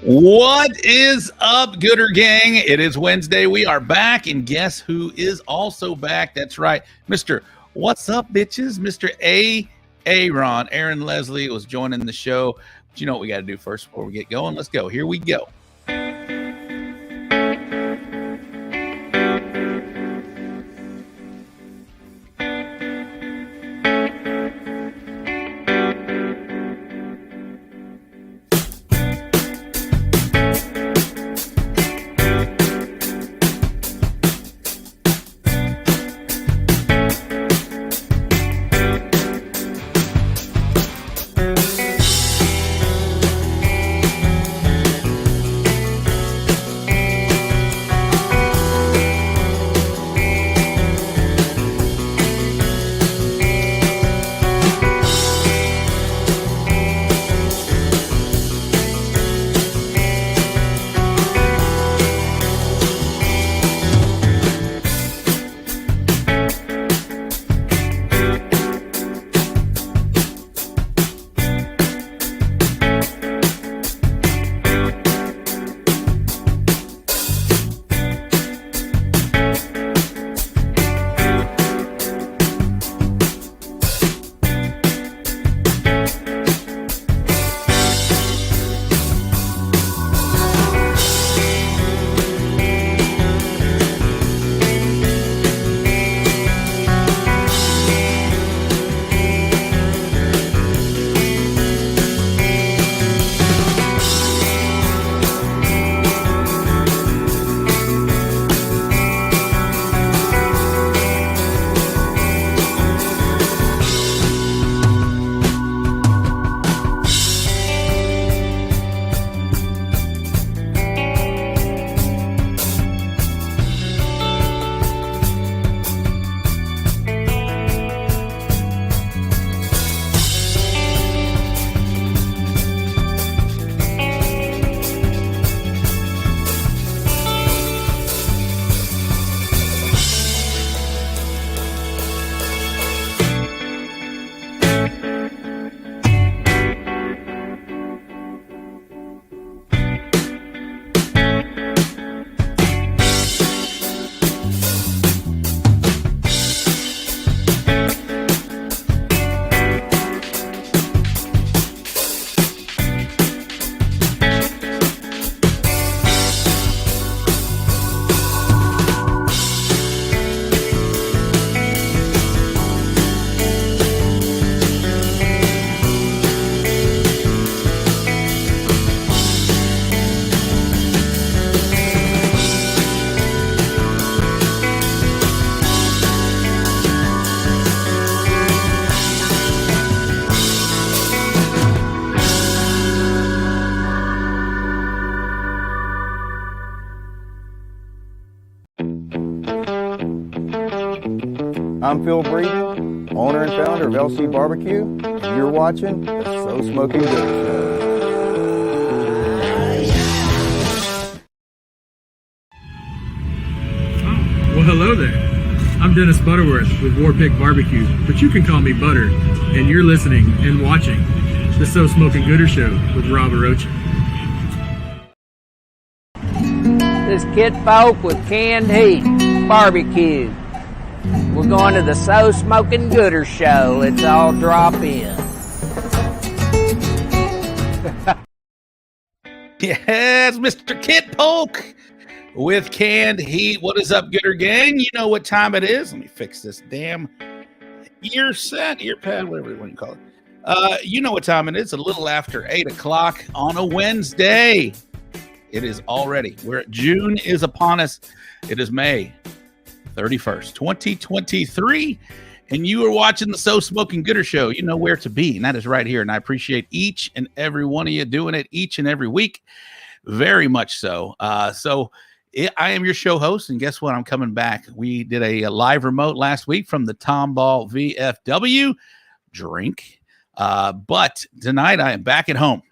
What is up, Gooder Gang? It is Wednesday. We are back, and guess who is also back? That's right, Mr. What's Up, Bitches? Mr. A-Aron. Aaron Lesley was joining the show. But you know what we got to do first before we get going? Let's go. Here we go. I'm Phil Breeden, owner and founder of LC Barbecue, and you're watching the So Smokin Gooder Show. Well, hello there. I'm Dennis Butterworth with Warpick Barbecue, but you can call me Butter, and you're listening and watching the So Smokin Gooder Show with Rob Arocha. This Kid Folk with Canned Heat Barbecue. We're going to the So Smokin Gooder Show. Let's all drop in. Yes, Mr. Kit Polk with Canned Heat. What is up, Gooder Gang? You know what time it is. Let me fix this damn ear pad, whatever you want to call it. You know what time it is. A little after 8 o'clock on a Wednesday. It is already. June is upon us. It is May 31st, 2023. And you are watching the So Smokin Gooder Show. You know where to be, and that is right here. And I appreciate each and every one of you doing it each and every week. Very much so. I am your show host, and guess what? I'm coming back. We did a live remote last week from the Tomball VFW drink. But tonight I am back at home.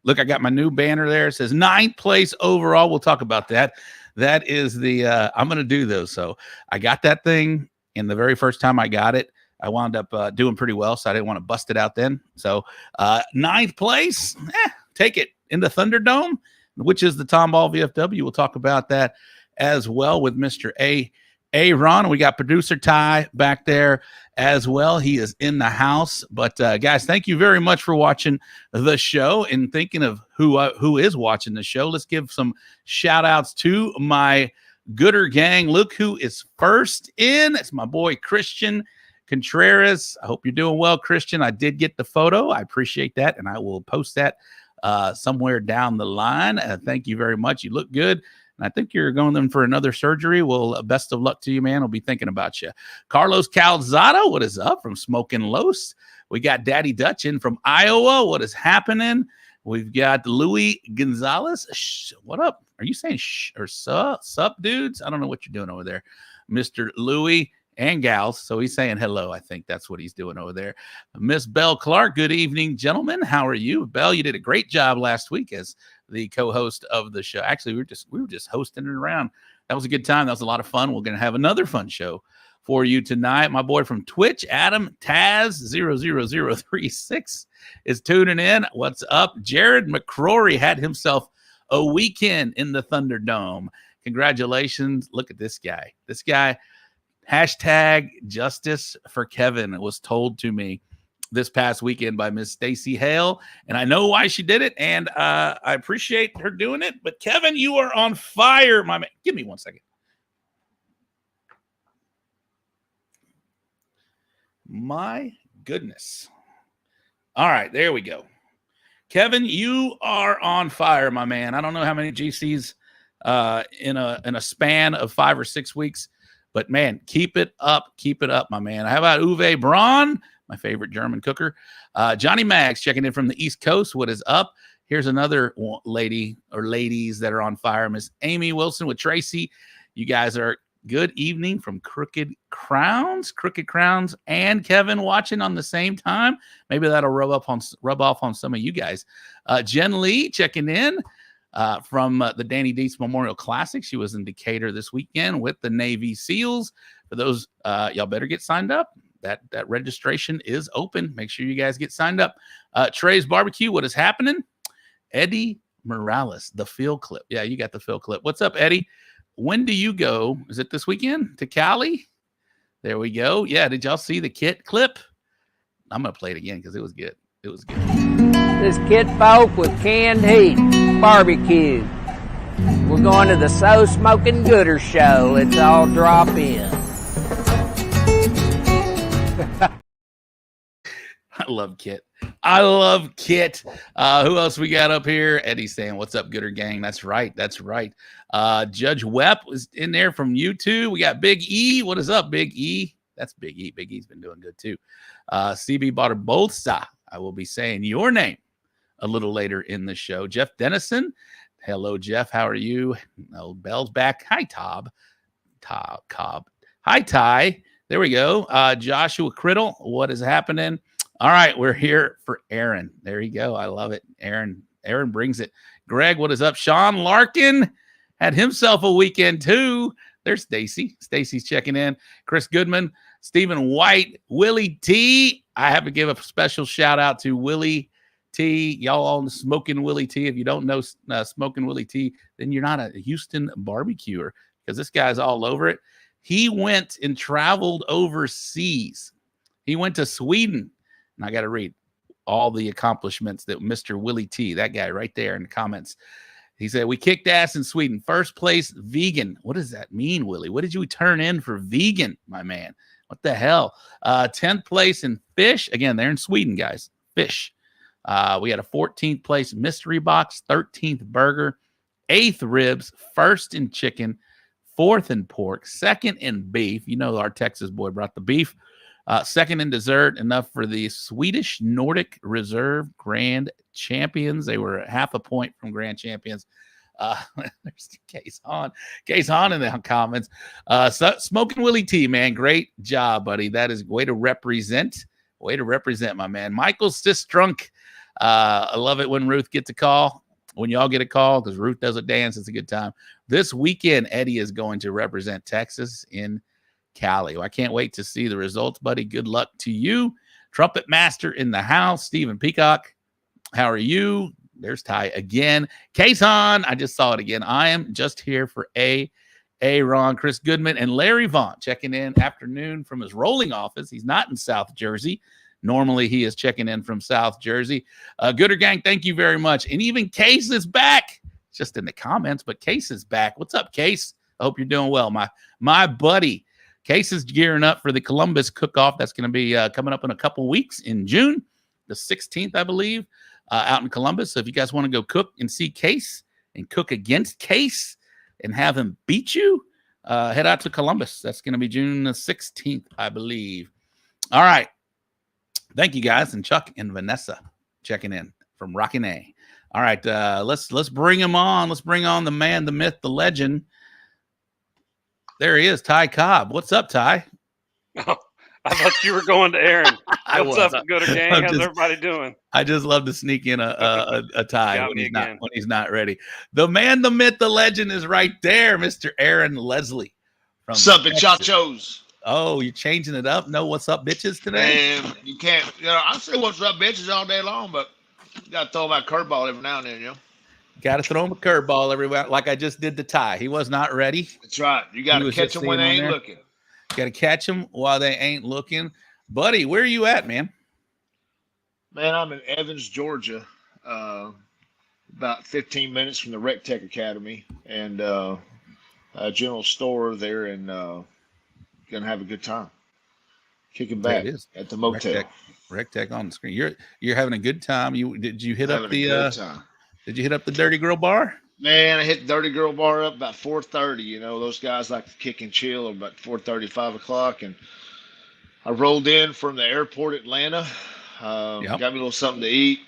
Look, I got my new banner there. It says 9th place overall. We'll talk about that. That is the, I'm going to do those. So I got that thing, and the very first time I got it, I wound up doing pretty well, so I didn't want to bust it out then. So 9th place, take it in the Thunderdome. which is the Tomball VFW. We'll talk about that as well with Mr. A-Aron. We got producer Ty back there as well. He is in the house. But guys, thank you very much for watching the show. And thinking of who is watching the show, let's give some shout outs to my Gooder gang. Look who is first in. It's my boy Christian Contreras. I hope you're doing well, Christian. I did get the photo. I appreciate that, and I will post that somewhere down the line. Thank you very much. You look good. I think you're going in for another surgery. Well, best of luck to you, man. I'll be thinking about you. Carlos Calzado, what is up from Smokin' Los? We got Daddy Dutch in from Iowa. What is happening? We've got Louis Gonzalez. What up? Are you saying shh or sup, dudes? I don't know what you're doing over there, Mr. Louis and gals. So he's saying hello. I think that's what he's doing over there. Miss Belle Clark, good evening, gentlemen. How are you? Belle, you did a great job last week as the co-host of the show. Actually, we were just hosting it around. That was a good time. That was a lot of fun. We're going to have another fun show for you tonight. My boy from Twitch, Adam Taz00036 is tuning in. What's up? Jared McCrory had himself a weekend in the Thunderdome. Congratulations. Look at this guy. This guy, hashtag justice for Kevin. It was told to me this past weekend by Miss Stacy Hale, and I know why she did it, and I appreciate her doing it. But Kevin, you are on fire, my man. Give me 1 second. My goodness. All right, there we go. Kevin, you are on fire, my man. I don't know how many GCs in a span of 5 or 6 weeks, but man, keep it up, my man. How about Uwe Braun? My favorite German cooker. Johnny Mags checking in from the East Coast. What is up? Here's another lady or ladies that are on fire. Miss Amy Wilson with Tracy. You guys are good evening from Crooked Crowns and Kevin watching on the same time. Maybe that'll rub off on some of you guys. Jen Lee checking in from the Danny Dietz Memorial Classic. She was in Decatur this weekend with the Navy SEALs. For those, y'all better get signed up. That registration is open. Make sure you guys get signed up. Trey's Barbecue, what is happening? Eddie Morales, the field clip. Yeah, you got the field clip. What's up, Eddie? When do you go? Is it this weekend to Cali? There we go. Yeah, did y'all see the Kit clip? I'm going to play it again because it was good. It was good. This Kit Folk with canned heat, barbecue. We're going to the So Smokin Gooder Show. Let's all drop in. I love Kit. Who else we got up here? Eddie saying, what's up, Gooder gang? That's right. Judge Webb was in there from YouTube. We got Big E. What is up, Big E? That's Big E. Big E's been doing good too. CB Barbolsa. I will be saying your name a little later in the show. Jeff Dennison. Hello, Jeff. How are you? Oh, Bell's back. Hi, Cobb. Hi, Ty. There we go. Joshua Criddle. What is happening? All right, we're here for Aaron. There you go. I love it. Aaron brings it. Greg, what is up? Sean Larkin had himself a weekend too. There's Stacy. Stacy's checking in. Chris Goodman, Stephen White, Willie T. I have to give a special shout out to Willie T. Y'all all Smoking Willie T. If you don't know Smoking Willie T, then you're not a Houston barbecuer because this guy's all over it. He went and traveled overseas. He went to Sweden. And I got to read all the accomplishments that Mr. Willie T, that guy right there in the comments. He said, we kicked ass in Sweden. First place, vegan. What does that mean, Willie? What did you turn in for vegan, my man? What the hell? 10th place in fish. Again, they're in Sweden, guys. Fish. We had a 14th place mystery box, 13th burger, 8th ribs, 1st in chicken, 4th in pork, 2nd in beef. You know our Texas boy brought the beef. 2nd in dessert, enough for the Swedish Nordic Reserve Grand Champions. They were half a point from Grand Champions. There's Case Hahn in the comments. Smoking Willie T, man, great job, buddy. That is way to represent, my man. Michael Sistrunk. I love it when Ruth gets a call. When y'all get a call, because Ruth does a dance, it's a good time. This weekend, Eddie is going to represent Texas in Cali. I can't wait to see the results, buddy. Good luck to you. Trumpet Master in the house. Stephen Peacock, how are you? There's Ty again. Kason, I just saw it again. I am just here for A-Aron, Chris Goodman, and Larry Vaughn checking in afternoon from his rolling office. He's not in South Jersey. Normally, he is checking in from South Jersey. Gooder Gang, thank you very much. And even Case is back. Just in the comments, but Case is back. What's up, Case? I hope you're doing well. My buddy. Case is gearing up for the Columbus cook-off. That's going to be coming up in a couple weeks in June, the 16th, I believe, out in Columbus. So if you guys want to go cook and see Case and cook against Case and have him beat you, head out to Columbus. That's going to be June the 16th, I believe. All right. Thank you, guys. And Chuck and Vanessa checking in from Rockin' A. All right. Let's bring him on. Let's bring on the man, the myth, the legend. There he is, Ty Cobb. What's up, Ty? Oh, I thought you were going to A-Aron. What's up, Gooder Gang? How's everybody doing? I just love to sneak in a Ty when he's not ready. The man, the myth, the legend is right there, Mr. A-Aron Lesley. What's up, bichachos? Oh, you're changing it up? No, what's up, bitches today? Man, you can't. I say what's up, bitches all day long, but you got to throw my curveball every now and then, Got to throw him a curveball everywhere, like I just did to Ty. He was not ready. That's right. You got to catch them when they ain't looking. Got to catch them while they ain't looking. Buddy, where are you at, man? Man, I'm in Evans, Georgia, about 15 minutes from the Rec Tech Academy and a general store there, and going to have a good time. Kicking back at the motel. Rec Tech on the screen. You're having a good time. Did you hit up the Dirty Girl Bar? Man, I hit the Dirty Girl Bar up about 4:30. Those guys like to kick and chill about 4:30, 5 o'clock. And I rolled in from the airport, Atlanta. Got me a little something to eat.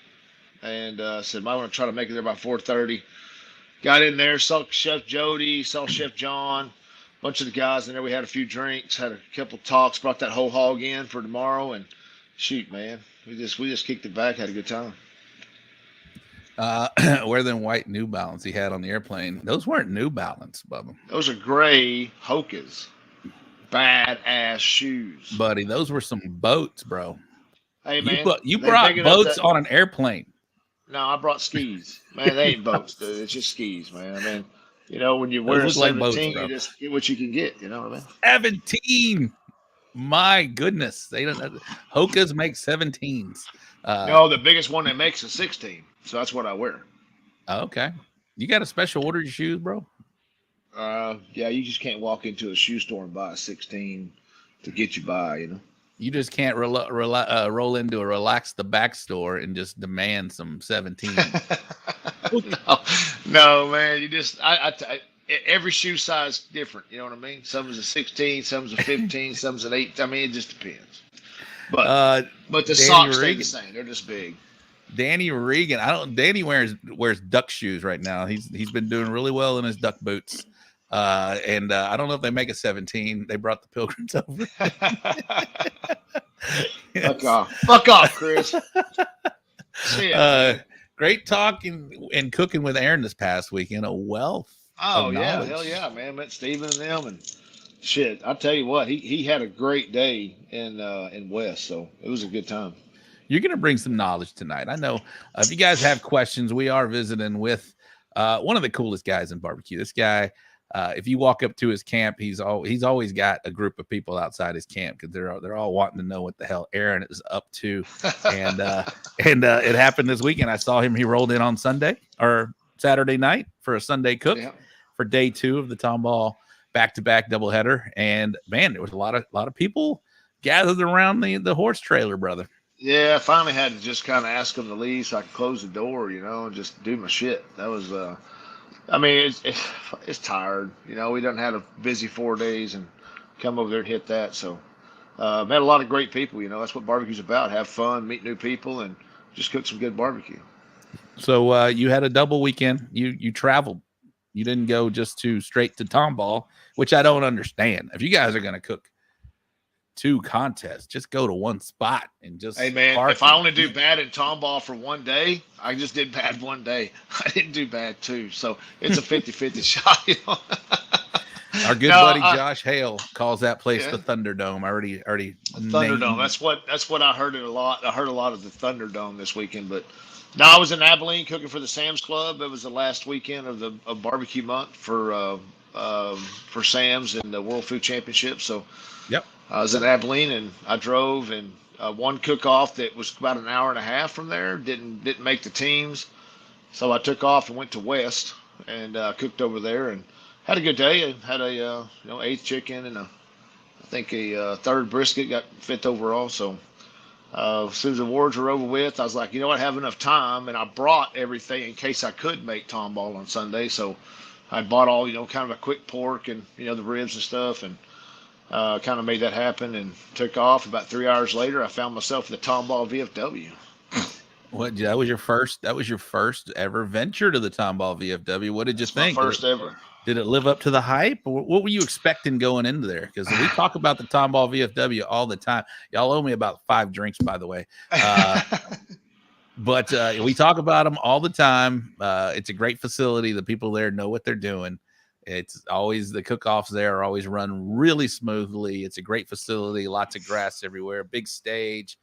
And said, I want to try to make it there by 4:30. Got in there, saw Chef Jody, saw Chef John, a bunch of the guys in there. We had a few drinks, had a couple talks, brought that whole hog in for tomorrow. And shoot, man, we just kicked it back, had a good time. Where them white New Balance he had on the airplane? Those weren't New Balance, Bubba. Those are gray Hokas. Badass shoes. Buddy, those were some boats, bro. Hey, man. You brought boats on an airplane. No, I brought skis. Man, they ain't boats, dude. It's just skis, man. I mean, when you wear 17, like boats, you just get what you can get. You know what I mean? 17. My goodness. They don't know. Hokas make 17s. No, the biggest one that makes is 16. So that's what I wear. Okay. You got a special order your shoes, bro? Yeah, you just can't walk into a shoe store and buy a 16 to get you by, You just can't roll into a Relax the Back store and just demand some 17. No, man. You just, every shoe size is different. You know what I mean? Some is a 16, some is a 15, some is an 8. I mean, it just depends. But the socks stay the same. They're just big. Danny Regan. Danny wears duck shoes right now. He's been doing really well in his duck boots. And I don't know if they make a 17. They brought the Pilgrims over. Fuck off, Chris. Great talking and cooking with A-Aron this past weekend. A wealth. Oh yeah, hell yeah, man. Met Steven and them and shit. I'll tell you what, he had a great day in West, so it was a good time. You're going to bring some knowledge tonight. I know if you guys have questions, we are visiting with one of the coolest guys in barbecue. This guy, if you walk up to his camp, he's always got a group of people outside his camp because they're all wanting to know what the hell A-Aron is up to. And it happened this weekend. I saw him. He rolled in on Sunday or Saturday night for a Sunday cook for day 2 of the Tomball back-to-back doubleheader. And man, there was a lot of people gathered around the horse trailer, brother. Yeah, I finally had to just kind of ask them to leave so I could close the door, and just do my shit. That was, it's tired. We done had a busy 4 days and come over there and hit that. So, met a lot of great people. That's what barbecue's about. Have fun, meet new people, and just cook some good barbecue. So you had a double weekend. You traveled. You didn't go just straight to Tomball, which I don't understand. If you guys are going to cook 2 contests, just go to one spot and just. Hey man, if I only do bad in Tomball for one day, I just did bad one day. I didn't do bad 2, so it's a 50-50 shot. Our good buddy Josh Hale calls that place the Thunderdome. I already Thunderdome. That's what I heard it a lot. I heard a lot of the Thunderdome this weekend, but No, I was in Abilene cooking for the Sam's Club. It was the last weekend of barbecue month for Sam's and the World Food Championship. So Yep. I was in Abilene, and I drove, and one cook off that was about an hour and a half from there didn't make the teams. So I took off and went to West and cooked over there and had a good day. I had a eighth chicken and I think a third brisket, got fifth overall. So as soon as the awards were over with, I was like, you know what, I have enough time, and I brought everything in case I could make tomball on Sunday. So I bought all kind of a quick pork and the ribs and stuff, and kind of made that happen and took off. About 3 hours later, I found myself at the tomball VFW. What? That was your first. That was your first ever venture to the tomball VFW. What did you think? My first ever. Did it live up to the hype? What were you expecting going into there? Because we talk about the tomball VFW all the time. Y'all owe me about 5 drinks, by the way. But we talk about them all the time. It's a great facility. The people there know what they're doing. It's always, the cook-offs there are always run really smoothly. It's a great facility, lots of grass everywhere, big stage.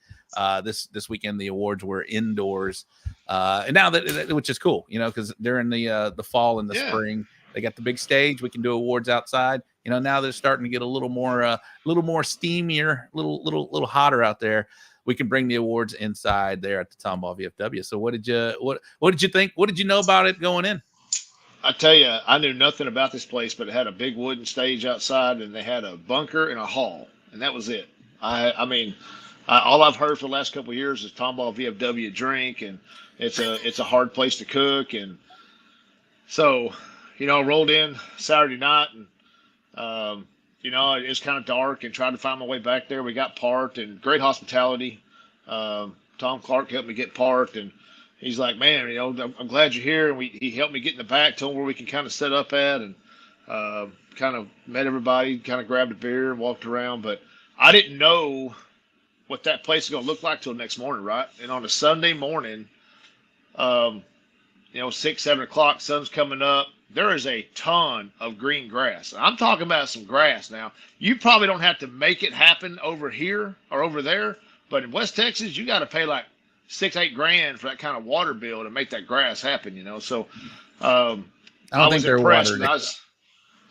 This weekend the awards were indoors, and now that which is cool, because during the fall and the spring they got the big stage. We can do awards outside. Now they're starting to get a little more steamier, little hotter out there. We can bring the awards inside there at the tomball VFW. So what did you think? What did you know about it going in? I tell you, I knew nothing about this place, but it had a big wooden stage outside, and they had a bunker and a hall, and that was it. I mean, all I've heard for the last couple of years is tomball VFW drink, and it's a hard place to cook, and so I rolled in Saturday night, and it was kind of dark, and tried to find my way back there. We got parked, and great hospitality. Tom Clark helped me get parked, and he's like, man, I'm glad you're here. And he helped me get in the back, told me where we can kind of set up at, and kind of met everybody, kind of grabbed a beer and walked around. But I didn't know what that place is going to look like till next morning, right? And on a Sunday morning, 6, 7 o'clock, sun's coming up. There is a ton of green grass. I'm talking about some grass now. You probably don't have to make it happen over here or over there, but in West Texas, you got to pay like $6-8 grand for that kind of water bill to make that grass happen. So I don't think they're watering.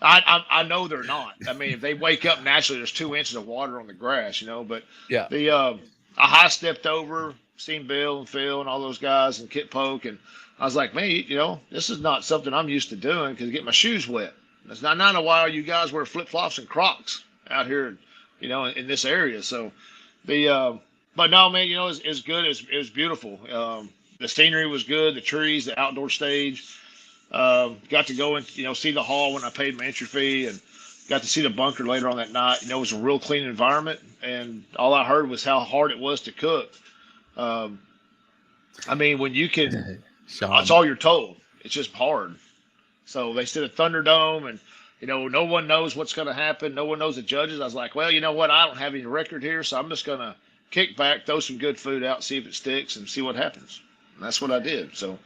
I know they're not. I mean, if they wake up naturally, there's 2 inches of water on the grass. But yeah, I high stepped over, seen Bill and Phil and all those guys and Kit Polk, and I was like, man, this is not something I'm used to doing because I get my shoes wet. That's not know why you guys wear flip flops and Crocs out here, in this area. So but no, man, it's good. It was beautiful. The scenery was good. The trees, the outdoor stage. Got to go and see the hall when I paid my entry fee, and got to see the bunker later on that night. It was a real clean environment, and all I heard was how hard it was to cook. I mean, when you can, that's all you're told. It's just hard. So they said a Thunderdome, and no one knows what's going to happen. No one knows the judges. I was like, well, you know what? I don't have any record here, so I'm just going to kick back, throw some good food out, see if it sticks, and see what happens. And that's what I did. So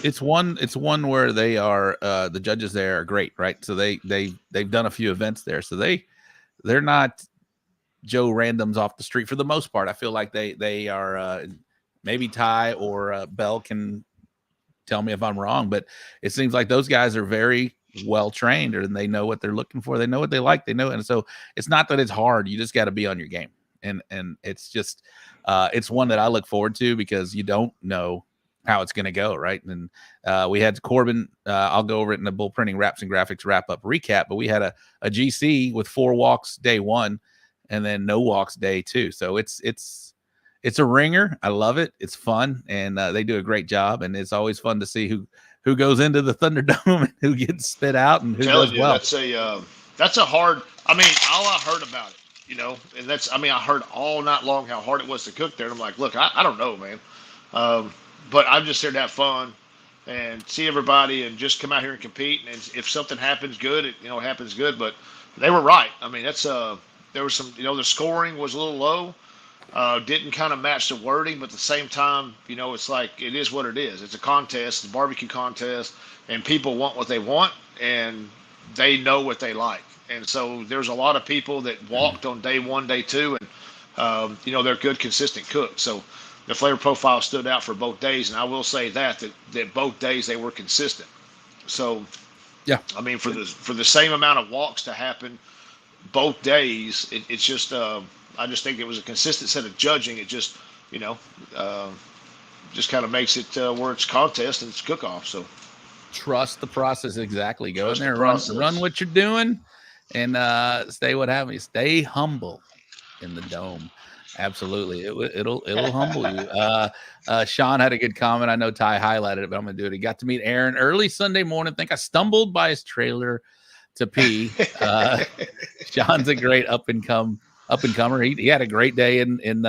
it's one where they are the judges there are great, right? So they've done a few events there, so they're not Joe randoms off the street for the most part. I feel like they are maybe Ty or Bell can tell me if I'm wrong, but it seems like those guys are very well trained, and they know what they're looking for. They know what they like. They know, and so it's not that it's hard. You just got to be on your game. And it's just it's one that I look forward to because you don't know how it's going to go, right? And we had Corbin. I'll go over it in the Bull Printing Wraps and Graphics wrap-up recap, but we had a GC with 4 walks day 1 and then no walks day 2. So it's a ringer. I love it. It's fun, and they do a great job, and it's always fun to see who goes into the Thunderdome and who gets spit out and who does well. That's a hard – I mean, all I heard about it, and I heard all night long how hard it was to cook there. And I'm like, look, I don't know, man. But I'm just here to have fun and see everybody and just come out here and compete. And if something happens good, it happens good. But they were right. I mean, there was some, the scoring was a little low. Didn't kind of match the wording, but at the same time, it's like, it is what it is. It's a contest, it's a barbecue contest, and people want what they want, and they know what they like. And so there's a lot of people that walked on day 1, day 2, and they're good, consistent cooks. So the flavor profile stood out for both days, and I will say that both days they were consistent. So, yeah, I mean, for the same amount of walks to happen both days, it's just I just think it was a consistent set of judging. It just just kind of makes it where it's contest and it's cook off. So trust the process. Exactly. Go in there, run what you're doing, and stay what have you. Stay humble in the dome. Absolutely. It'll humble you. Sean had a good comment. I know Ty highlighted it, but I'm gonna do it. He got to meet A-Aron early Sunday morning. I think I stumbled by his trailer to pee. Sean's a great up and comer. He had a great day in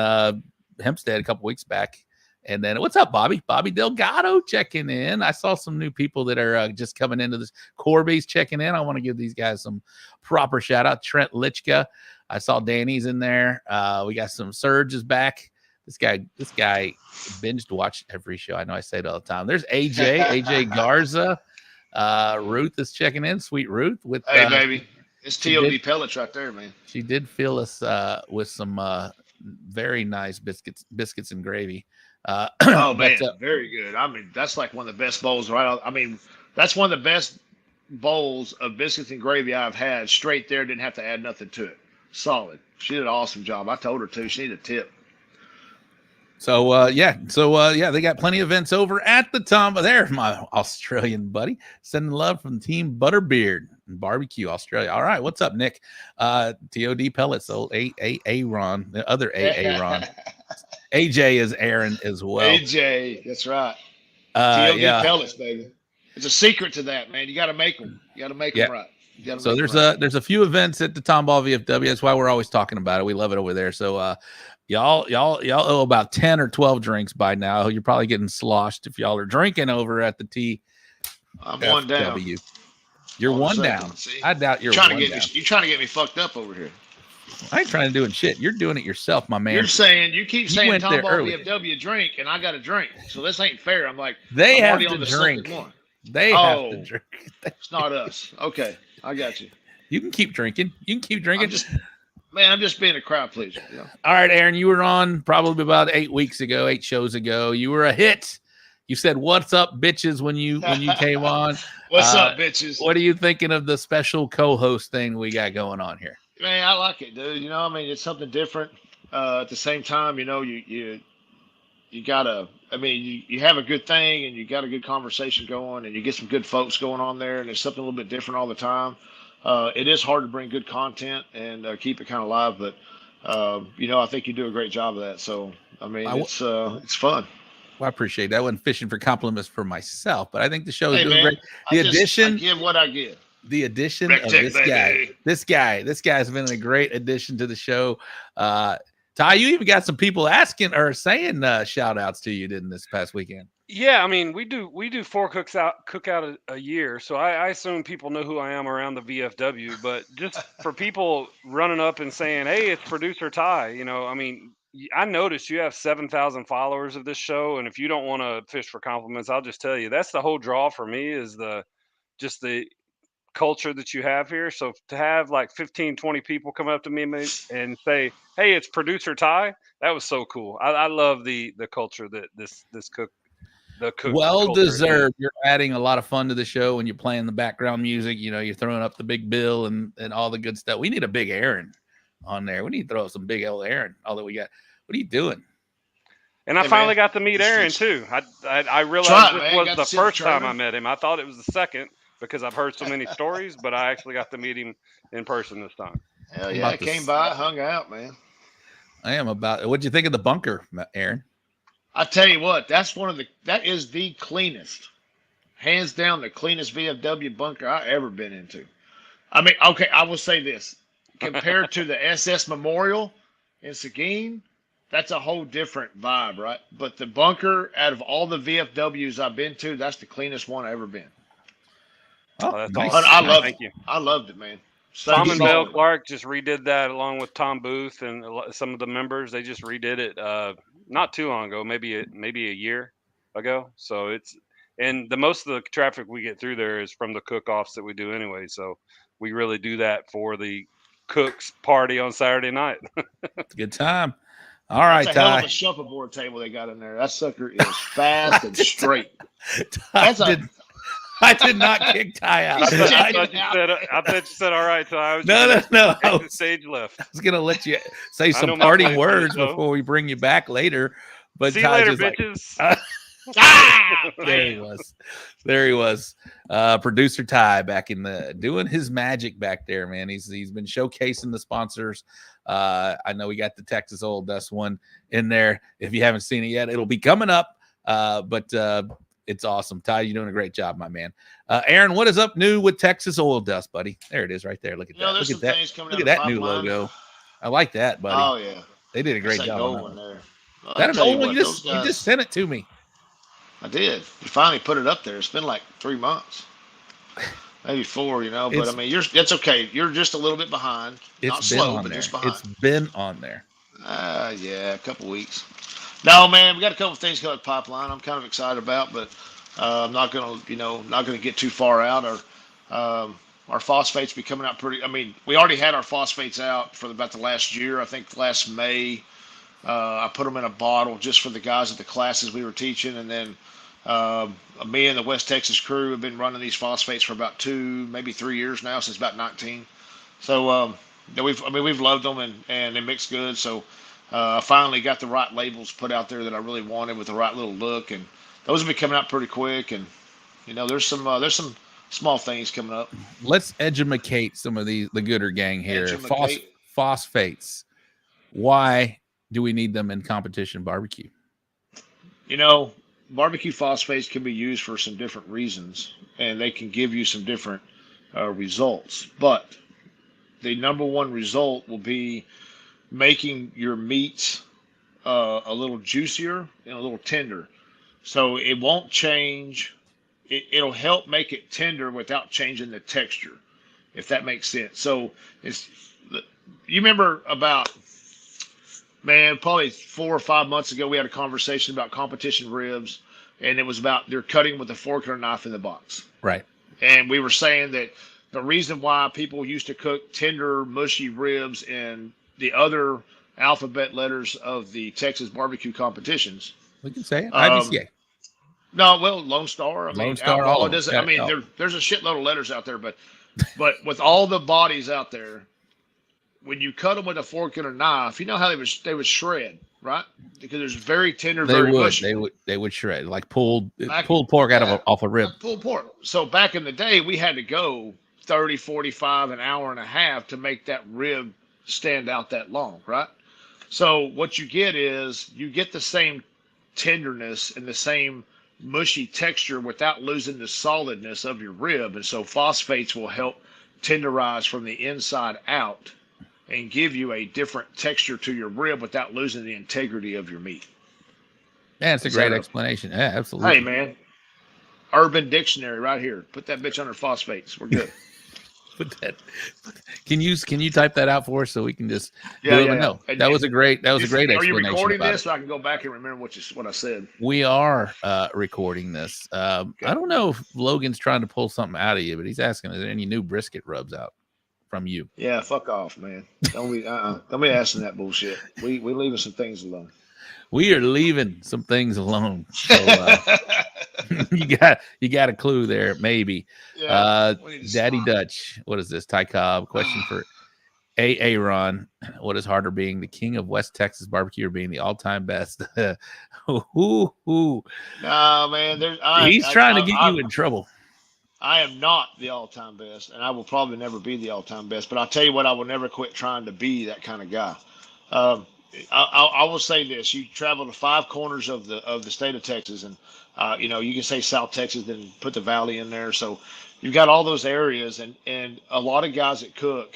Hempstead a couple weeks back. And then what's up, Bobby? Bobby Delgado checking in. I saw some new people that are just coming into this. Corby's checking in. I want to give these guys some proper shout out. Trent Lichka. I saw Danny's in there. We got some Surge is back. This guy binged watch every show. I know I say it all the time. There's AJ Garza. Ruth is checking in. Sweet Ruth with hey baby. It's TOD pellets right there, man. She did fill us with some very nice biscuits and gravy. Oh man, very good. I mean, that's like one of the best bowls, right? I mean, that's one of the best bowls of biscuits and gravy I've had. Straight there, didn't have to add nothing to it. Solid. She did an awesome job. I told her to. She needed a tip. So they got plenty of events over at the Tom. There's my Australian buddy sending love from Team Butterbeard and Barbecue Australia. All right, what's up, Nick? TOD pellets. Old A-Aron, the other A-Aron. AJ is A-Aron as well. AJ, that's right. TOD pellets, baby. It's a secret to that, man. You got to make them. You got to make them right. So there's a few events at the Tomball VFW. That's why we're always talking about it. We love it over there. So y'all owe about 10 or 12 drinks by now. You're probably getting sloshed if y'all are drinking over at the T. I'm one down. You're one down. See? I doubt you're trying one to get down. You're trying to get me fucked up over here. I ain't trying to do shit. You're doing it yourself, my man. You keep saying Tomball VFW drink, and I got to drink. So this ain't fair. I'm like, they I'm have to drink. They have to drink. It's not us. Okay, I got you. You can keep drinking. I'm just being a crowd pleaser. You know? All right, A-Aron, you were on probably about 8 shows ago. You were a hit. You said, "What's up, bitches?" when you came on. What's up, bitches? What are you thinking of the special co-host thing we got going on here? Man, I like it, dude. You know, I mean, it's something different. At the same time, you know, you gotta. I mean, you have a good thing, and you got a good conversation going, and you get some good folks going on there, and it's something a little bit different all the time. It is hard to bring good content and keep it kind of live, but you know, I think you do a great job of that. So, I mean, it's fun. Well, I appreciate that. I wasn't fishing for compliments for myself, but I think the show is doing great. I give what I give. The addition of this guy's been a great addition to the show. Ty, you even got some people asking or saying shout outs to you, didn't this past weekend? Yeah, I mean, we do 4 cookout a year, so I assume people know who I am around the VFW. But just for people running up and saying, "Hey, it's producer Ty," you know, I mean, I noticed you have 7,000 followers of this show, and if you don't want to fish for compliments, I'll just tell you that's the whole draw for me is the culture that you have here. So to have like 15-20 people come up to me and say, "Hey, it's producer Ty," that was so cool. I love the culture that this cook well deserved. You're adding a lot of fun to the show when you're playing the background music. You know, you're throwing up the big bill and all the good stuff. We need a big A-Aron on there. We need to throw up some big old A-Aron. Although we got, what are you doing? And I finally got to meet A-Aron too. I realized this was the first time I met him. I thought it was the second because I've heard so many stories, but I actually got to meet him in person this time. Hell yeah, I came by, hung out, man. What'd you think of the bunker, A-Aron? I tell you what, that is the cleanest, hands down, the cleanest VFW bunker I ever been into. I mean, okay, I will say this: compared to the SS Memorial in Seguin, that's a whole different vibe, right? But the bunker, out of all the VFWs I've been to, that's the cleanest one I've ever been. Oh, that's nice. awesome. I loved it. I loved it, man. Tom and Bill Clark just redid that along with Tom Booth and some of the members. They just redid it not too long ago, maybe a year ago. So the most of the traffic we get through there is from the cook-offs that we do anyway. So we really do that for the cooks party on Saturday night. It's a good time. All right, That's a hell of a Ty. shuffleboard table they got in there. That sucker is fast and straight. I did not kick Ty out. I thought you said all right, so I was No. the stage left. I was gonna let you say I some know my parting place, words though. before we bring you back later. But See you Ty later, just bitches. There he was. Producer Ty back in doing his magic back there, man. He's been showcasing the sponsors. I know we got the Texas Oil Dust one in there. If you haven't seen it yet, it'll be coming up. But it's awesome. Ty, you're doing a great job, my man. Aaron, what is up new with Texas Oil Dust, buddy? There it is right there. Look at that. There's Look some at things that. coming Look out at of that new pipeline. logo. I like that, buddy. Oh yeah, they did a great job on that gold one. there. That tell old one, what, you those just sent it to me. I did. You finally put it up there. It's been like 3 months, maybe 4. But I mean, that's okay. You're just a little bit behind. Not slow, but just behind. It's been on there. Yeah, a couple weeks. No, man, we got a couple of things coming pipeline. I'm kind of excited about, but I'm not gonna get too far out. Our phosphates be coming out pretty. I mean, we already had our phosphates out for about the last year. I think last May. I put them in a bottle just for the guys at the classes we were teaching, and then me and the West Texas crew have been running these phosphates for about 2, maybe 3 years now, since about 19. So we've loved them, and they mix good. So I finally got the right labels put out there that I really wanted with the right little look, and those will be coming out pretty quick. And there's some small things coming up. Let's educate some of the Gooder gang here. Educate. Phosphates. Why do we need them in competition barbecue? Barbecue phosphates can be used for some different reasons, and they can give you some different results. But the number one result will be making your meats a little juicier and a little tender. So it won't change. It'll help make it tender without changing the texture, if that makes sense. So you remember about, man, probably 4 or 5 months ago, we had a conversation about competition ribs, and it was about they're cutting with a fork or a knife in the box. Right. And we were saying that the reason why people used to cook tender, mushy ribs in the other alphabet letters of the Texas barbecue competitions. We can say it. IBCA. No, well, Lone Star. Lone Star. All of doesn't. I mean, there's a shitload of letters out there, but with all the bodies out there, when you cut them with a fork and a knife, you know how they would shred, right? Because there's very tender, very mushy. They would shred like pulled pork off a rib. Pulled pork. So back in the day, we had to go 30, 45, an hour and a half to make that rib stand out that long, right? So what you get is you get the same tenderness and the same mushy texture without losing the solidness of your rib. And so phosphates will help tenderize from the inside out and give you a different texture to your rib without losing the integrity of your meat. Yeah, it's a great explanation. Yeah, absolutely. Hey, man, Urban Dictionary right here. Put that bitch under phosphates. We're good. Can you type that out for us so we can just know? That was a great explanation. Are you recording this so I can go back and remember what I said? We are recording this. I don't know if Logan's trying to pull something out of you, but he's asking, is there any new brisket rubs out from you? Yeah, fuck off, man. Don't be asking that bullshit. We leaving some things alone. We are leaving some things alone. So, you got a clue there, maybe. Yeah, Daddy Dutch, what is this? Ty Cobb, question for A-Aron. What is harder, being the king of West Texas barbecue or being the all-time best? No, man. He's trying to get you in trouble. I am not the all-time best, and I will probably never be the all-time best. But I'll tell you what, I will never quit trying to be that kind of guy. I will say this: you travel to 5 corners of the state of Texas, and you can say South Texas, then put the Valley in there. So you've got all those areas, and a lot of guys that cook,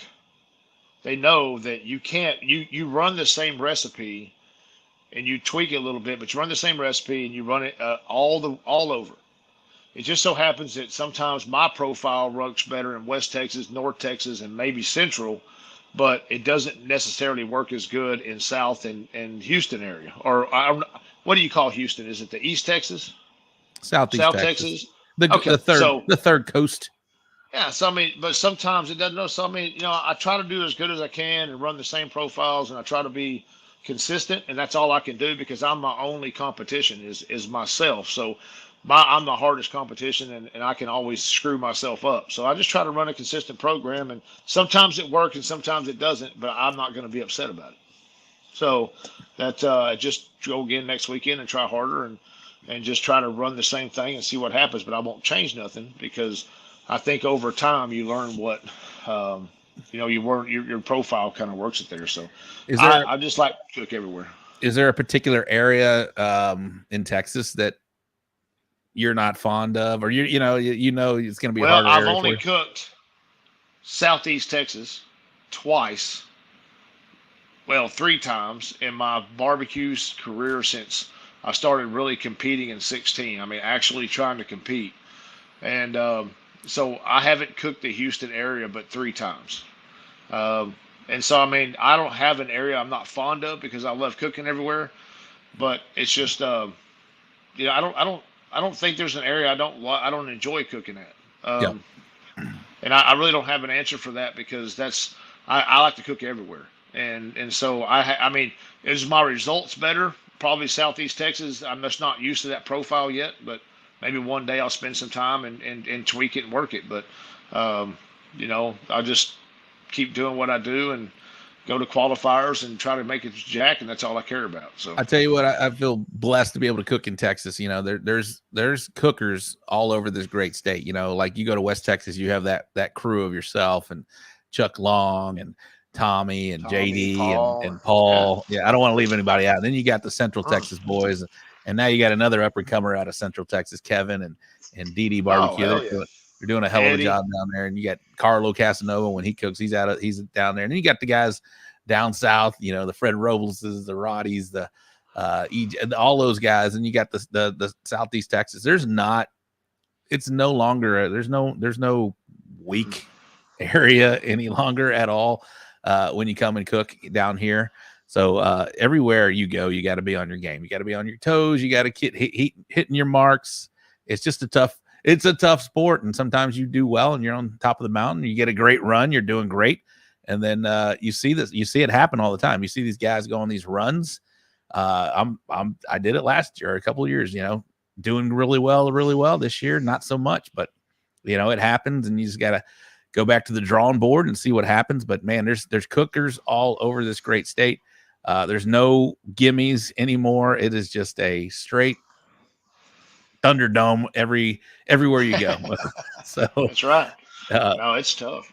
they know that you can't. You run the same recipe, and you tweak it a little bit, but you run the same recipe and you run it all over. It just so happens that sometimes my profile works better in West Texas, North Texas, and maybe Central, but it doesn't necessarily work as good in South and Houston area. Or what do you call Houston? Is it the East Texas? Southeast South Texas. Texas? The third coast. Yeah, so I mean, but sometimes it doesn't know. So I mean, I try to do as good as I can and run the same profiles, and I try to be consistent, and that's all I can do because I'm my only competition is myself. So I'm the hardest competition, and I can always screw myself up. So I just try to run a consistent program, and sometimes it works and sometimes it doesn't, but I'm not going to be upset about it. So that just go again next weekend and try harder and just try to run the same thing and see what happens. But I won't change nothing because I think over time you learn what your profile kind of works it there. So I just like to cook everywhere. Is there a particular area in Texas that you're not fond of, or you know it's going to be well? I've only cooked Southeast Texas twice. Well, 3 times in my barbecue career since I started really competing in 16. I mean, actually trying to compete. And so I haven't cooked the Houston area but 3 times. And so, I mean, I don't have an area I'm not fond of because I love cooking everywhere. But it's just, I don't think there's an area I don't enjoy cooking at. And I really don't have an answer for that because I like to cook everywhere. And so I mean, is my results better? Probably Southeast Texas. I'm just not used to that profile yet, but maybe one day I'll spend some time and tweak it and work it. But I'll just keep doing what I do and go to qualifiers and try to make it jack, and that's all I care about. So I tell you what, I feel blessed to be able to cook in Texas. You know, there's cookers all over this great state. You know, like you go to West Texas, you have that crew of yourself and Chuck Long and Tommy and JD Paul. and Paul. Yeah, I don't want to leave anybody out. Then you got the Central Texas boys, and now you got another up and comer out of Central Texas, Kevin and DD Barbecue. They're doing a hell of a job down there. And you got Carlo Casanova when he cooks, he's down there. And then you got the guys down south, you know, the Fred Robles, the Roddies, the all those guys, and you got the Southeast Texas. There's no weak area any longer at all. When you come and cook down here. So everywhere you go, you got to be on your game. You got to be on your toes. You got to keep hitting your marks. It's just a tough sport. And sometimes you do well and you're on top of the mountain. You get a great run. You're doing great. And then you see it happen all the time. You see these guys go on these runs. I did it last year, a couple of years, doing really well this year. Not so much, but it happens and you just got to go back to the drawing board and see what happens. But man, there's cookers all over this great state. There's no gimmies anymore. It is just a straight Thunderdome everywhere you go. So that's right. No, it's tough.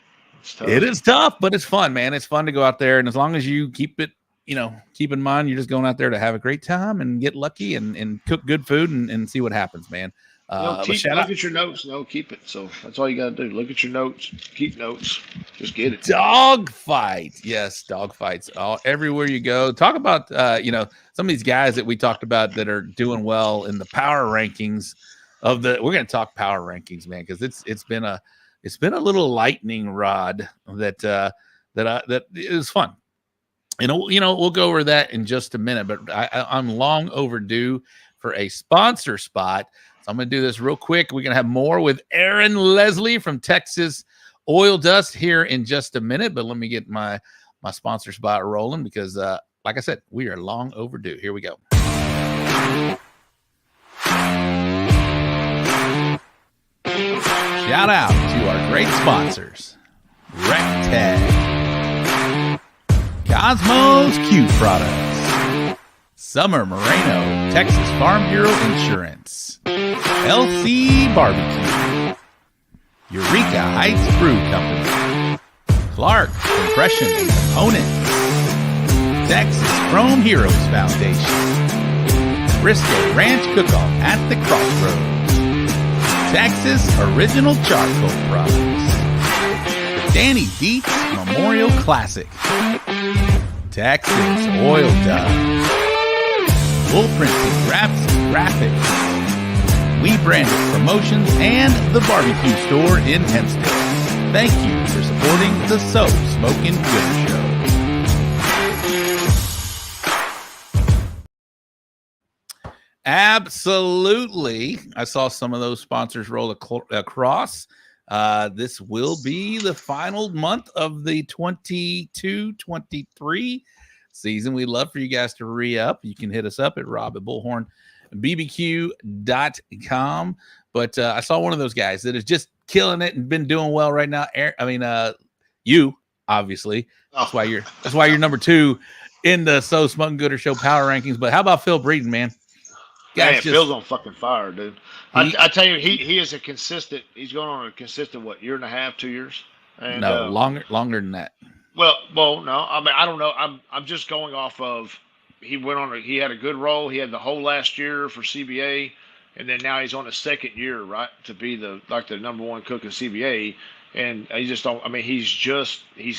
It is tough, but it's fun, man. It's fun to go out there. And as long as you keep in mind, you're just going out there to have a great time and get lucky and cook good food and see what happens, man. Look at your notes. No, keep it. So that's all you got to do. Look at your notes. Keep notes. Just get it. Dog fight. Yes, dog fights. Everywhere you go. Talk about some of these guys that we talked about that are doing well in the power rankings we're going to talk power rankings, man, because it's been a little lightning rod that is fun. We'll go over that in just a minute, but I'm long overdue for a sponsor spot. I'm going to do this real quick. We're going to have more with A-Aron Lesley from Texas Oil Dust here in just a minute. But let me get my sponsor spot rolling because, like I said, we are long overdue. Here we go. Shout out to our great sponsors. RecTag, Cosmos Q Products, Summer Moreno, Texas Farm Bureau Insurance, LC Barbecue, Eureka Heights Brew Company, Clark Compression and Components, Texas Chrome Heroes Foundation, Briscoe Ranch Cook-Off at the Crossroads, Texas Original Charcoal Products, Danny Dietz Memorial Classic, Texas Oil Dust, Wool Printing Wraps and Graphics, We Branded Promotions, and the Barbecue Store in Hempstead. Thank you for supporting the So Smokin Gooder Show. Absolutely. I saw some of those sponsors roll across. This will be the final month of the 22-23 season. We'd love for you guys to re-up. You can hit us up at rob@bullhornbbq.com. But I saw one of those guys that is just killing it and been doing well right now. You obviously. That's why you're number 2 in the So Smokin Gooder Show power rankings. But how about Phil Breeden, man? Man, Phil's on fucking fire, dude. I tell you, he is a consistent. He's going on a consistent year and a half, 2 years. And, no, longer than that. Well, no. I mean, I don't know. I'm just going off of he had a good role. He had the whole last year for CBA, and then now he's on his second year, right, to be the number 1 cook in CBA. And I just don't. I mean, he's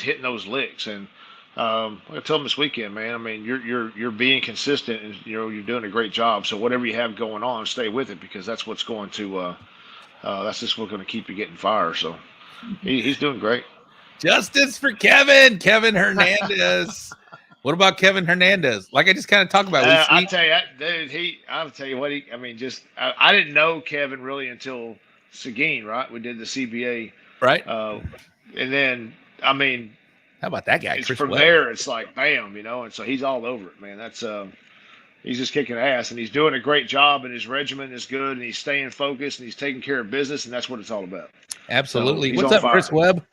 hitting those licks. And I told him this weekend, man. I mean, you're being consistent, and you're doing a great job. So whatever you have going on, stay with it, because that's what's going to that's just what's going to keep you getting fire. So he's doing great. Justice for Kevin Hernandez. What about Kevin Hernandez? Like I just kind of talked about. I'll tell you, dude. I'll tell you what. I didn't know Kevin really until Seguin, right? We did the CBA, right? And then I mean. How about that guy? From there, it's like bam, and so he's all over it, man. That's he's just kicking ass, and he's doing a great job, and his regimen is good, and he's staying focused, and he's taking care of business, and that's what it's all about. Absolutely. So what's up, Chris Webb?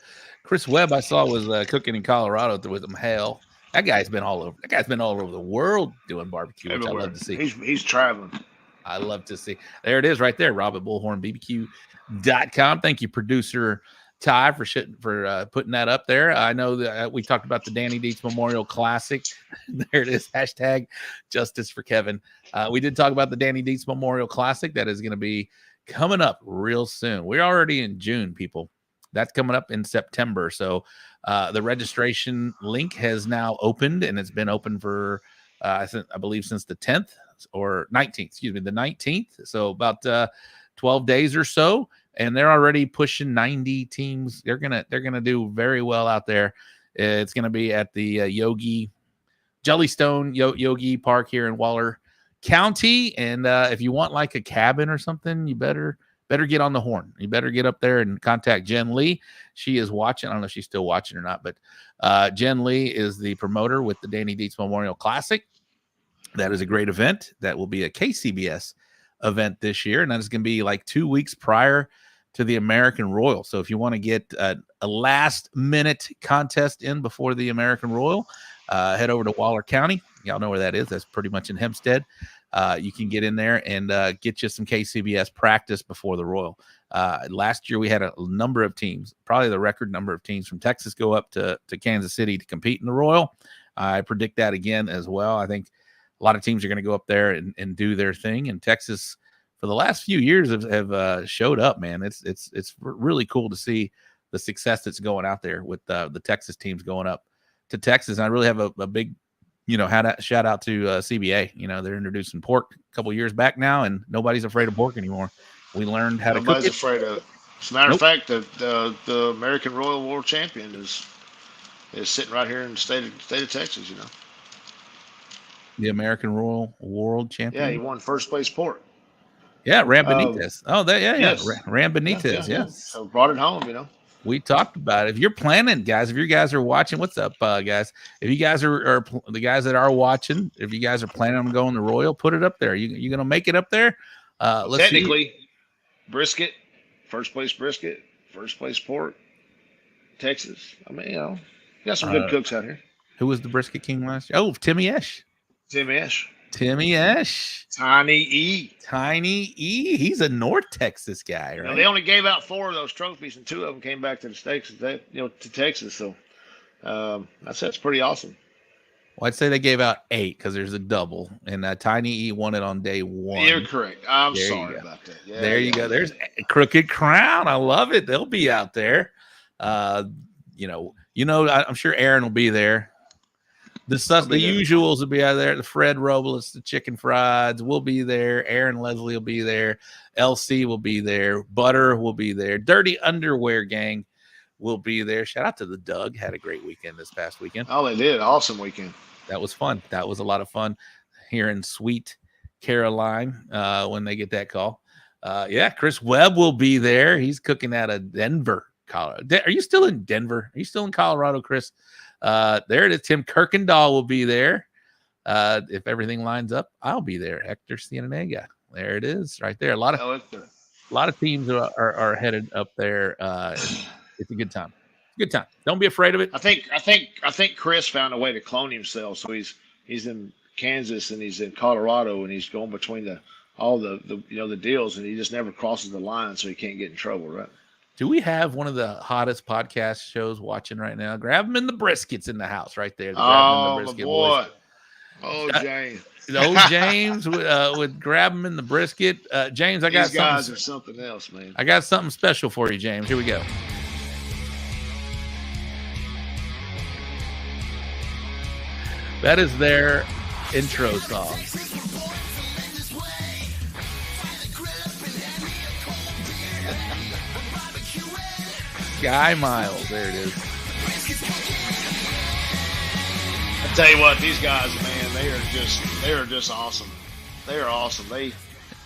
Chris Webb, I saw was cooking in Colorado with him. Hell, that guy's been all over. That guy's been all over the world doing barbecue, which I love to see. He's traveling. I love to see. There it is, right there. rob@bullhornbbq.com. Thank you, producer Ty, for putting that up there. I know that we talked about the Danny Dietz Memorial Classic. There it is. Hashtag Justice for Kevin. We did talk about the Danny Dietz Memorial Classic. That is going to be coming up real soon. We're already in June, people. That's coming up in September. So the registration link has now opened, and it's been open for, I believe, since the 10th or 19th. Excuse me, the 19th. So about 12 days or so. And they're already pushing 90 teams. They're gonna do very well out there. It's gonna be at the Jellystone Yogi Park here in Waller County. And if you want like a cabin or something, you better get on the horn. You better get up there and contact Jen Lee. She is watching. I don't know if she's still watching or not, but Jen Lee is the promoter with the Danny Dietz Memorial Classic. That is a great event. That will be a KCBS event this year, and that is going to be like 2 weeks prior to the American Royal. So if you want to get a last-minute contest in before the American Royal, head over to Waller County. Y'all know where that is. That's pretty much in Hempstead. You can get in there and get you some KCBS practice before the Royal. Last year, we had a number of teams, probably the record number of teams from Texas, go up to Kansas City to compete in the Royal. I predict that again as well. I think a lot of teams are going to go up there and do their thing. And Texas, for the last few years, have showed up, man. It's really cool to see the success that's going out there with the Texas teams going up to Texas. And I really have a big, shout out to CBA. They're introducing pork a couple years back now, and nobody's afraid of pork anymore. We learned how to cook it. Nobody's afraid of it. As a matter of fact, the American Royal World Champion is sitting right here in the state of Texas. The American Royal World Champion. Yeah, he won first place pork. Yeah, Ram Benitez. Yes. Ram Benitez. Yes. So brought it home. We talked about it. If you're planning, guys, if you guys are watching, what's up, guys? If you guys are the guys that are watching, if you guys are planning on going to Royal, put it up there. You going to make it up there? Let's technically, brisket, first place brisket, first place pork, Texas. I mean, you got some good cooks out here. Who was the brisket king last year? Oh, Timmy Esch. Timmy Esch. Tiny E. He's a North Texas guy, right? They only gave out 4 of those trophies, and 2 of them came back to the States. To Texas. So that's pretty awesome. Well, I'd say they gave out 8 because there's a double, and Tiny E won it on day 1. You're correct. I'm sorry about that. Yeah, there you go. There's Crooked Crown. I love it. They'll be out there. I'm sure A-Aron will be there. The usuals will be out there. The Fred Robles, the Chicken Frieds will be there. A-Aron Lesley will be there. LC will be there. Butter will be there. Dirty Underwear Gang will be there. Shout out to the Doug. Had a great weekend this past weekend. Oh, they did. Awesome weekend. That was fun. That was a lot of fun here in Sweet Caroline when they get that call. Chris Webb will be there. He's cooking out of Denver, Colorado. Are you still in Denver? Are you still in Colorado, Chris? There it is. Tim Kirkendall will be there. If everything lines up, I'll be there. Hector Cienega. There it is, right there. A lot of teams are headed up there. It's a good time. Good time. Don't be afraid of it. I think Chris found a way to clone himself. So he's in Kansas and he's in Colorado and he's going between all the deals and he just never crosses the line, so he can't get in trouble, right? Do we have one of the hottest podcast shows watching right now? Grab them in the briskets in the house right there. Oh, my boy. Boys. Oh, James. Old James would grab them in the brisket. James, I got These guys are something else, man. I got something special for you, James. Here we go. That is their intro song. Sky Miles, there it is. I tell you what, these guys, man, they are just awesome. They are awesome. They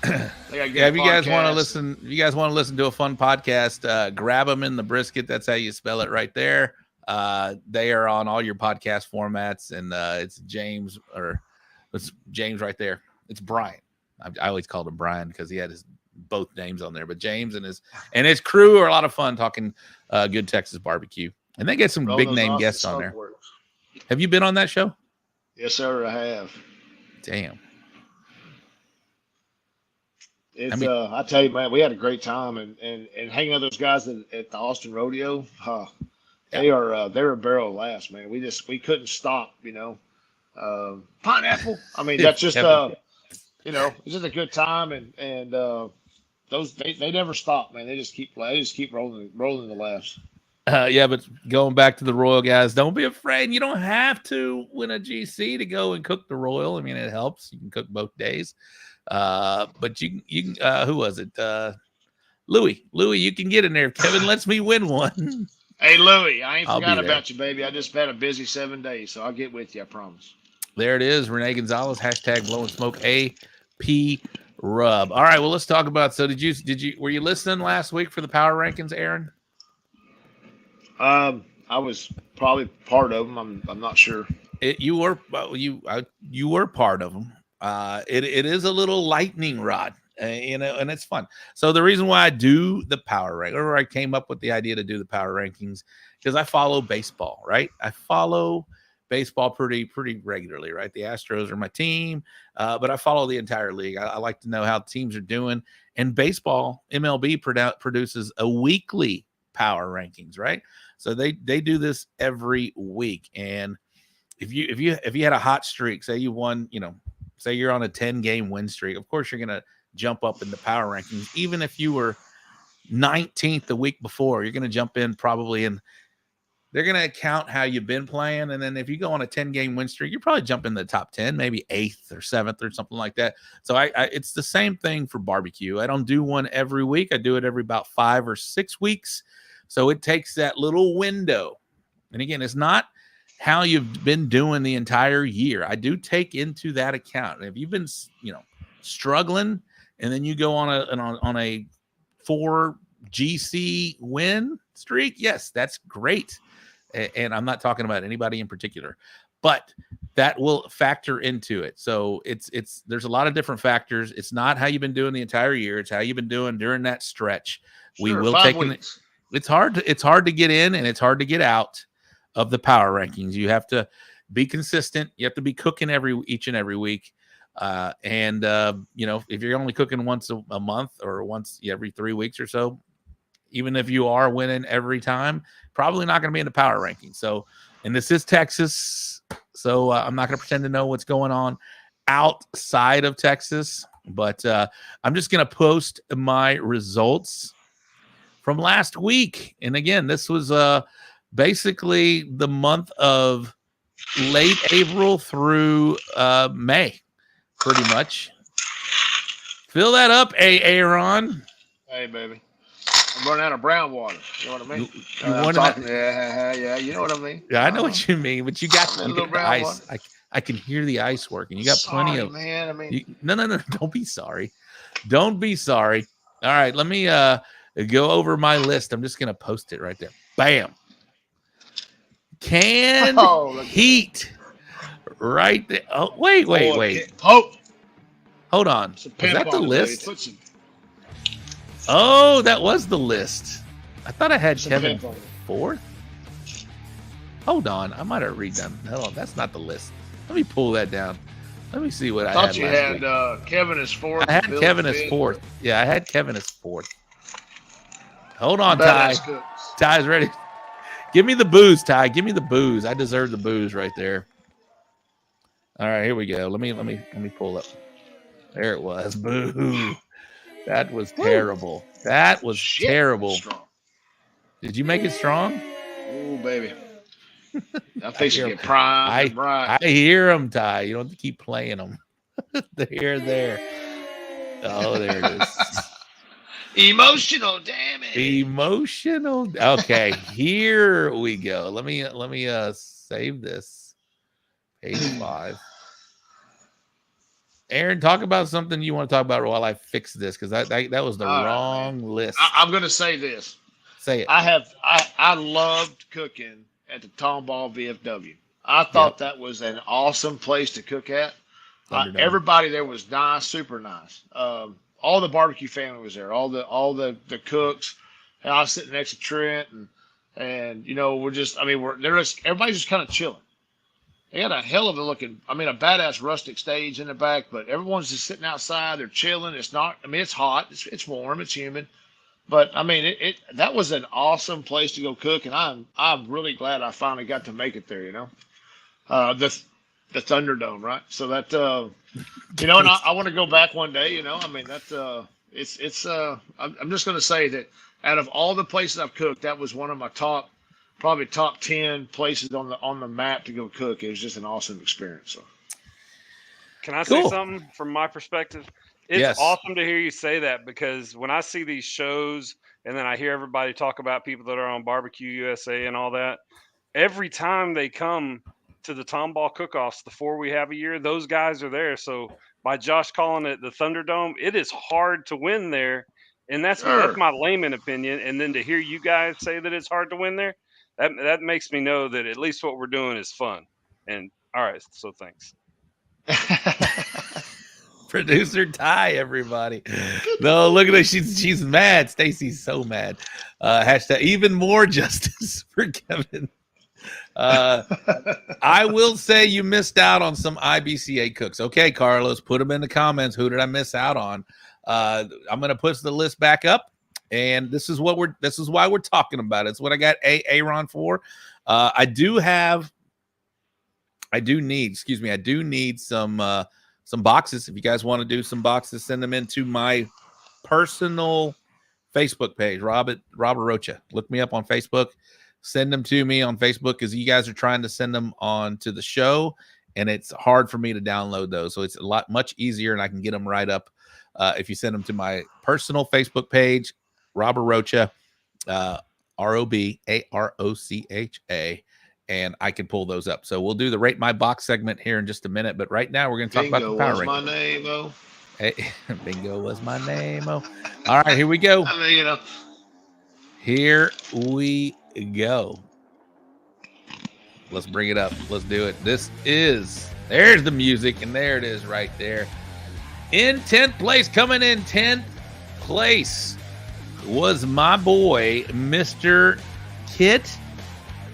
got good if you guys want to listen to a fun podcast, grab them in the brisket. That's how you spell it right there. They are on all your podcast formats, and it's James right there. It's Brian. I always called him Brian because he had his both names on there, but James and his crew are a lot of fun talking good Texas barbecue, and they get some big name guests on there. Have you been on that show? Yes, sir, I have. Damn. It's I tell you, man, we had a great time and hanging out with those guys at the Austin Rodeo. They're a barrel of laughs, man. We couldn't stop, pineapple. I mean, that's just it's just a good time and those they never stop, man. They just keep rolling the laughs. But going back to the Royal guys, don't be afraid. You don't have to win a GC to go and cook the Royal. I mean, it helps. You can cook both days. But you can who was it? Louie, you can get in there. Kevin lets me win one. Hey, Louie, I ain't forgot about you, baby. I just had a busy 7 days, so I'll get with you, I promise. There it is. Renee Gonzalez, hashtag blowing smoke AP rub. All right, well, let's talk about, so were you listening last week for the power rankings, Aaron? I was probably part of them. I'm not sure. You were part of them. It is a little lightning rod, and it's fun. So the reason why I do the power rank, or I came up with the idea to do the power rankings, because I follow baseball, right? I follow baseball pretty regularly, right? The Astros are my team, but I follow the entire league. I like to know how teams are doing. And baseball, MLB produces a weekly power rankings, right? So they do this every week. And if you had a hot streak, say you won, say you're on a 10-game win streak, of course you're going to jump up in the power rankings. Even if you were 19th the week before, you're going to jump in probably, and they're going to count how you've been playing. And then if you go on a 10-game win streak, you probably jump in the top 10, maybe 8th or 7th or something like that. So it's the same thing for barbecue. I don't do one every week. I do it every about 5 or 6 weeks. So it takes that little window. And again, it's not how you've been doing the entire year. I do take into that account. And if you've been, struggling, and then you go on a 4 GC win streak, yes, that's great. And I'm not talking about anybody in particular, but that will factor into it. So there's a lot of different factors. It's not how you've been doing the entire year. It's how you've been doing during that stretch. Sure, we will 5 take weeks. It's hard to get in and it's hard to get out of the power rankings. You have to be consistent. You have to be cooking each and every week. If you're only cooking once a month or once every 3 weeks or so, even if you are winning every time, probably not going to be in the power rankings. So, and this is Texas, so I'm not going to pretend to know what's going on outside of Texas, but I'm just going to post my results from last week. And again, this was basically the month of late April through May, pretty much. Fill that up, A-Aron. Hey, baby. I'm running out of brown water. You know what I mean? Yeah, you know what I mean? Yeah, I know what you mean, but you got the ice. I can hear the ice working. You got plenty of. Man, I mean, no. Don't be sorry. Don't be sorry. All right, let me go over my list. I'm just gonna post it right there. Bam. Canned heat. Right there. Oh, wait. Poke. Hold on. Some Was that the pimp on it, list? baby. Put some Oh, that was the list. I thought I had Kevin pimp on it. fourth. Hold on. I might have redone. Hold on. That's not the list. Let me pull that down. Let me see what I Thought had you last had week. Kevin as fourth. I had Bill Kevin as as fifth. fourth. Yeah, I had Kevin as fourth. Hold on, Ty. Badass cooks. Ty's ready. Give me the booze, Ty. Give me the booze. I deserve the booze right there. All right, here we go. Let me pull up. There it was. Boo. That was terrible. That was terrible. Strong. Did you make it strong? Oh, baby. That face should get primed and bright. I hear them, Ty. You don't have to keep playing them. There. Oh, there it is. Emotional damage. Emotional. Okay, here we go. Let me save this. Page 5. Aaron, talk about something you want to talk about while I fix this, because that was the wrong list. I'm going to say this. Say it. I loved cooking at the Tomball VFW. I thought that was an awesome place to cook at. Everybody there was nice, super nice. All the barbecue family was there. All the cooks. And I was sitting next to Trent, and everybody's just kind of chilling. They had a hell of a badass rustic stage in the back, but everyone's just sitting outside. They're chilling. It's hot. It's warm. It's humid. But that was an awesome place to go cook, and I'm really glad I finally got to make it there. The Thunderdome, right? So that and I want to go back one day. I'm just going to say that out of all the places I've cooked, that was one of my probably top 10 places on the map to go cook. It was just an awesome experience. So, can I say something from my perspective? It's awesome to hear you say that, because when I see these shows and then I hear everybody talk about people that are on Barbecue USA and all that, every time they come to the Tomball cook-offs, the 4 we have a year, those guys are there. So by Josh calling it the Thunderdome, it is hard to win there. And that's my layman opinion. And then to hear you guys say that it's hard to win there, that makes me know that at least what we're doing is fun. And all right, so thanks. Producer Ty, everybody. No, look at her. She's mad. Stacy's so mad. Hashtag even more justice for Kevin. I will say you missed out on some IBCA cooks. Okay, Carlos, put them in the comments. Who did I miss out on? I'm gonna put the list back up, and this is why we're talking about it. It's what I got A-Aron for. I do need some boxes. If you guys want to do some boxes, send them into my personal Facebook page, Robert Rocha. Look me up on Facebook. Send them to me on Facebook, because you guys are trying to send them on to the show, and it's hard for me to download those. So it's much easier, and I can get them right up if you send them to my personal Facebook page, Robert Rocha, ROBAROCHA. And I can pull those up. So we'll do the Rate My Box segment here in just a minute. But right now, we're going to talk about the power rankings. My name, oh. Hey, bingo was my name, oh. All right, here we go. Here we go. Let's bring it up. Let's do it. There's the music, and there it is right there. In 10th place, coming in 10th place, was my boy, Mr. Kit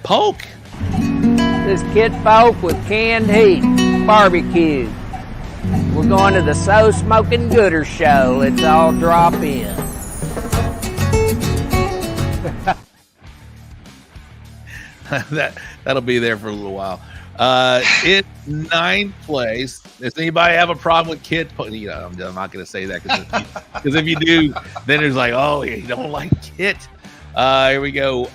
Polk. This Kit Polk with canned heat, barbecue. We're going to the So Smokin Gooder Show. Let's all drop in. That'll be there for a little while. In 9th place, does anybody have a problem with Kit Polk? I'm not going to say that, because if you do, then there's like, oh, you don't like Kit. Here we go.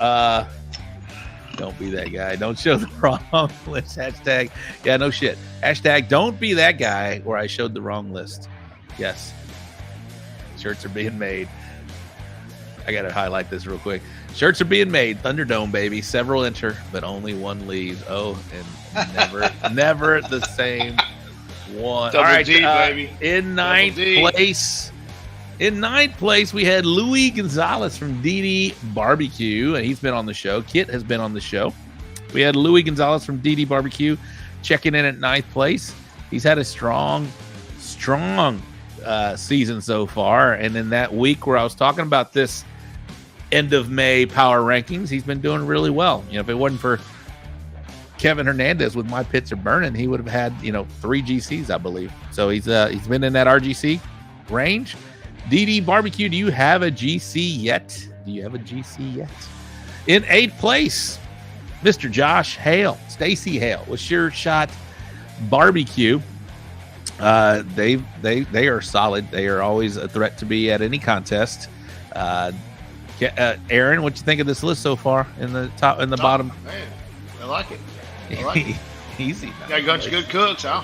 Don't be that guy. Don't show the wrong list. Hashtag, yeah, no shit. Hashtag, don't be that guy where I showed the wrong list. Yes. Shirts are being made. I got to highlight this real quick. Shirts are being made. Thunderdome, baby. Several enter, but only one leaves. Oh, and never the same one. Double all right, D, baby. In 9th place. In 9th place, we had Louis Gonzalez from DD Barbecue, and he's been on the show. Kit has been on the show. We had Louis Gonzalez from DD Barbecue checking in at 9th place. He's had a strong season so far. And in that week where I was talking about this end of May power rankings, he's been doing really well. If it wasn't for Kevin Hernandez with My Pits Are Burning, he would have had 3 GCs, I believe. So he's been in that RGC range. DD Barbecue, do you have a GC yet? In 8th place, Mr. Josh Hale, Stacy Hale with Sure Shot Barbecue. They are solid. They are always a threat to be at any contest. Aaron, what you think of this list so far in the top and the bottom? Man, I like it. I like it. Easy. Got a bunch of good cooks, huh?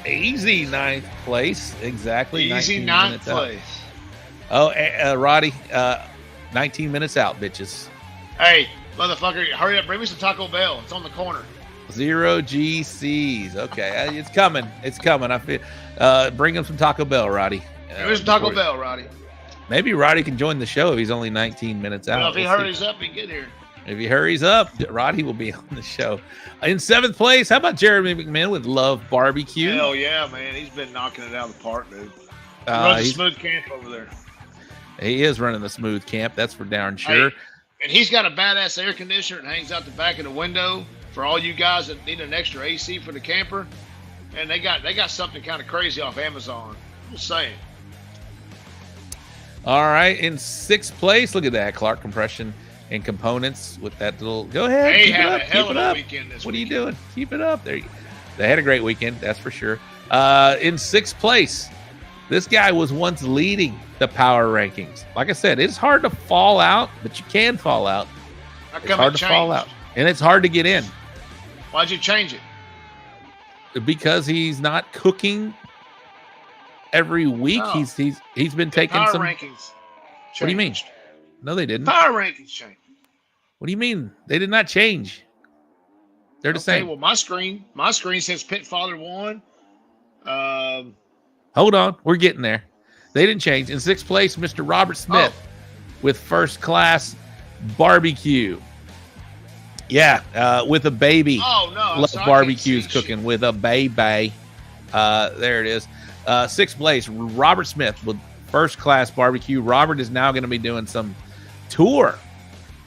Easy 9th place. Exactly. Easy 9th place. Oh, Roddy, 19 minutes out, bitches. Hey, motherfucker, hurry up. Bring me some Taco Bell. It's on the corner. 0 GCs. Okay, it's coming. I feel. Bring him some Taco Bell, Roddy. Here's Taco Bell, Roddy. Maybe Roddy can join the show if he's only 19 minutes out. Well, if he hurries up, he can get here. If he hurries up, Roddy will be on the show. In 7th place, how about Jeremy McMahon with Love Barbecue? Hell yeah, man. He's been knocking it out of the park, dude. He runs a smooth camp over there. He is running the smooth camp. That's for darn sure. Hey, and he's got a badass air conditioner that hangs out the back of the window for all you guys that need an extra AC for the camper. And they got something kind of crazy off Amazon. I'm just saying. All right, in 6th place, look at that, Clark Compression and Components with that little. Go ahead, they keep had it up, a hell keep of it a up. weekend this What are you weekend. doing? Keep it up. They had a great weekend, that's for sure. In 6th place, this guy was once leading the power rankings. Like I said, it's hard to fall out, but you can fall out. How It's come hard it to fall out, changed? and it's hard to get in Why'd you change it? because he's not cooking every week. No. He's been taking Power some. rankings. What do you mean? changed. No, they didn't. Power rankings changed. What do you mean? They did not change. They're the same. Well, my screen says Pitfather won. Hold on, we're getting there. They didn't change. In 6th place, Mr. Robert Smith with First Class Barbecue. Yeah, with a baby. Oh no, Love so I Barbecue's can't see cooking with a baby. There it is. 6th place, Robert Smith with First Class Barbecue. Robert is now going to be doing some tour.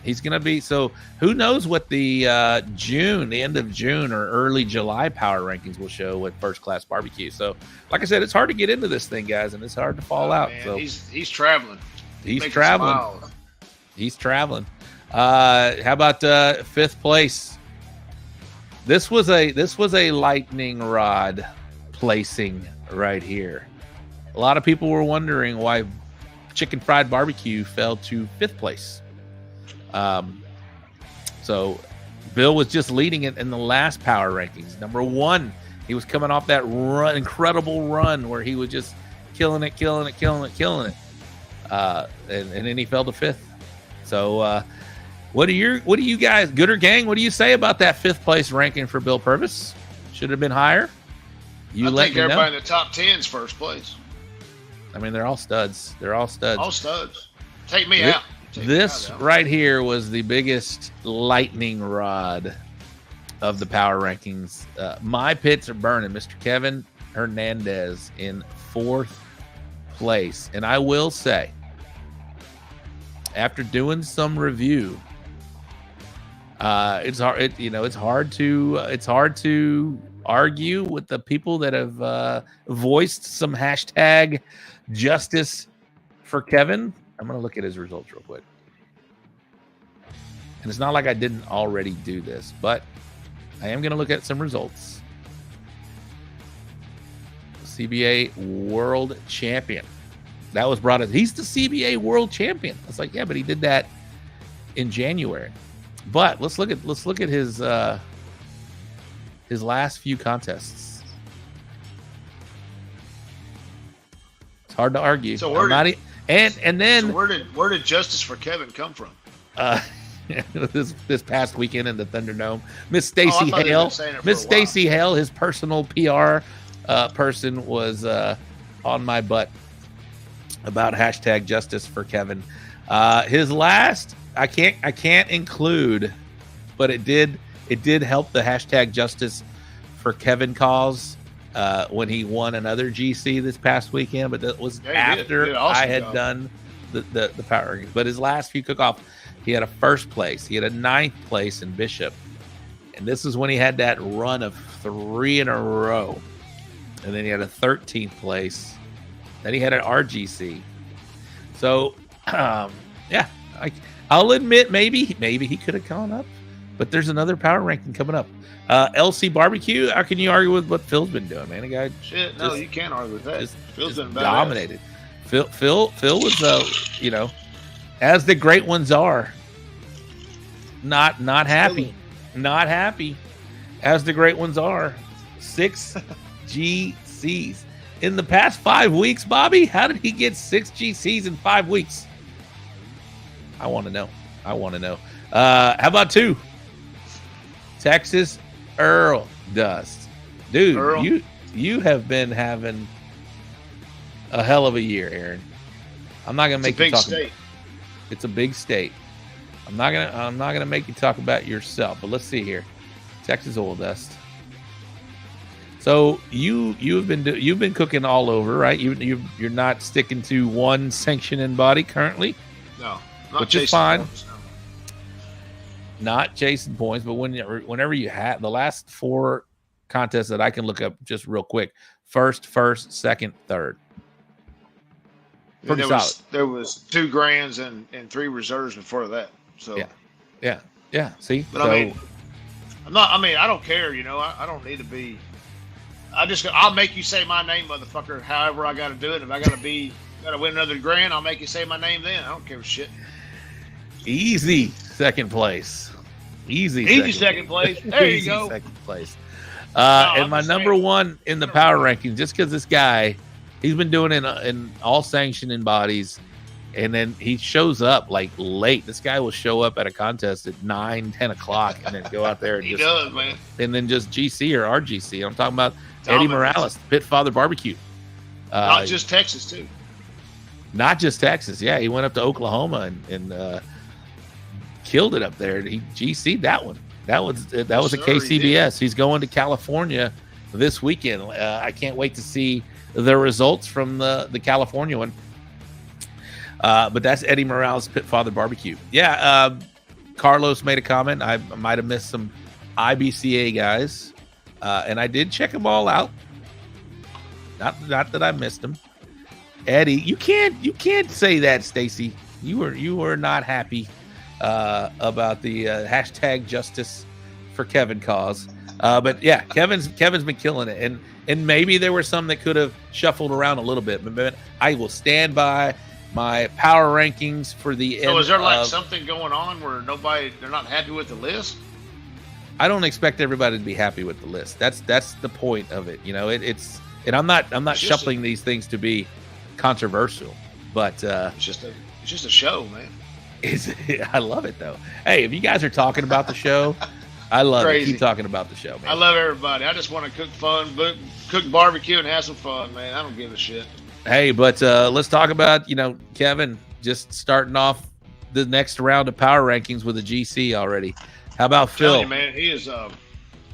He's going to be, so who knows what the the end of June or early July power rankings will show with First Class Barbecue. So, like I said, it's hard to get into this thing, guys, and it's hard to fall out. Man, So he's traveling. he's Making traveling. smiles. He's traveling. How about 5th place? This was a lightning rod placing right here. A lot of people were wondering why Chicken Fried Barbecue fell to 5th place. So Bill was just leading it in the last power rankings. Number 1, he was coming off that incredible run where he was just killing it. And then he fell to 5th. So, what do you guys, Gooder Gang, what do you say about that 5th place ranking for Bill Purvis? Should have been higher? I think everybody in the top 10's first place. I mean, they're all studs. All studs. Take me out. This right here was the biggest lightning rod of the power rankings. My Pits Are Burning, Mr. Kevin Hernandez in 4th place. And I will say, after doing some review, it's hard to argue with the people that have voiced some hashtag justice for Kevin. I'm going to look at his results real quick. And it's not like I didn't already do this, but I am going to look at some results. CBA World Champion. That was brought up. He's the CBA World Champion. I was like, yeah, but he did that in January. But let's look at his last few contests. It's hard to argue. So where did justice for Kevin come from? This past weekend in the Thunderdome, Miss Stacy Hale. Miss Stacy Hale, his personal PR person, was on my butt about hashtag justice for Kevin. His last, I can't include but it did help the hashtag justice for Kevin cause when he won another GC this past weekend. But that was after Did an awesome I had job. done the power rankings. But his last few cook-off, he had a first place. He had a 9th place in Bishop. And this is when he had that run of 3 in a row. And then he had a 13th place. Then he had an RGC. So, yeah, I'll admit maybe he could have gone up. But there's another power ranking coming up. LC Barbecue, how can you argue with what Phil's been doing, man? The guy you can't argue with that. Phil's been dominated. Phil was, as the great ones are, not happy. Not happy, as the great ones are. 6 GCs in the past 5 weeks. Bobby, how did he get 6 GCs in 5 weeks? I want to know. How about 2? Texas Earl Dust, dude. Earl. You have been having a hell of a year, Aaron. I'm not gonna make you talk. It's a big state. I'm not gonna make you talk about yourself, but let's see here. Texas Oil Dust. So you've been cooking all over, right? You're not sticking to one sanction and body currently. No, which is fine. Points, no. Not chasing points, but whenever you had the last 4 contests that I can look up just real quick: first, second, third. Pretty solid. There was 2 grands and 3 reserves before that. So yeah. See, but I don't care. I don't need to be. I'll make you say my name, motherfucker. However I got to do it. If I got to win another grand, I'll make you say my name then. I don't care shit. Easy second place. Easy second place. There you go. Second place. And my number 1 in the power ranking, just because this guy, he's been doing it in all sanctioning bodies, and then he shows up like late. This guy will show up at a contest at 9-10 o'clock and then go out there and does, man. And then just GC or RGC. I'm talking about Eddie Morales, Pitfather Barbecue. Not just Texas too. Not just Texas. Yeah, he went up to Oklahoma and killed it up there. He GC'd that one. That was a KCBS. He's going to California this weekend. I can't wait to see the results from the California one. But that's Eddie Morales, Pitfather Barbecue. Yeah, Carlos made a comment. I might have missed some IBCA guys, and I did check them all out. Not that I missed them. Eddie, you can't say that, Stacy. You were not happy about the hashtag justice for Kevin cause. But yeah, Kevin's been killing it, and maybe there were some that could have shuffled around a little bit, but I will stand by my power rankings for the end. So is there something going on where they're not happy with the list? I don't expect everybody to be happy with the list. That's the point of it. It's and I'm not shuffling these things to be controversial, but it's just a show, man. I love it though. Hey, if you guys are talking about the show, I love it. Keep talking about the show, man. I love everybody. I just want to cook barbecue and have some fun, man. I don't give a shit. Hey, but let's talk about, Kevin just starting off the next round of power rankings with a GC already. How about Phil? Man, he is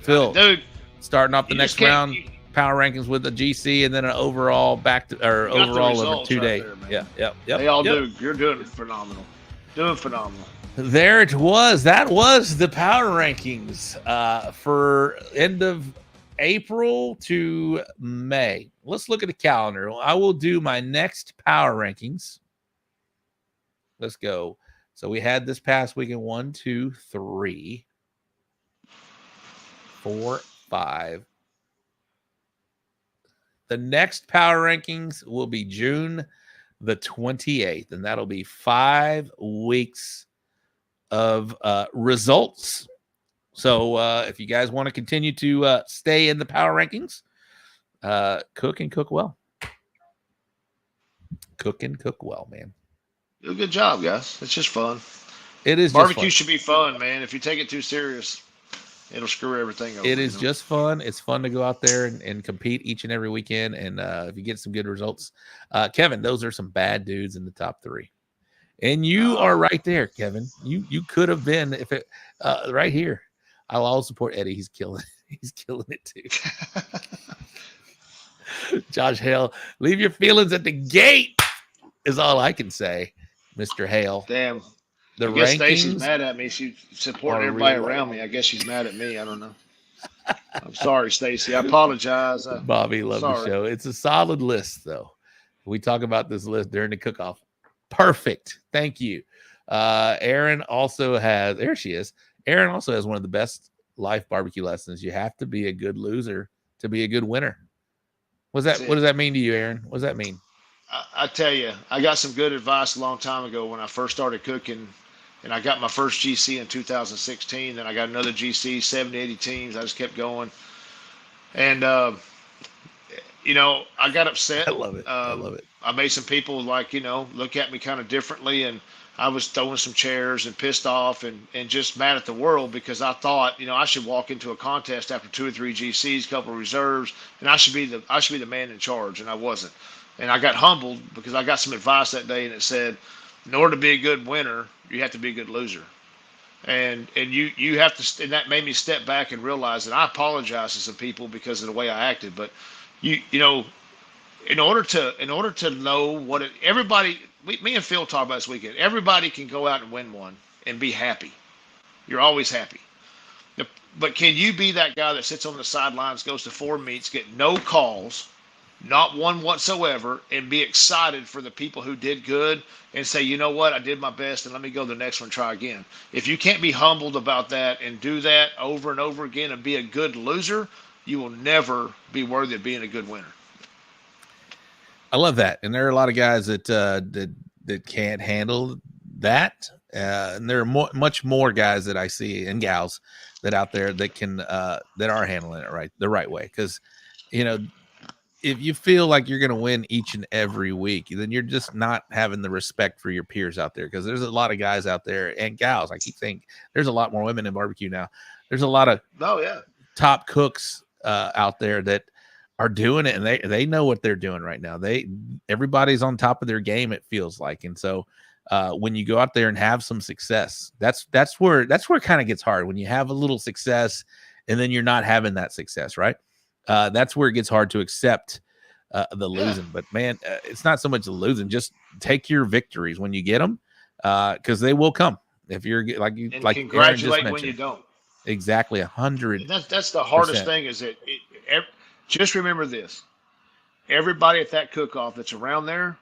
Phil, dude, starting off the next round power rankings with a GC and then an overall overall over 2 days. Right yep. They all do. You're doing phenomenal. There it was. That was the power rankings for end of April to May. Let's look at the calendar. I will do my next power rankings. Let's go. So we had this past weekend 1, 2, 3, 4, 5. The next power rankings will be June the 28th, and that'll be 5 weeks of results. So if you guys want to continue to stay in the power rankings, cook and cook well. Cook and cook well, man. Do a good job, guys. It's just fun. It is. Barbecue should be fun, man. If you take it too serious, it'll screw everything up. It is just fun. It's fun to go out there and compete each and every weekend. And if you get some good results, Kevin, those are some bad dudes in the top 3. And you are right there, Kevin. You could have been if it right here. I'll always support Eddie. He's killing it. He's killing it too. Josh Hale, leave your feelings at the gate is all I can say, Mr. Hale. Damn. The I guess rankings Stacy's mad at me. She's supporting everybody around me. I guess she's mad at me. I don't know. I'm sorry, Stacy. I apologize. Bobby, love the show. It's a solid list, though. We talk about this list during the cook-off. Perfect. Thank you. A-Aron also has, there she is. A-Aron also has one of the best life barbecue lessons. You have to be a good loser to be a good winner. What does that mean to you, A-Aron? What does that mean? I tell you, I got some good advice a long time ago when I first started cooking, and I got my first GC in 2016. Then I got another GC, 70, 80 teams. I just kept going. And, you know, I got upset. I love it. I love it. I made some people, like, you know, look at me kind of differently, and I was throwing some chairs and pissed off and just mad at the world because I thought, you know, I should walk into a contest after 2 or 3 GCs, a couple of reserves, and I should be the man in charge, and I wasn't. And I got humbled because I got some advice that day, and it said, in order to be a good winner, you have to be a good loser. And you have to, and that made me step back and realize that I apologize to some people because of the way I acted. But you know, in order to know what everybody, me and Phil talked about this weekend. Everybody can go out and win one and be happy. You're always happy. But can you be that guy that sits on the sidelines, goes to 4 meets, get no calls, not one whatsoever, and be excited for the people who did good and say, you know what, I did my best and let me go to the next one, try again. If you can't be humbled about that and do that over and over again and be a good loser, you will never be worthy of being a good winner. I love that. And there are a lot of guys that can't handle that. And there are much more guys that I see, and gals that out there that can that are handling it the right way. Because, you know, if you feel like you're going to win each and every week, then you're just not having the respect for your peers out there. Because there's a lot of guys out there and gals. I keep saying there's a lot more women in barbecue now. There's a lot of top cooks out there that are doing it, and they know what they're doing right now. Everybody's on top of their game, it feels like. And so when you go out there and have some success, that's where it kind of gets hard. When you have a little success and then you're not having that success, right? That's where it gets hard to accept the losing. But man, it's not so much the losing. Just take your victories when you get them, because they will come. If you're like congratulate when you don't. Exactly, 100. That's the hardest thing. Is that just remember this: everybody at that cook-off that's around there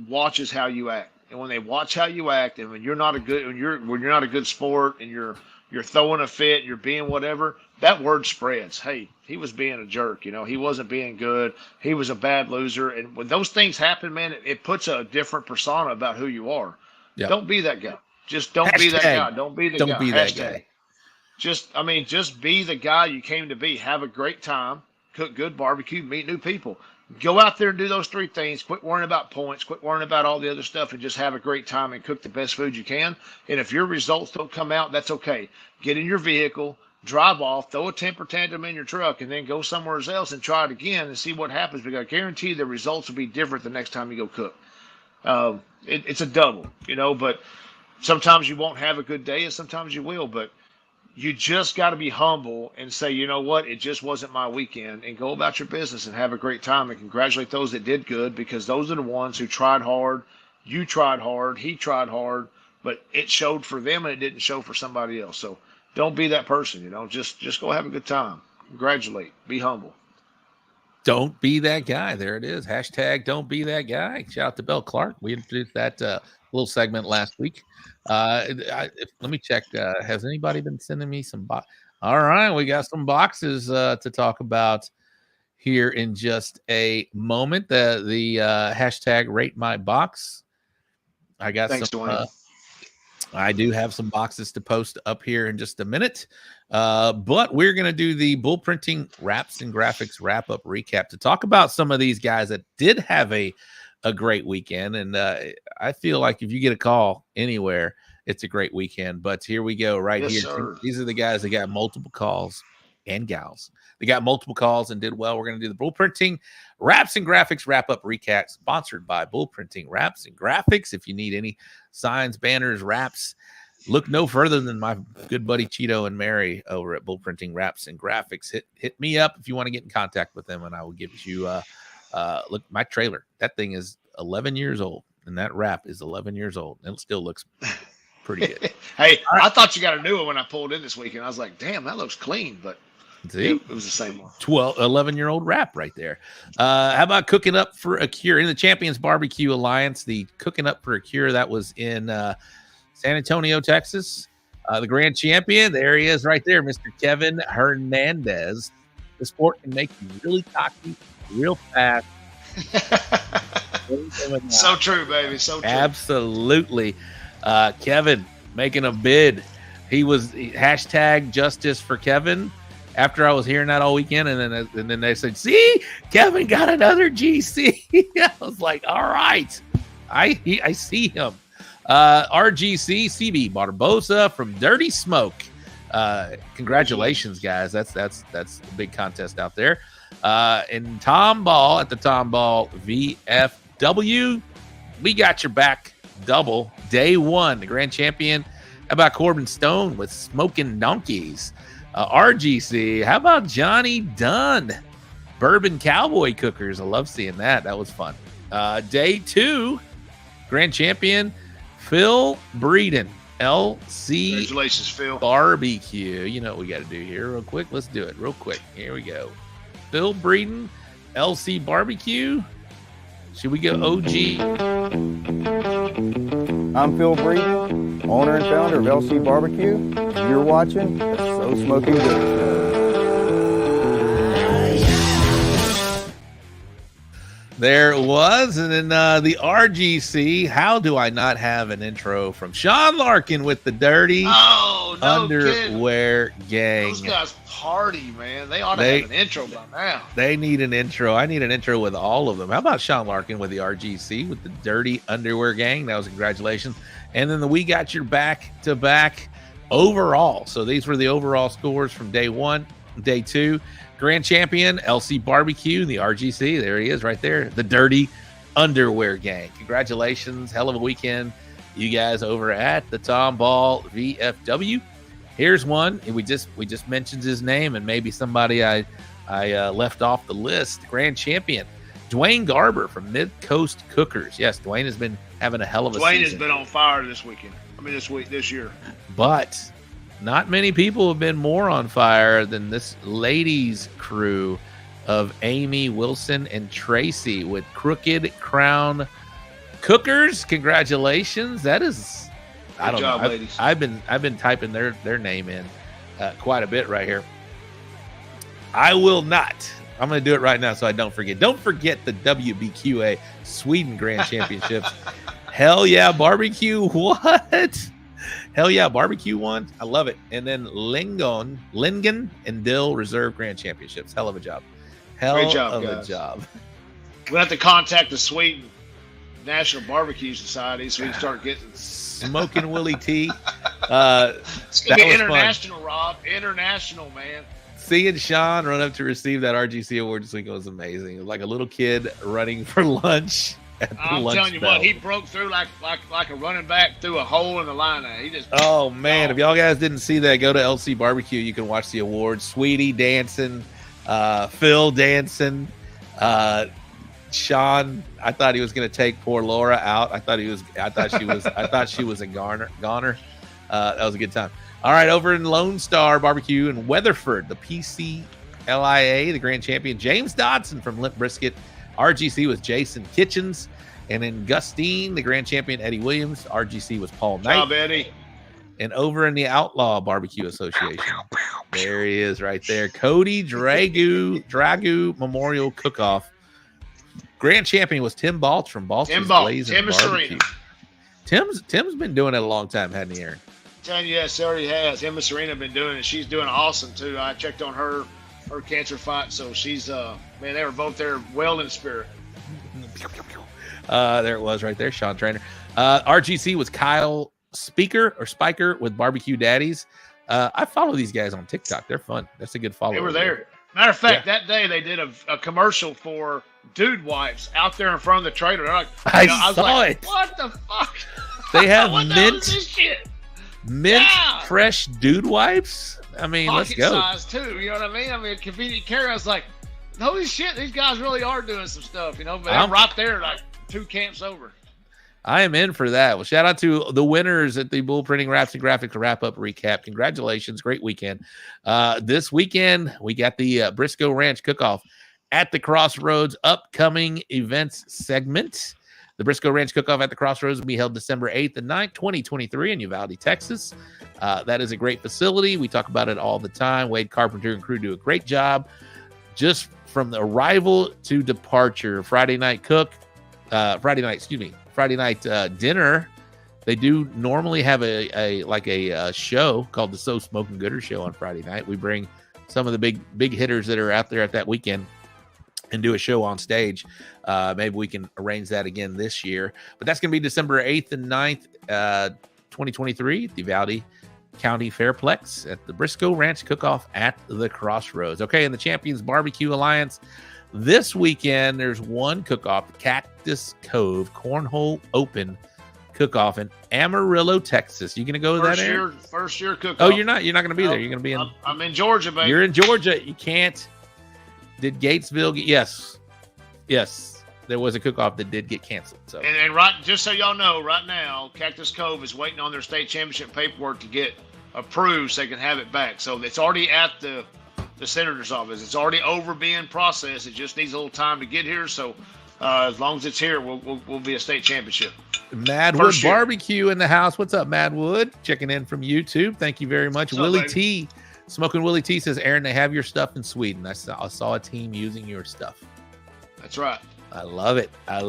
watches how you act, and when they watch how you act, and when you're not a good sport, and you're throwing a fit, you're being whatever, that word spreads. Hey, he was being a jerk. You know, he wasn't being good. He was a bad loser. And when those things happen, man, it puts a different persona about who you are. Yep. Don't be that guy. Just don't be that guy. Don't be the guy. Don't be that guy. Just be the guy you came to be. Have a great time. Cook good barbecue. Meet new people. Go out there and do those 3 things. Quit worrying about points. Quit worrying about all the other stuff, and just have a great time and cook the best food you can. And if your results don't come out, that's okay. Get in your vehicle, drive off, throw a temper tantrum in your truck, and then go somewhere else and try it again and see what happens. Because I guarantee the results will be different the next time you go cook. It's a double, you know, but sometimes you won't have a good day and sometimes you will. But you just got to be humble and say, you know what, it just wasn't my weekend, and go about your business and have a great time, and congratulate those that did good, because those are the ones who tried hard. You tried hard. He tried hard, but it showed for them and it didn't show for somebody else. So don't be that person, you know, just go have a good time. Congratulate, be humble. Don't be that guy. There it is. Hashtag don't be that guy. Shout out to Bell Clark. We introduced that little segment last week. Let me check. Has anybody been sending me some All right, we got some boxes to talk about here in just a moment. The hashtag rate my box. I got some. I do have some boxes to post up here in just a minute. But we're going to do the bull printing wraps and graphics wrap up recap to talk about some of these guys that did have a great weekend. And I feel like if you get a call anywhere, it's a great weekend. But here we go right here. Sir. These are the guys that got multiple calls, and gals, They got multiple calls and did well. We're going to do the Bull Printing Wraps and Graphics wrap-up recap, sponsored by Bull Printing Wraps and Graphics. If you need any signs, banners, wraps, look no further than my good buddy Cheeto and Mary over at Bull Printing Wraps and Graphics. Hit me up if you want to get in contact with them, and I will give you look, my trailer. That thing is 11 years old, and that wrap is 11 years old, and it still looks pretty good. Hey, I thought you got a new one when I pulled in this weekend. I was like, damn, that looks clean, but see, it was the same one. 11-year-old wrap right there. How about Cooking Up for a Cure in the Champions Barbecue Alliance? The Cooking Up for a Cure, that was in San Antonio, Texas. The grand champion, there he is right there, Mr. Kevin Hernandez. The sport can make you really cocky, real fast. So true, baby. So true. Absolutely. Kevin making a bid. He was hashtag justice for Kevin after I was hearing that all weekend. And then they said, see, Kevin got another GC. I was like, all right. I see him. RGC CB Barbosa from Dirty Smoke. Congratulations, guys. That's a big contest out there. And Tom Ball at the Tom Ball VFW. We got your back double day one. The grand champion. How about Corbin Stone with Smoking Donkeys? RGC. How about Johnny Dunn? Bourbon Cowboy Cookers. I love seeing that. That was fun. Day two. Grand champion Phil Breeden. LC Congratulations, Phil. Barbecue. You know what we got to do here real quick. Let's do it real quick. Here we go. Phil Breeden, LC Barbecue. Should we go OG? I'm Phil Breeden, owner and founder of LC Barbecue, and you're watching the So Smokin Gooder Show. There it was. And then the RGC. How do I not have an intro from Sean Larkin with the Dirty Underwear Gang? Those guys party, man. They ought to have an intro by now. They need an intro. I need an intro with all of them. How about Sean Larkin with the RGC with the Dirty Underwear Gang? That was congratulations. And then We Got Your back-to-back overall. So these were the overall scores from day one, day two. Grand champion, LC Barbecue, the RGC. There he is right there. The Dirty Underwear Gang. Congratulations. Hell of a weekend. You guys over at the Tom Ball VFW. Here's one. We just mentioned his name, and maybe somebody I left off the list. Grand champion, Dwayne Garber from Mid-Coast Cookers. Yes, Dwayne has been having a hell of a season. Dwayne has been on fire this weekend. This year. But not many people have been more on fire than this ladies' crew of Amy, Wilson, and Tracy with Crooked Crown Cookers. Congratulations. That is, I don't know. Ladies. I've been typing their name in quite a bit right here. I will not. I'm going to do it right now so I don't forget. Don't forget the WBQA Sweden Grand Championships. Hell yeah, barbecue. What? Hell yeah, barbecue won. I love it. And then Lingen and Dill Reserve Grand Championships. Hell of a job. Great job, a job. We'll have to contact the Sweden National Barbecue Society so we can start getting Smoking Willie T. It's gonna be international, fun. Rob. International, man. Seeing Sean run up to receive that RGC award this week was amazing. It was like a little kid running for lunch. I'm telling you what, he broke through like a running back through a hole in the line. He just. Oh man! If y'all guys didn't see that, go to LC Barbecue. You can watch the awards. Sweetie dancing, Phil dancing, Sean. I thought he was going to take poor Laura out. I thought she was a goner. That was a good time. All right, over in Lone Star Barbecue in Weatherford, the PCLIA, the grand champion James Dodson from Limp Brisket. RGC was Jason Kitchens. And in Gustine, the grand champion Eddie Williams. RGC was Paul Knight. Job, Eddie. And over in the Outlaw Barbecue Association, there he is right there. Cody Dragu Memorial Cook-Off. Grand champion was Tim Balch from Balch's Blazing Barbecue. Tim's been doing it a long time, hadn't he, Aaron? Telling you, yes, already has. Emma Serena been doing it. She's doing awesome too. I checked on her cancer fight, so she's man, they were both there, well in spirit. There it was right there, Sean Trainer. RGC was Kyle Spiker with Barbecue Daddies. I follow these guys on TikTok. They're fun. That's a good follow. They were there. Matter of fact, that day they did a commercial for dude wipes out there in front of the trailer. Like, I was saw like, it. What the fuck? They have what the hell mint is this shit? fresh dude wipes. I mean, Pocket let's go. size too. You know what I mean? I mean, convenient carry. I was like, holy shit, these guys really are doing some stuff. You know, but they're right there, like 2 camps over. I am in for that. Well, shout out to the winners at the Bull Printing Wraps and Graphics Wrap-Up Recap. Congratulations. Great weekend. This weekend, we got the Briscoe Ranch Cook-Off at the Crossroads upcoming events segment. The Briscoe Ranch Cook-Off at the Crossroads will be held December 8th and 9th, 2023 in Uvalde, Texas. That is a great facility. We talk about it all the time. Wade Carpenter and crew do a great job. Just from the arrival to departure, Friday night dinner. They do normally have a show called the So Smokin Gooder Show on Friday night. We bring some of the big hitters that are out there at that weekend and do a show on stage. Maybe we can arrange that again this year. But that's going to be December 8th and 9th, 2023 at the Uvalde County Fairplex at the Briscoe Ranch Cook-Off at the Crossroads. Okay, in the Champions Barbecue Alliance, this weekend there's one cook-off, Cactus Cove Cornhole Open Cook-Off in Amarillo, Texas. You going to go to that area? First year cook-off. Oh, you're not going to be there. You're going to be in. I'm in Georgia, baby. You're in Georgia. You can't. Did Gatesville get? Yes. There was a cook-off that did get canceled. So and right, just so y'all know, right now, Cactus Cove is waiting on their state championship paperwork to get approved so they can have it back. So it's already at the senator's office. It's already over being processed. It just needs a little time to get here. So as long as it's here, we'll be a state championship. Madwood Barbecue in the house. What's up, Madwood? Checking in from YouTube. Thank you very much. What's Willie up, T. Smoking Willie T says, Aaron, they have your stuff in Sweden. I saw a team using your stuff. That's right. I love it. All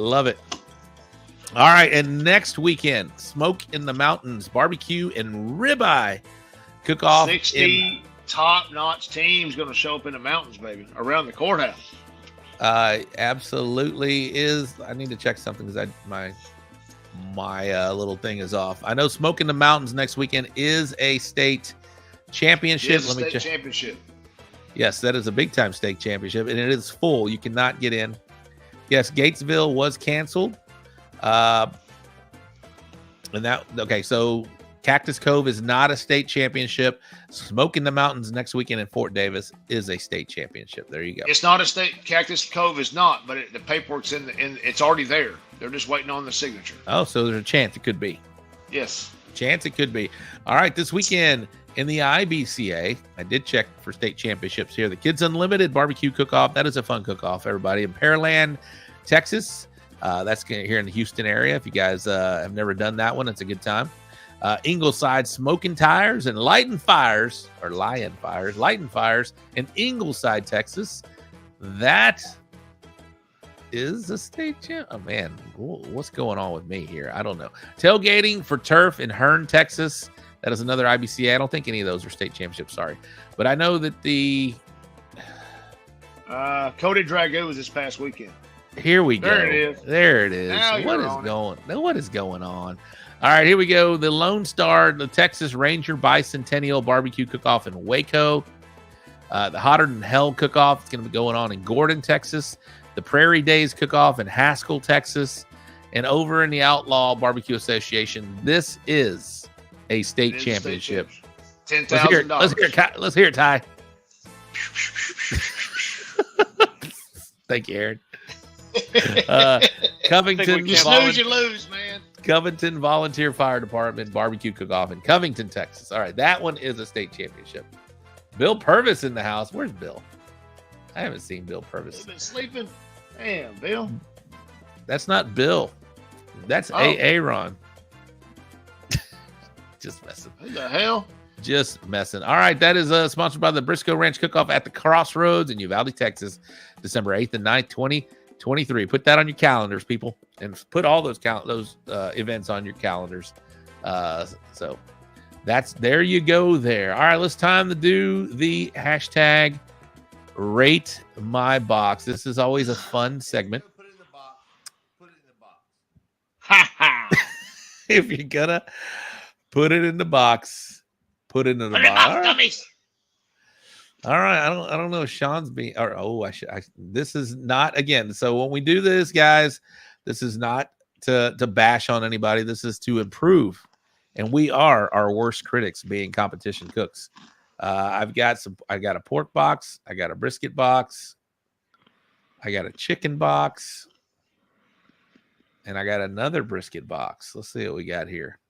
right, and next weekend, Smoke in the Mountains Barbecue and Ribeye Cook-Off. 60 top-notch teams going to show up in the mountains, baby, around the courthouse. Absolutely is. I need to check something because my little thing is off. I know Smoke in the Mountains next weekend is a state championship. Let me check. Championship. Yes, that is a big-time state championship, and it is full. You cannot get in. Yes, Gatesville was canceled. So Cactus Cove is not a state championship. Smoke in the Mountains next weekend in Fort Davis is a state championship. There you go. It's not a state. Cactus Cove is not, but the paperwork's in it's already there. They're just waiting on the signature. Oh, so there's a chance it could be. Yes. Chance it could be. All right, this weekend in the IBCA, I did check for state championships here. The Kids Unlimited Barbecue Cook-Off. That is a fun cook-off, everybody. In Pearland, Texas. That's here in the Houston area. If you guys have never done that one, it's a good time. Ingleside Smoking Tires and Lighting Fires in Ingleside, Texas. That is a state champ. Oh, man. What's going on with me here? I don't know. Tailgating for Turf in Hearn, Texas. That is another IBCA. I don't think any of those are state championships. Sorry. But I know that the Cody Dragoo was this past weekend. Here we go. There it is. What is going on? All right, here we go. The Lone Star, the Texas Ranger Bicentennial Barbecue Cook-Off in Waco. The Hotter Than Hell Cook-Off is going to be going on in Gordon, Texas. The Prairie Days Cook-Off in Haskell, Texas. And over in the Outlaw Barbecue Association, this is a state championship. $10,000. Let's hear it, Ty. Thank you, Aaron. Covington. You snooze, you lose, man. Covington Volunteer Fire Department Barbecue Cook-Off in Covington, Texas. All right, that one is a state championship. Bill Purvis in the house. Where's Bill? I haven't seen Bill Purvis. He's been sleeping. Damn, Bill. That's not Bill. That's A-Aron. Just messing. Who the hell? Just messing. All right, that is sponsored by the Briscoe Ranch Cook-Off at the Crossroads in Uvalde, Texas, December 8th and 9th, 2023. Put that on your calendars, people, and put all those events on your calendars. So that's there you go there. All right, let's time to do the hashtag Rate My Box. This is always a fun segment. Put it in the box. Put it in the box. Ha ha. If you're gonna put it in the box, put it in the box. Dummies. All right. I don't know if Sean's being, this is not, again. So when we do this, guys, this is not to bash on anybody. This is to improve. And we are our worst critics being competition cooks. I got a pork box. I got a brisket box. I got a chicken box. And I got another brisket box. Let's see what we got here.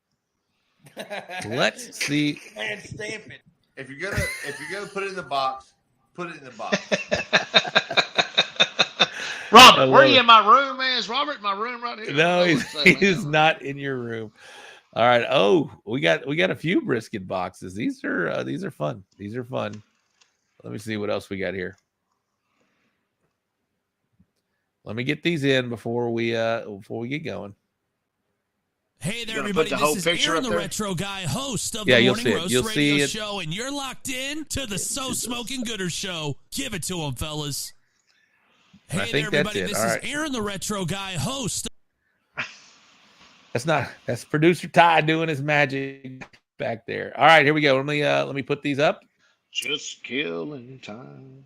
Let's see. And stamp it. If you're gonna put it in the box, put it in the box. Robert, where are you in my room, man? Is Robert in my room right here? No, he's not in your room. All right. Oh, we got a few brisket boxes. These are fun. These are fun. Let me see what else we got here. Let me get these in before we get going. Hey there, everybody. This is Aaron, the Retro Guy, host of the Morning Roast Radio Show, and you're locked in to the So Smokin Gooder Show. Give it to them, fellas. Hey there, everybody. This is Aaron, the Retro Guy, host. That's producer Ty doing his magic back there. All right, here we go. Let me put these up. Just killing time.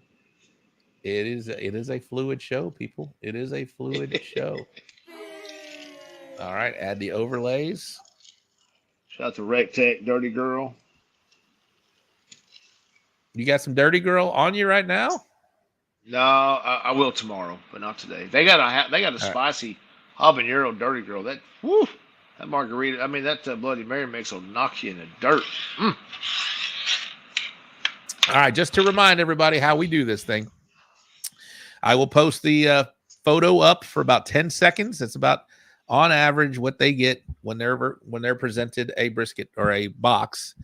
It is a fluid show, people. It is a fluid show. All right, add the overlays. Shout out to Rectech, Dirty Girl. You got some Dirty Girl on you right now? No, I will tomorrow, but not today. They got a spicy habanero Dirty Girl. That margarita. I mean, that Bloody Mary mix will knock you in the dirt. All right, just to remind everybody how we do this thing, I will post the photo up for about 10 seconds. It's about, on average, what they get when they're presented a brisket or a box.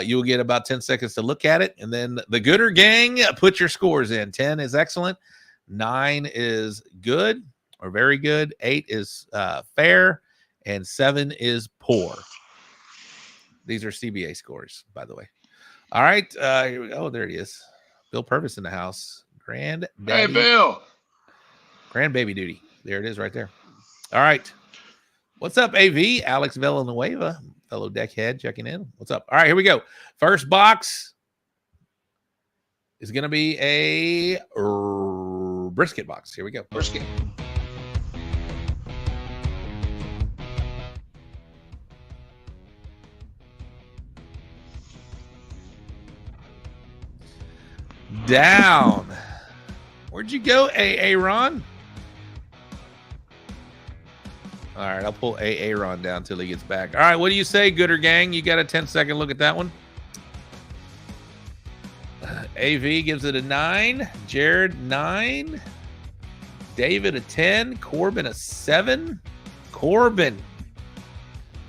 You'll get about 10 seconds to look at it, and then the Gooder gang, put your scores in. 10 is excellent, 9 is good or very good, 8 is fair, and 7 is poor. These are CBA scores, by the way. All right, here we go. Oh, there he is. Bill Purvis in the house. Hey, Bill. Grandbaby duty. There it is right there. All right. What's up, AV? Alex Villanueva, fellow deckhead, checking in. What's up? All right, here we go. First box is going to be a brisket box. Here we go. Brisket. Down. Where'd you go, A-Aron? All right, I'll pull A-Aron down till he gets back. All right, what do you say, Gooder gang? You got a 10-second look at that one? AV gives it a 9. Jared, 9. David, a 10. Corbin, a 7. Corbin.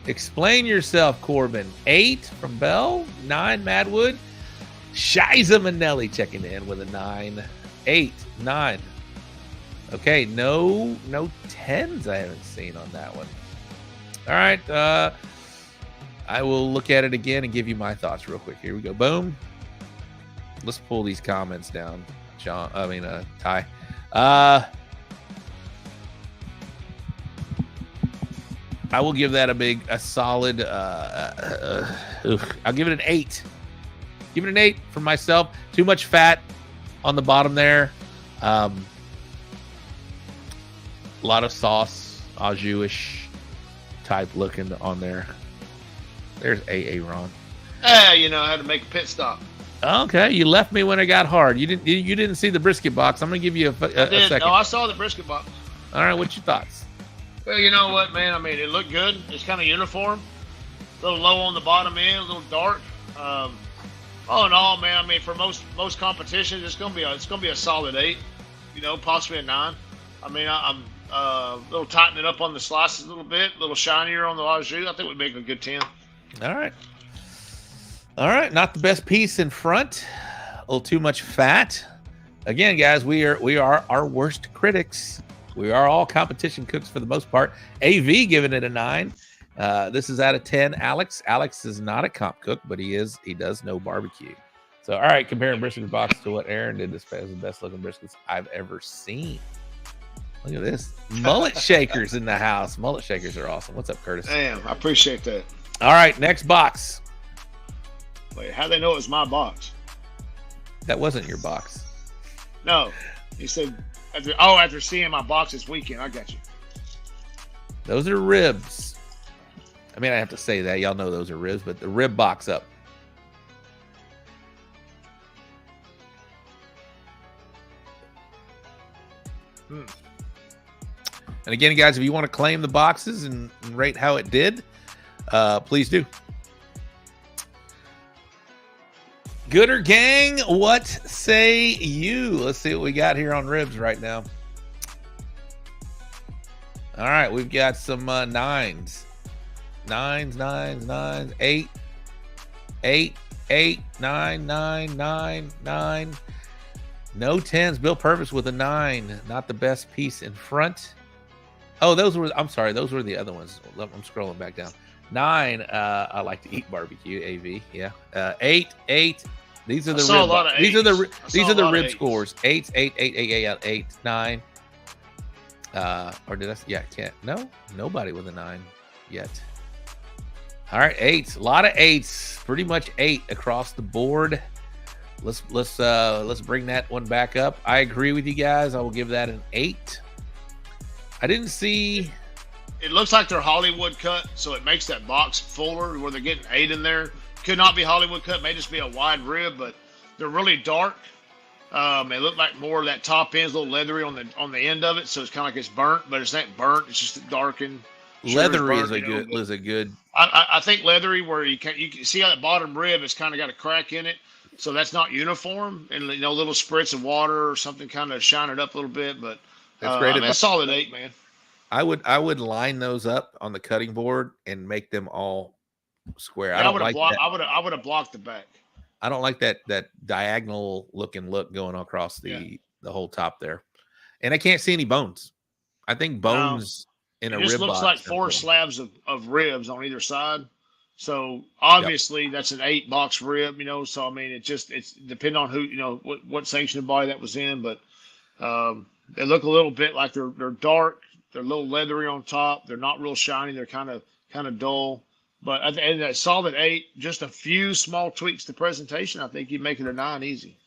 Explain yourself, Corbin. 8 from Bell. 9, Madwood. Shiza Manelli checking in with a 9. 8, 9. Okay, no 10s I haven't seen on that one. All right, I will look at it again and give you my thoughts real quick. Here we go. Boom. Let's pull these comments down, Ty. I will give that a solid. I'll give it an 8. Give it an 8 for myself. Too much fat on the bottom there. A lot of sauce, au jus-ish type looking on there. There's A-Aron. I had to make a pit stop. Okay, you left me when it got hard. You didn't see the brisket box. I'm gonna give you a second. No, I saw the brisket box. All right, what's your thoughts? Well, you know what, man? I mean, it looked good. It's kind of uniform. A little low on the bottom end, a little dark. All in all, man, I mean, for most competitions, it's gonna be a solid 8. Possibly a 9. I mean, I'm a little tightening up on the slices a little bit, a little shinier on the au jus. I think we'd make a good 10. All right. Not the best piece in front. A little too much fat. Again, guys, we are our worst critics. We are all competition cooks for the most part. AV giving it a 9. This is out of 10. Alex is not a comp cook, but he does know barbecue. So, all right, comparing brisket box to what Aaron did this past, the best looking briskets I've ever seen. Look at this. Mullet shakers in the house. Mullet shakers are awesome. What's up, Curtis? Damn, I appreciate that. All right, next box. Wait, how they know it was my box? That wasn't your box. No, he said after seeing my box this weekend. I got you. Those are ribs. I mean, I have to say that. Y'all know those are ribs, but the rib box up. And again, guys, if you want to claim the boxes and rate how it did, please do. Gooder gang, what say you? Let's see what we got here on ribs right now. All right, we've got some nines. Nines, 8, 9, 9. No 10s. Bill Purvis with a 9. Not the best piece in front. Oh, I'm sorry. Those were the other ones. I'm scrolling back down. 9. I like to eat barbecue. AV. Yeah. 8. These are the rib. These are the rib scores. 8, 9. Or did I? Yeah, can't. No, nobody with a 9 yet. All right, 8s. A lot of 8s. Pretty much 8 across the board. Let's bring that one back up. I agree with you guys. I will give that an 8. I didn't see. It looks like they're Hollywood cut, so it makes that box fuller where they're getting 8 in there. Could not be Hollywood cut. May just be a wide rib, but they're really dark. They look like more of that top end's a little leathery on the end of it, so it's kind of like it's burnt, but it's not burnt. It's just darkened. Leathery is a good. I think leathery where you can see how that bottom rib has kind of got a crack in it, so that's not uniform, and little spritz of water or something kind of shine it up a little bit. But that's great. That's solid 8, man. I would line those up on the cutting board and make them all square. Yeah, I would have blocked the back. I don't like that diagonal look going across the whole top there, and I can't see any bones. I think bones in a rib box. It looks like 4 slabs of ribs on either side. So obviously that's an 8 box rib, So I mean, it's depending on who, what sanctioned body that was in, but they look a little bit like they're dark. They're a little leathery on top. They're not real shiny. They're kind of dull. But and that solid 8, just a few small tweaks to presentation, I think you'd make it a 9 easy.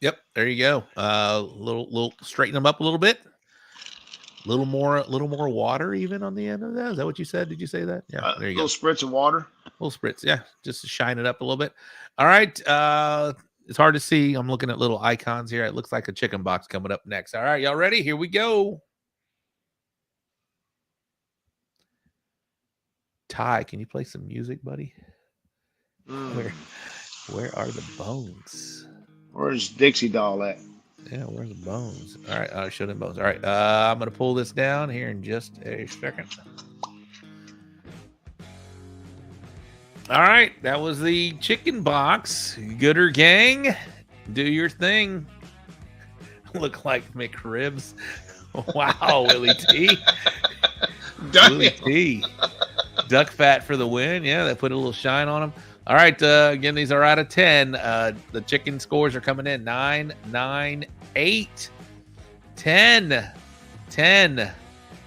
Yep, there you go. Little straighten them up a little bit. Little more water even on the end of that. Is that what you said? Did you say that? Yeah, there you go. Little spritz of water. Little spritz, yeah, just to shine it up a little bit. All right, it's hard to see. I'm looking at little icons here. It looks like a chicken box coming up next. All right, y'all ready? Here we go. Ty, can you play some music, buddy? Where are the bones? Where's Dixie Doll at? Yeah, where's the bones? All right, I'll show them bones. All right, I'm going to pull this down here in just a second. All right, that was the chicken box. Gooder gang, do your thing. Look like McRibs. Wow, Willie T. Willie T. Duck fat for the win. Yeah, they put a little shine on them. All right, again, these are out of 10. The chicken scores are coming in 9, 9, 8, 10, 10,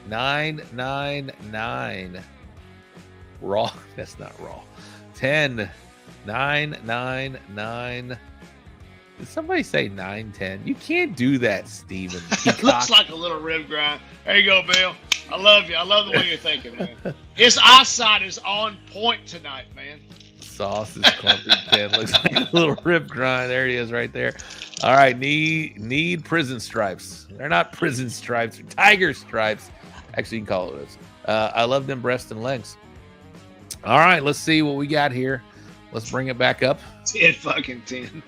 9, 9, 9. Raw. That's not raw. 10, 9, 9, 9. Did somebody say 9, 10? You can't do that, Steven. It looks like a little rib grind. There you go, Bill. I love you. I love the way you're thinking, man. His eyesight is on point tonight, man. Sauce is clumpy. 10 looks like a little rib grind. There he is right there. All right, need prison stripes. They're not prison stripes. They're tiger stripes. Actually, you can call it this. I love them breasts and legs. All right, let's see what we got here. Let's bring it back up. 10 fucking 10.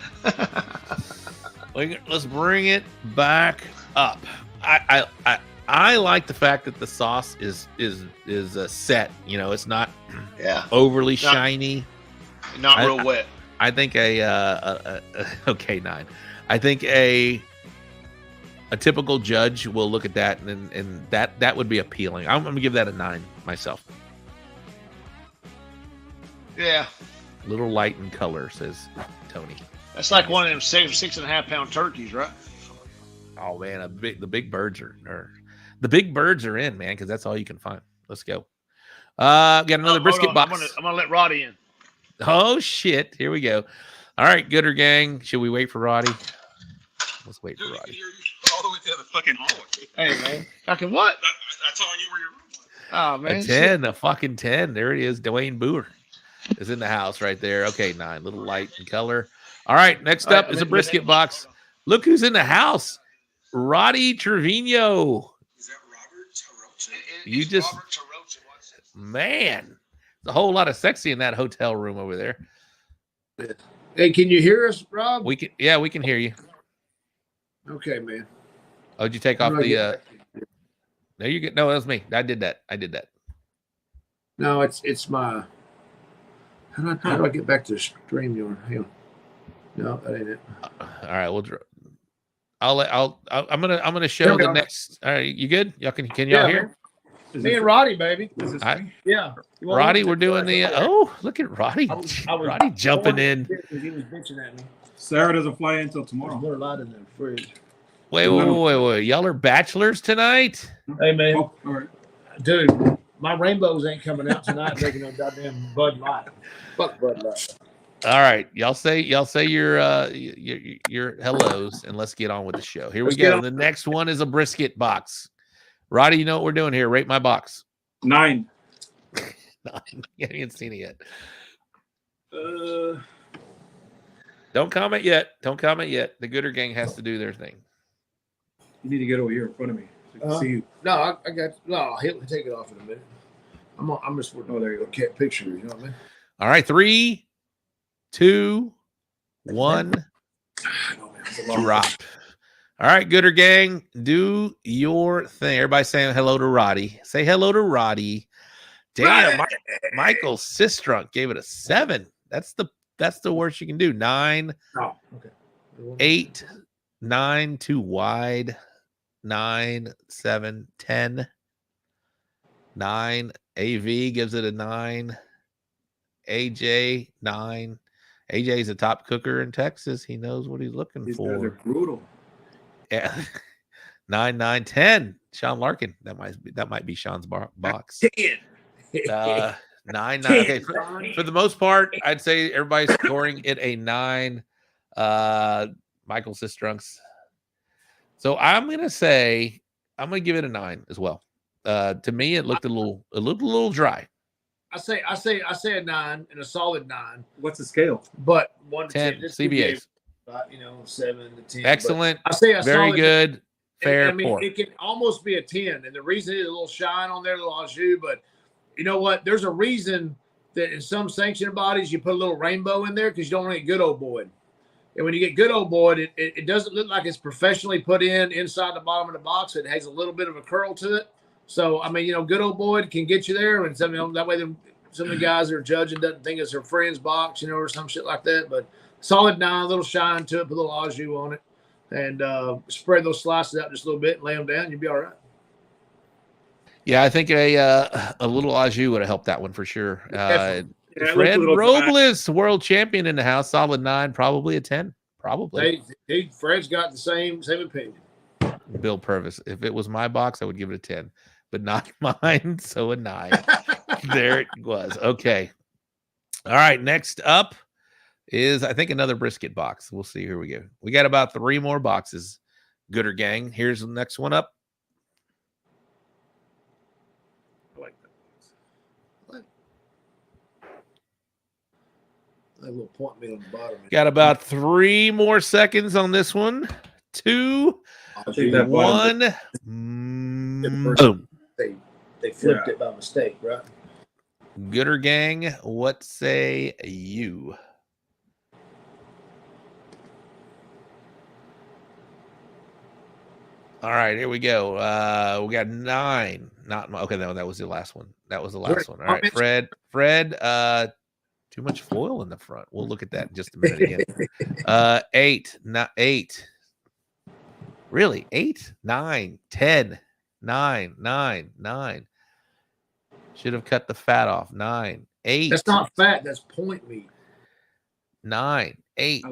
Let's bring it back up. I like the fact that the sauce is set. It's not overly shiny. Not real wet. I think okay, 9. I think a typical judge will look at that and that would be appealing. I'm gonna give that a 9 myself. Yeah. Little light in color, says Tony. That's like one of them 6.5 pound turkeys, right? Oh man, the big birds are in, man, because that's all you can find. Let's go. Got another brisket box. I'm gonna let Roddy in. Oh shit! Here we go. All right, Gooder Gang. Should we wait for Roddy? Let's wait for Roddy. All the way to the fucking hallway. Hey, man. Fucking what? That's all you were your room was. Oh, man. A 10, a fucking 10. There it is. Dwayne Boer is in the house right there. Okay, 9. Little light in color. All right, next up is a brisket box. Look who's in the house. Roddy Trevino. Is that Robert Tarocha? You just, man, a whole lot of sexy in that hotel room over there. Hey, can you hear us, Rob? We can, yeah, we can hear you. Okay, man. Oh, did you take off the? No, you get no. That was me. I did that. No, it's my. How do I get back to StreamYard? Hang on. No, that ain't it. All right, I'm gonna show the next. All right, you good? Y'all can y'all hear? Me and Roddy, baby. Yeah. Roddy, we're doing the. Oh, look at Roddy. Roddy jumping in. He was bitching at me. Sarah doesn't fly until tomorrow. More light in the fridge. Wait. Y'all are bachelors tonight? Hey, man. Oh, all right. Dude, my rainbows ain't coming out tonight drinking no goddamn Bud Light. Fuck Bud Light. All right. Y'all say your hellos, and let's get on with the show. Here we go. The next one is a brisket box. Roddy, you know what we're doing here. Rate my box. 9. 9. You haven't seen it yet. Don't comment yet. The Gooder Gang has to do their thing. You need to get over here in front of me so I can see you. No, I got. No, he'll take it off in a minute. I'm just. Oh, there you go. Can't picture you. You know what I mean? All right, 3, 2, 1. Drop. All right, Gooder Gang, do your thing. Everybody saying hello to Roddy. Say hello to Roddy. Damn, Michael Sistrunk gave it a 7. That's the worst you can do. 9. Oh, okay. 8, 9, too wide. 9, 7, 10. 9. AV gives it a 9. AJ 9. AJ is a top cooker in Texas. He knows what he's looking These for. Guys are brutal. Yeah. 9, 9, 10. Sean Larkin. That might be Sean's box. 10. 9, 9. Okay. For the most part, I'd say everybody's scoring it a 9. Michael Sistrunks. So I'm gonna give it a 9 as well. To me, it looked a little dry. I say a 9 and a solid 9. What's the scale? But 1 to 10. 10 CBAs. 7 to 10. Excellent. I say a very solid, good. Fair. I mean, poor. it can almost be a 10, and the reason is a little shine on there, a little au jus. But you know what? There's a reason that in some sanctioned bodies you put a little rainbow in there because you don't want to get good old boy. And when you get good old boy, it doesn't look like it's professionally put inside the bottom of the box. It has a little bit of a curl to it. So I mean, good old boy can get you there, and that way some of the guys that are judging doesn't think it's their friend's box, or some shit like that. But solid 9, a little shine to it, put a little au jus on it, and spread those slices out just a little bit and lay them down. You'll be all right. Yeah, I think a little au jus would have helped that one for sure. Fred Robles, world champion in the house, solid 9, probably a 10. Probably. Fred's got the same opinion. Bill Purvis. If it was my box, I would give it a 10, but not mine. So a 9. There it was. Okay. All right. Next up is, I think, another brisket box. We'll see. Here we go. We got about 3 more boxes. Gooder Gang. Here's the next one up. I like that. That little point meat on the bottom. Got about 3 more seconds on this one. 2, 1. Boom. They flipped it by mistake, right? Gooder Gang, what say you? All right, here we go. We got 9. Okay, no, that was the last one. All right, Fred. Too much foil in the front. We'll look at that in just a minute again. 8, not 8. Really? 8, 9, 10, 9, 9, 9. Should have cut the fat off. 9, 8. That's not fat. That's point meat. 9, 8,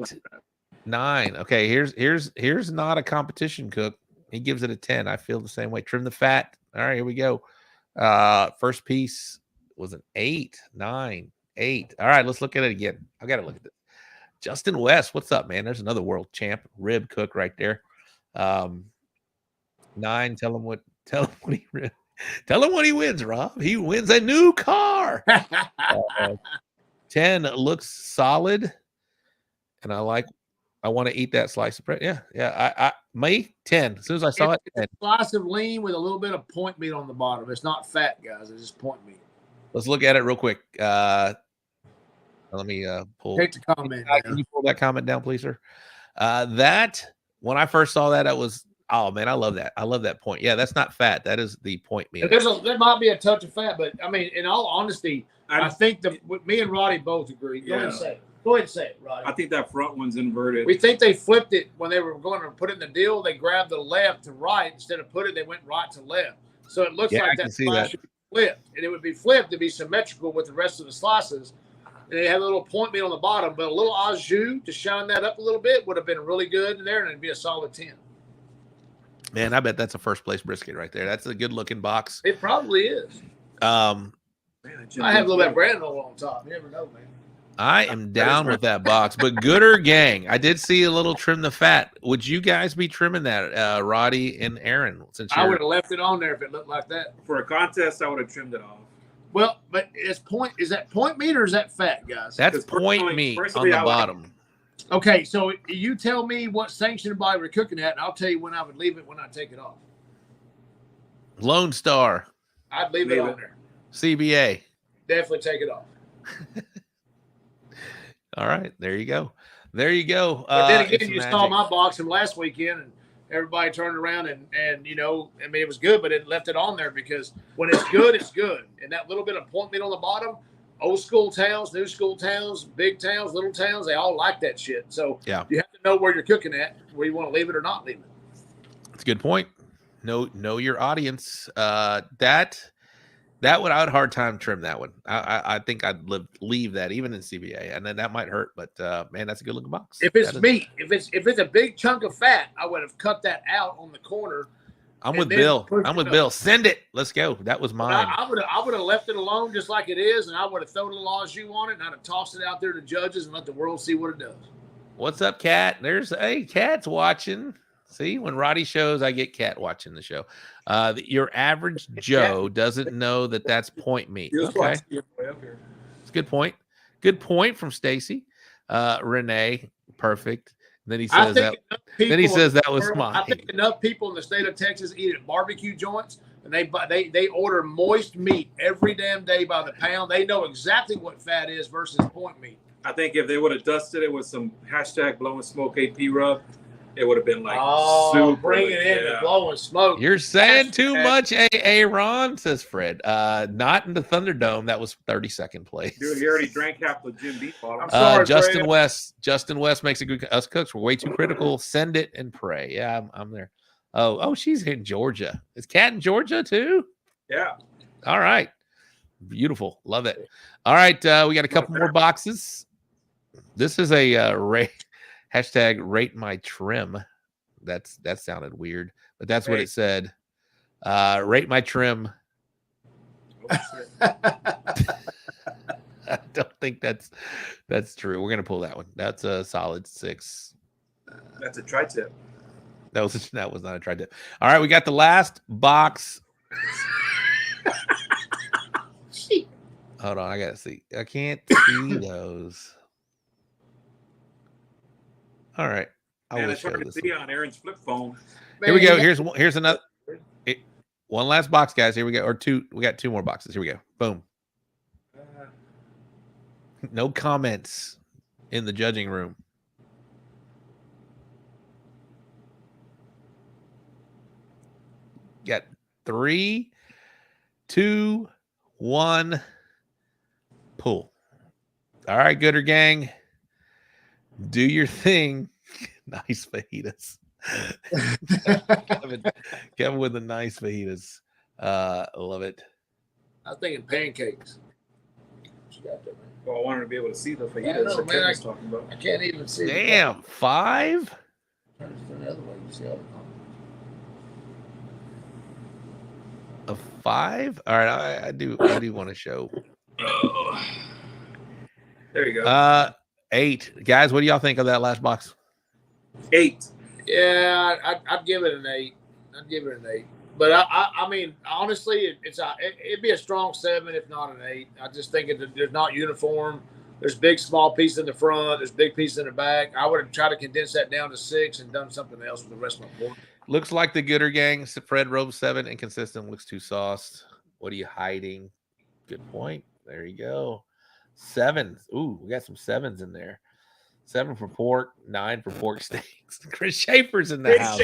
9. Okay, here's not a competition cook. He gives it a 10. I feel the same way. Trim the fat. All right, here we go. First piece was an 8, 9, 8. All right, let's look at it again. I got to look at this. Justin West, what's up, man? There's another world champ rib cook right there. 9, tell him what he wins, Rob. He wins a new car. 10 looks solid, and I want to eat that slice of bread. Yeah. Me 10. As soon as I saw it, it's a slice of lean with a little bit of point meat on the bottom. It's not fat, guys. It's just point meat. Let's look at it real quick. Let me pull. Take the comment. Can you pull that comment down, please, sir? That when I first saw that, oh man, I love that. I love that point. Yeah, that's not fat. That is the point meat. There might be a touch of fat, but I mean, in all honesty, I think me and Roddy both agree. Go ahead and say it. Go ahead and say it, Roddy. I think that front one's inverted. We think they flipped it when they were going to put it in the deal. They grabbed the left to right instead of put it. They went right to left. So it looks like that slice should be flipped, and it would be flipped to be symmetrical with the rest of the slices. And they had a little point meat on the bottom, but a little au jus to shine that up a little bit would have been really good in there, and it'd be a solid 10. Man, I bet that's a first place brisket right there. That's a good looking box. It probably is. I have a little bit of brand on top. You never know, man. I am down with that box. But Gooder Gang, I did see a little trim the fat. Would you guys be trimming that, Roddy and Aaron? Since I would have left it on there if it looked like that. For a contest, I would have trimmed it off. Well, but is that point meat or is that fat, guys? That's point meat on the bottom. Okay, so you tell me what sanctioned body we're cooking at, and I'll tell you when I would leave it when I take it off. Lone Star. I'd leave it on there. CBA. Definitely take it off. All right, there you go. There you go. But then again, you saw my box from last weekend, and everybody turned around and you know, I mean, it was good, but it left it on there because when it's good, it's good. And that little bit of point meat on the bottom, old school towns, new school towns, big towns, little towns, they all like that shit. So yeah, you have to know where you're cooking at, where you want to leave it or not leave it. That's a good point. Know your audience. That one, I would hard time trim that one. I think I'd leave that even in CBA, and then that might hurt. But man, that's a good looking box. If it's meat, if it's a big chunk of fat, I would have cut that out on the corner. I'm with Bill. Bill. Send it. Let's go. That was mine. I would have left it alone just like it is, and I would have thrown a little au jus on it, and I'd have tossed it out there to judges and let the world see what it does. What's up, Cat? Cat's watching. See, when Roddy shows, I get Cat watching the show. Your average Joe doesn't know that that's point meat. Okay, it's a good point. Good point from Stacy. Renee, perfect. And then he says that. Then he says that was mine. I think enough people in the state of Texas eat at barbecue joints, and they order moist meat every damn day by the pound. They know exactly what fat is versus point meat. I think if they would have dusted it with some hashtag blowing smoke AP rub, it would have been like super. Bring it in to blowing smoke. You're saying too much, A-Aron, says Fred. Not in the Thunderdome. That was 32nd place. Dude, he already drank half the Jim Beef bottle. I'm sorry, Justin Fred. Justin West makes a good. Us cooks, we're way too critical. Send it and pray. Yeah, I'm there. Oh, she's in Georgia. Is Cat in Georgia too? Yeah. All right. Beautiful. Love it. All right. We got a couple more boxes. This is a hashtag rate my trim. That sounded weird, but that's what it said. Rate my trim. I don't think that's true. We're gonna pull that one. That's a solid 6. That's a tri-tip. That was not a tri-tip. All right, we got the last box. Hold on, I gotta see. I can't see those. All right, I will show this. See on Aaron's flip phone. Here we go. Here's another. One last box, guys. Here we go. Or two. We got 2 more boxes. Here we go. Boom. No comments in the judging room. Got 3, 2, 1. Pull. All right, Gooder Gang. Do your thing. Nice fajitas. Kevin with the nice fajitas. Love it. I was thinking pancakes. Well, I wanted to be able to see the fajitas that Kevin's talking about. I can't even see. Damn, 5? Turn it the other way. You see all the A 5? All right, I do want to show. There you go. 8. Guys, what do y'all think of that last box? 8. Yeah, I'd give it an 8. I'd give it an 8. But I mean, honestly, it'd be a strong 7, if not an 8. I just think they're not uniform. There's big, small pieces in the front. There's big pieces in the back. I would have tried to condense that down to 6 and done something else with the rest of my board. Looks like the Gooder Gang. Fred Robe 7, inconsistent. Looks too sauced. What are you hiding? Good point. There you go. 7. Ooh, we got some 7s in there. 7 for pork, 9 for pork steaks. Chris Schaefer's in the house.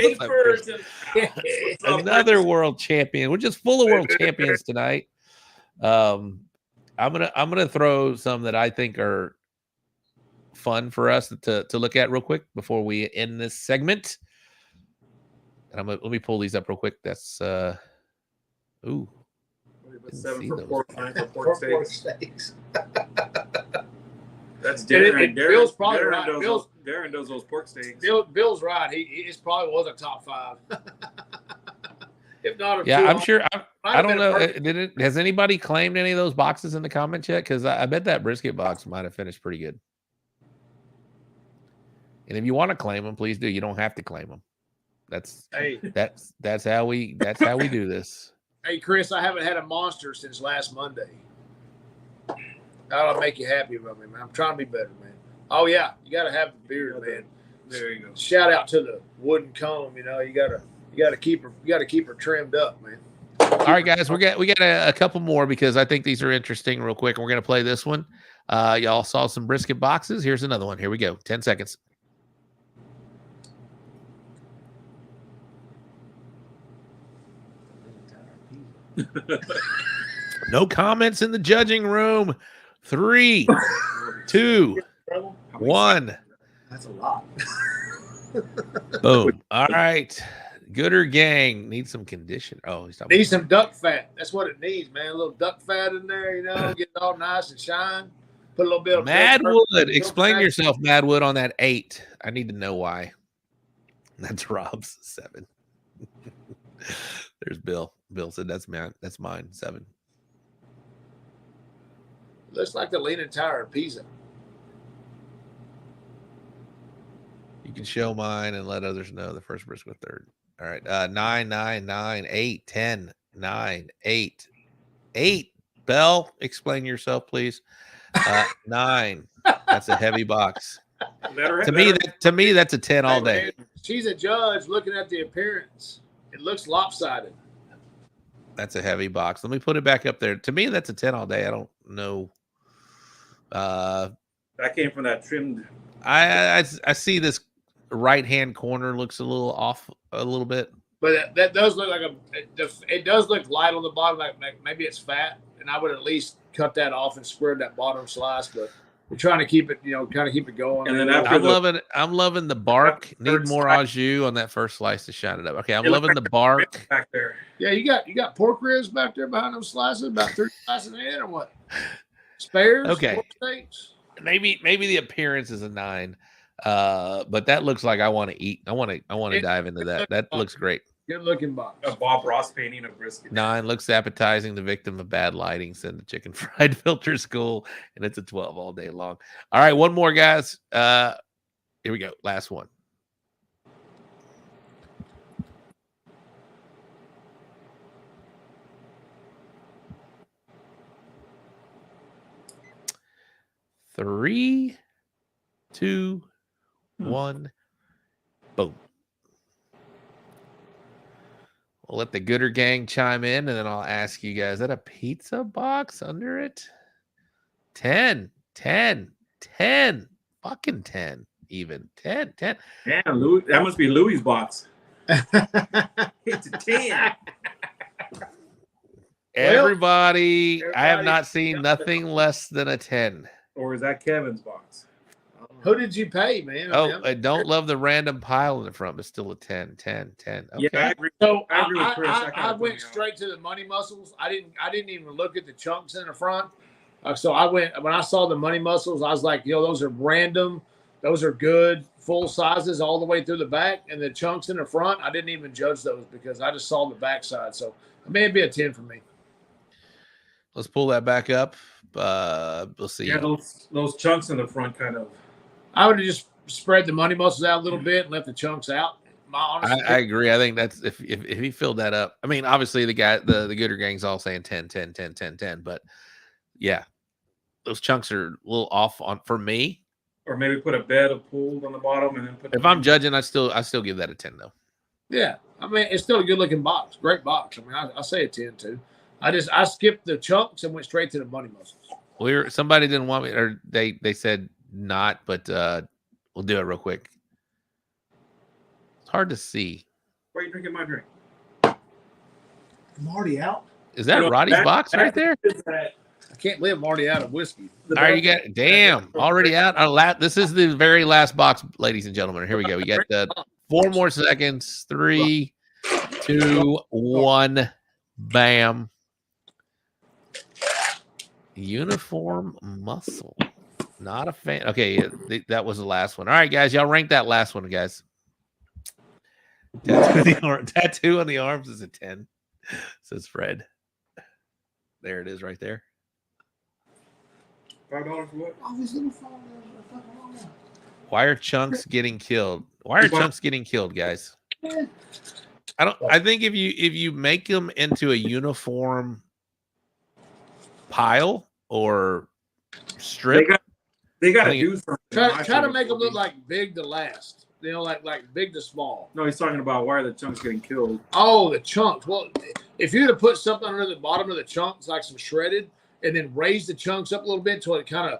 Another world champion. We're just full of world champions tonight. I'm gonna throw some that I think are fun for us to look at real quick before we end this segment. And let me pull these up real quick. That's 7 for pork, 9 for pork steaks. That's Darren. Bill's probably right. Darren does those pork steaks. Bill's right. He probably was a top 5. If not, I'm sure. I don't know. Has anybody claimed any of those boxes in the comments yet? Because I bet that brisket box might have finished pretty good. And if you want to claim them, please do. You don't have to claim them. That's how we do this. Hey, Chris, I haven't had a monster since last Monday. That'll make you happy about me, man. I'm trying to be better, man. Oh yeah, you got to have the beard, man. There you go. Shout out to the wooden comb. You know, you gotta keep her trimmed up, man. All right, guys, we got a couple more because I think these are interesting. Real quick, we're gonna play this one. Y'all saw some brisket boxes. Here's another one. Here we go. 10 seconds. No comments in the judging room. 3, 2, 1. That's a lot. Boom. All right. Gooder Gang needs some condition. Oh, he's talking needs some duck fat. That's what it needs, man. A little duck fat in there, you know, get it all nice and shine. Put a little bit of Madwood. Explain yourself, Madwood, on that 8. I need to know why. That's Rob's 7. There's Bill. Bill said that's mine. 7. Looks like the Leaning Tower of Pisa. You can show mine and let others know. The first brisket, third. All right. 9, 9, 9, 8, 10, 9, 8. 8. Bell, explain yourself, please. 9. That's a heavy box. To me, that's a 10 all day. She's a judge looking at the appearance. It looks lopsided. That's a heavy box. Let me put it back up there. To me, that's a 10 all day. I don't know. That came from that trimmed. I see this right-hand corner looks a little off a little bit. But that does look like it does look light on the bottom. Like maybe it's fat, and I would at least cut that off and square that bottom slice. But we're trying to keep it, going. And then I'm loving the bark. Need more au jus on that first slice to shine it up. Okay, I'm loving the bark back there. Yeah, you got pork ribs back there behind those slices, about 3 slices in or what? Spares. Okay. Pork steaks? Maybe the appearance is a 9, but that looks like I want to eat. I want to dive into that. That looks great. Good looking box. A Bob Ross painting of brisket. 9 looks appetizing. The victim of bad lighting. Send the chicken fried filter school, and it's a 12 all day long. All right, one more, guys. Here we go. Last one. Three, 2, 1, boom. We'll let the Gooder Gang chime in, and then I'll ask you guys, is that a pizza box under it? 10, fucking 10, even 10. Yeah, Louis, that must be Louis' box. It's a 10. Everybody, I have not seen nothing less than a 10. Or is that Kevin's box? Who did you pay, man? I don't love the random pile in the front, but still a 10. Okay. Yeah, I agree. So I agree with Chris. I went straight to the money muscles. I didn't even look at the chunks in the front. So I went when I saw the money muscles, I was like, those are random. Those are good full sizes all the way through the back, and the chunks in the front, I didn't even judge those because I just saw the backside. So it may be a 10 for me. Let's pull that back up. We'll see. Yeah, those chunks in the front kind of. I would have just spread the money muscles out a little bit and left the chunks out. I agree. I think that's if he filled that up. I mean, obviously the Gooder gang's all saying 10, 10, 10, 10, 10, but yeah, those chunks are a little off on for me. Or maybe put a bed of pooled on the bottom and then put. If I'm judging, I still give that a 10 though. Yeah, I mean it's still a good looking box, great box. I mean I say a 10 too. I skipped the chunks and went straight to the money muscles. Somebody didn't want me, or they said not, but we'll do it real quick. It's hard to see. Why are you drinking my drink? I'm already out. Is that Roddy's box right there? I can't live already out of whiskey. All right, you got already out. This is the very last box, ladies and gentlemen. Here we go. We got 4 more seconds. 3, 2, 1. Bam. Uniform muscle. Not a fan. Okay, that was the last one. All right, guys, y'all rank that last one, guys. Tattoo on the arms is a 10, says Fred. There it is right there. $5 for what? Why are chunks getting killed? Why are chunks getting killed, guys? I think if you make them into a uniform pile or strip, they got to do something. Try to make them look like big to last. You know, like big to small. No, he's talking about why are the chunks getting killed. Oh, the chunks. Well, if you'd have put something under the bottom of the chunks, like some shredded, and then raised the chunks up a little bit until it kind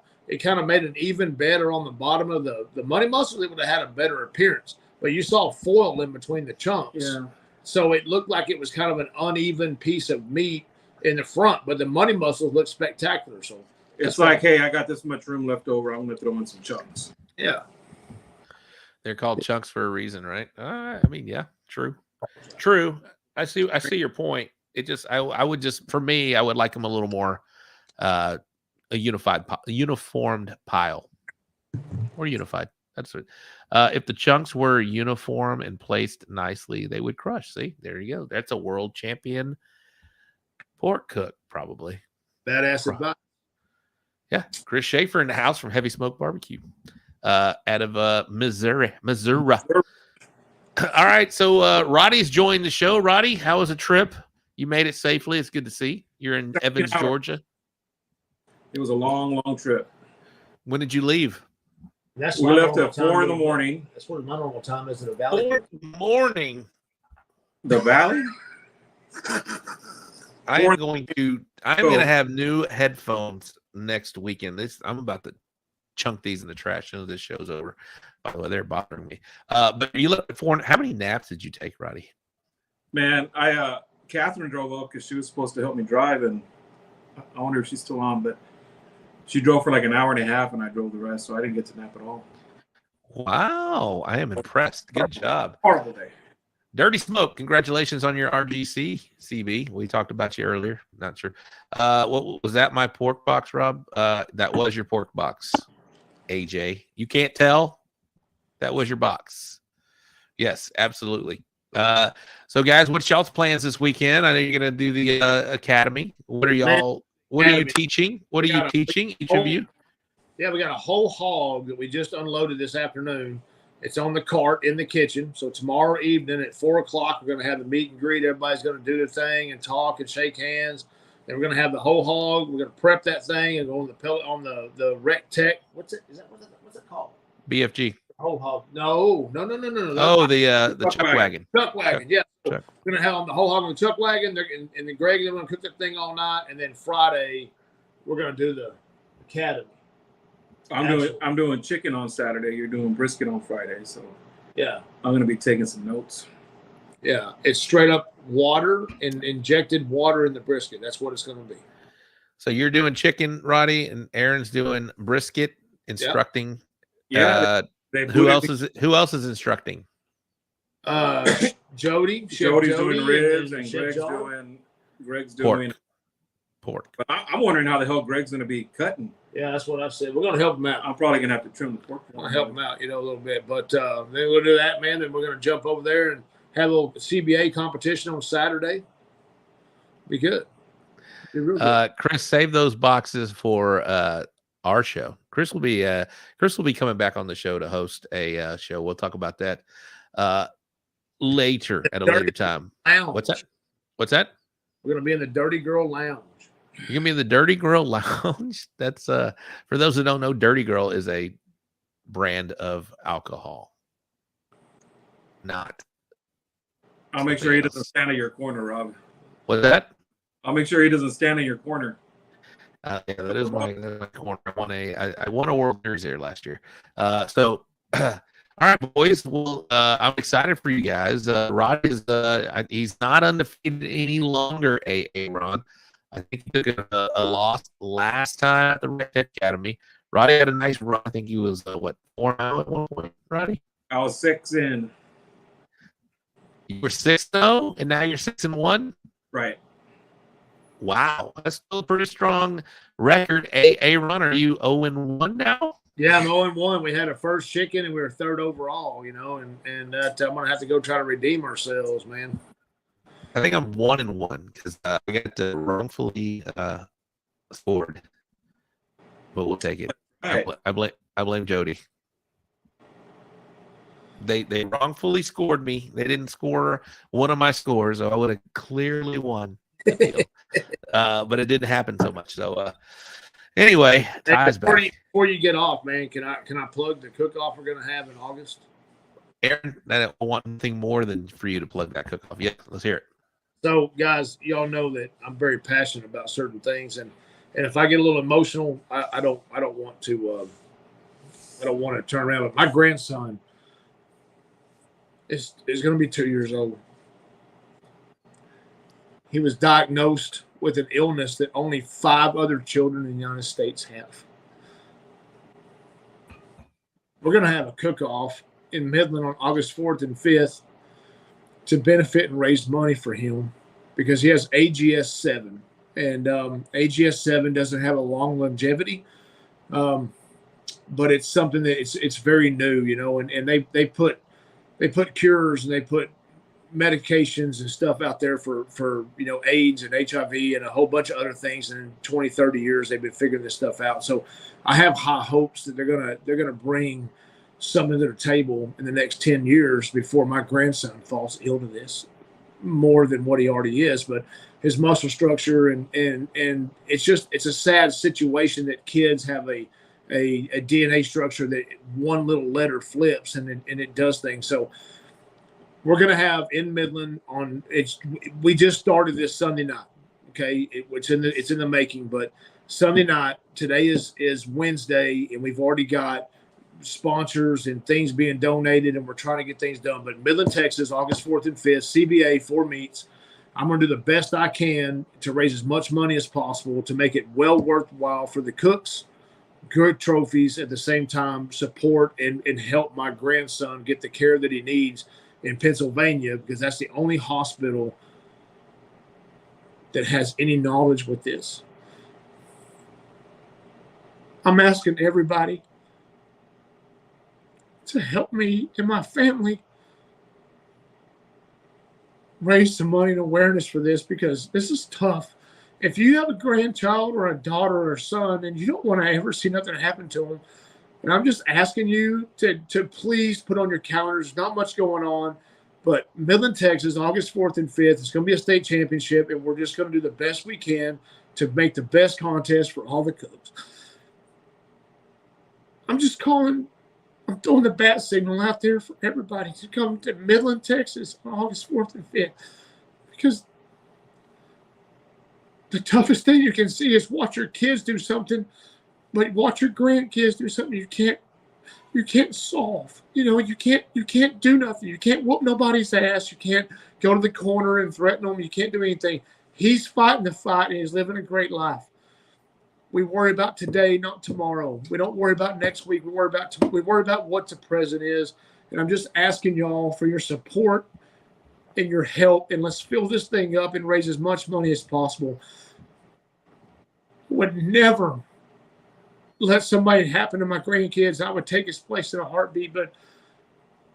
of made an even better on the bottom of the money muscles, it would have had a better appearance. But you saw foil in between the chunks. Yeah. So it looked like it was kind of an uneven piece of meat in the front, but the money muscles looked spectacular. So it's like, hey, I got this much room left over. I'm going to throw in some chunks. Yeah. They're called chunks for a reason, right? I mean, yeah, true. I see your point. It just, I would just, for me, I would like them a little more, a uniformed pile, or unified. That's it. If the chunks were uniform and placed nicely, they would crush. See, there you go. That's a world champion pork cook, probably. Badass advice. Yeah, Chris Schaefer in the house from Heavy Smoke Barbecue. Out of Missouri. All right, so Roddy's joined the show. Roddy, how was the trip? You made it safely. It's good to see. You're in Evans, Georgia. It was a long trip. When did you leave? We left at 4 in the morning. That's what my normal time is in the valley. 4 in the morning. The valley? I'm going to have new headphones next weekend. I'm about to chunk these in the trash as soon as this show's over. By the way, they're bothering me. But you left at 4. How many naps did you take, Roddy? Man, Catherine drove up because she was supposed to help me drive, and I wonder if she's still on, but she drove for like an hour and a half, and I drove the rest, so I didn't get to nap at all. Wow, I am impressed. Good job. Horrible day. Dirty Smoke, congratulations on your RGC CB. We talked about you earlier. Not sure. What was that? My pork box, Rob? That was your pork box. AJ, you can't tell? That was your box. Yes, absolutely. So guys, what's y'all's plans this weekend? I know you're gonna do the academy. What are y'all? What are you teaching? What are you teaching? Each of you? Yeah, we got a whole hog that we just unloaded this afternoon. It's on the cart in the kitchen. So tomorrow evening at 4 o'clock, we're going to have the meet and greet. Everybody's going to do their thing and talk and shake hands. Then we're going to have the whole hog. We're going to prep that thing and go on the pellet on the Rec Tech. What's it called? BFG. Whole hog. No. Oh, the chuck wagon. Chuck wagon. Yeah. So we're going to have on the whole hog on the chuck wagon. And then Greg is going to cook that thing all night. And then Friday, we're going to do the academy. I'm doing chicken on Saturday. You're doing brisket on Friday. So yeah, I'm going to be taking some notes. Yeah, it's straight up water and injected water in the brisket. That's what it's going to be. So you're doing chicken, Roddy, and Aaron's doing brisket, instructing. Yeah. Who else is instructing? Jody. Jody's doing ribs, and Greg's doing pork. But I'm wondering how the hell Greg's going to be cutting. Yeah, that's what I said. We're going to help him out. I'm probably going to have to trim the pork. We're going to help him out, a little bit. But then we'll do that, man. Then we're going to jump over there and have a little CBA competition on Saturday. Be good. Chris, save those boxes for our show. Chris will be coming back on the show to host a show. We'll talk about that later at a later time. Lounge. What's that? We're gonna be in the Dirty Girl Lounge. You're gonna be in the Dirty Girl Lounge. That's for those who don't know, Dirty Girl is a brand of alcohol. Not. I'll make sure he doesn't stand in your corner, Rob. What's that? I'll make sure he doesn't stand in your corner. Yeah, that is my corner. I won a World Series here last year. So, all right, boys. Well, I'm excited for you guys. Rod is he's not undefeated any longer. A-Aron. I think he took a loss last time at the Red Hat Academy. Roddy had a nice run. I think he was 4-0 at one point. Roddy, I was 6-0. You were 6-0, and now you're 6-1. Right. Wow, that's still a pretty strong record. A-Aron, are you 0-1 now? Yeah, I'm 0-1. We had a first chicken, and we were third overall. And I'm gonna have to go try to redeem ourselves, man. I think I'm 1-1 because I got wrongfully scored, but we'll take it. Right. I blame Jody. They wrongfully scored me. They didn't score one of my scores, so I would have clearly won. But it didn't happen so much. So anyway, ties back. Before you get off, man, can I plug the cook-off we're gonna have in August? A-Aron, I don't want anything more than for you to plug that cook-off. Yeah, let's hear it. So, guys, y'all know that I'm very passionate about certain things, and if I get a little emotional, I don't want to turn around. But my grandson is going to be 2 years old. He was diagnosed with an illness that only 5 other children in the United States have. We're going to have a cook-off in Midland on August 4th and 5th to benefit and raise money for him because he has AGS-7. And AGS-7 doesn't have a long longevity, but it's something that it's very new, and they put cures and they put medications and stuff out there for AIDS and HIV and a whole bunch of other things. And in 20, 30 years, they've been figuring this stuff out. So I have high hopes that they're gonna bring something to the table in the next 10 years before my grandson falls ill to this more than what he already is. But his muscle structure and it's a sad situation that kids have a DNA structure that one little letter flips and it does things. So we're going to have in Midland we just started this Sunday night. Okay. It's in the making, but Sunday night, today is Wednesday, and we've already got sponsors and things being donated, and we're trying to get things done. But Midland, Texas, August 4th and 5th, CBA 4 meets. I'm going to do the best I can to raise as much money as possible to make it well worthwhile for the cooks, good trophies, at the same time support and help my grandson get the care that he needs in Pennsylvania, because that's the only hospital that has any knowledge with this. I'm asking everybody to help me and my family raise some money and awareness for this, because this is tough. If you have a grandchild or a daughter or a son and you don't want to ever see nothing happen to them, and I'm just asking you to please put on your calendars, not much going on, but Midland, Texas, August 4th and 5th, it's going to be a state championship, and we're just going to do the best we can to make the best contest for all the cooks. I'm throwing the bat signal out there for everybody to come to Midland, Texas on August 4th and 5th, because the toughest thing you can see is watch your kids do something, but watch your grandkids do something you can't solve. You can't do nothing. You can't whoop nobody's ass. You can't go to the corner and threaten them. You can't do anything. He's fighting the fight, and he's living a great life. We worry about today, not tomorrow. We don't worry about next week. We worry about what the present is. And I'm just asking y'all for your support and your help, and let's fill this thing up and raise as much money as possible. Would never let somebody happen to my grandkids. I would take his place in a heartbeat, but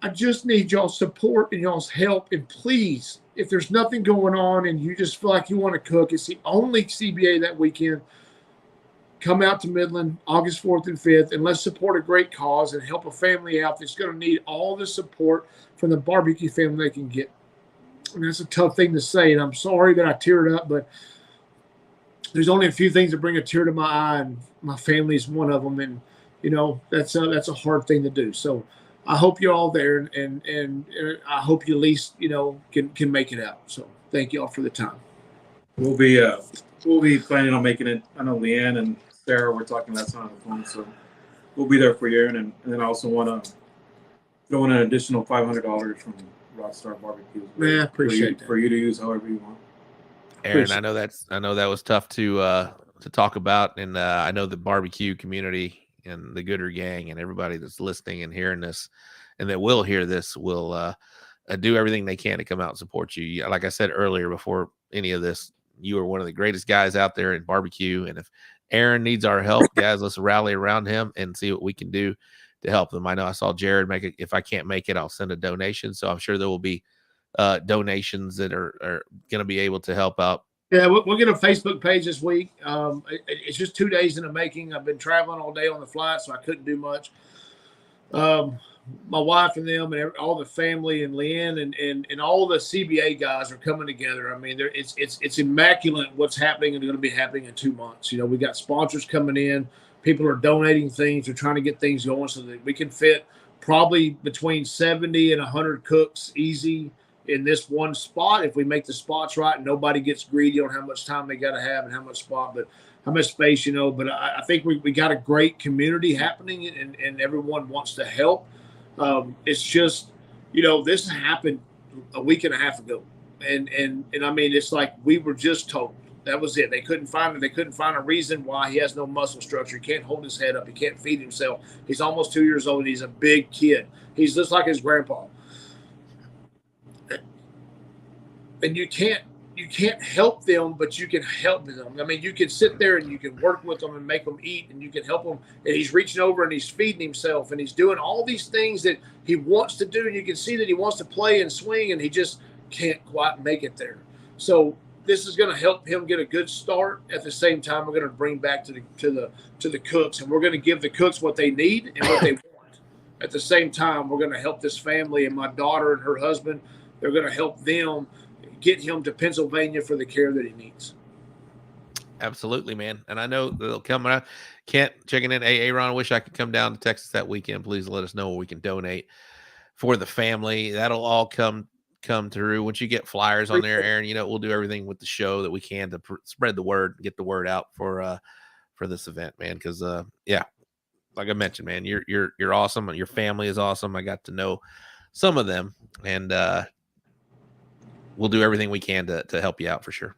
I just need y'all's support and y'all's help. And please, if there's nothing going on and you just feel like you want to cook, it's the only CBA that weekend. come out to Midland August 4th and 5th, and let's support a great cause and help a family out that's going to need all the support from the barbecue family they can get. And that's a tough thing to say, and I'm sorry that I teared up, but there's only a few things that bring a tear to my eye, and my family's one of them. And that's a hard thing to do. So I hope you're all there, and I hope you at least can make it out. So thank you all for the time. We'll be planning on making it. I know Leanne and Sarah were talking last night on the phone, so we'll be there for you. And then I also want to throw in an additional $500 from Rockstar Barbecue. Man, I appreciate that. For you to use however you want. A-Aron, I know that was tough to talk about, and I know the barbecue community and the Gooder gang and everybody that's listening and hearing this, and that will hear this, will do everything they can to come out and support you. Like I said earlier, before any of this, you are one of the greatest guys out there in barbecue, and if A-Aron needs our help, guys, let's rally around him and see what we can do to help them. I know I saw Jared make it. If I can't make it, I'll send a donation. So I'm sure there will be donations that are going to be able to help out. Yeah, we'll get a Facebook page this week. It's just 2 days in the making. I've been traveling all day on the flight, so I couldn't do much. My wife and them and all the family and Leanne and all the CBA guys are coming together. I mean, it's immaculate what's happening and going to be happening in 2 months. We got sponsors coming in. People are donating things. They're trying to get things going so that we can fit probably between 70 and 100 cooks easy in this one spot. If we make the spots right and nobody gets greedy on how much time they got to have and how much space, but I think we got a great community happening, and everyone wants to help. It's just, this happened a week and a half ago. And I mean, it's like we were just told that was it. They couldn't find a reason why. He has no muscle structure. He can't hold his head up. He can't feed himself. He's almost 2 years old. And he's a big kid. He's just like his grandpa. And you can't help them, but you can help them. I mean, you can sit there and you can work with them and make them eat, and you can help them. And he's reaching over and he's feeding himself, and he's doing all these things that he wants to do. And you can see that he wants to play and swing, and he just can't quite make it there. So this is going to help him get a good start. At the same time, we're going to bring back to the cooks, and we're going to give the cooks what they need and what they want. At the same time, we're going to help this family, and my daughter and her husband, they're going to help them get him to Pennsylvania for the care that he needs. Absolutely, man. And I know they'll come out. Kent checking in. A-Aron, I wish I could come down to Texas that weekend. Please let us know where we can donate for the family. That'll all come through. Once you get flyers on there, A-Aron, we'll do everything with the show that we can to spread the word, get the word out for this event, man. Because like I mentioned, man, you're awesome. Your family is awesome. I got to know some of them, and we'll do everything we can to help you out for sure.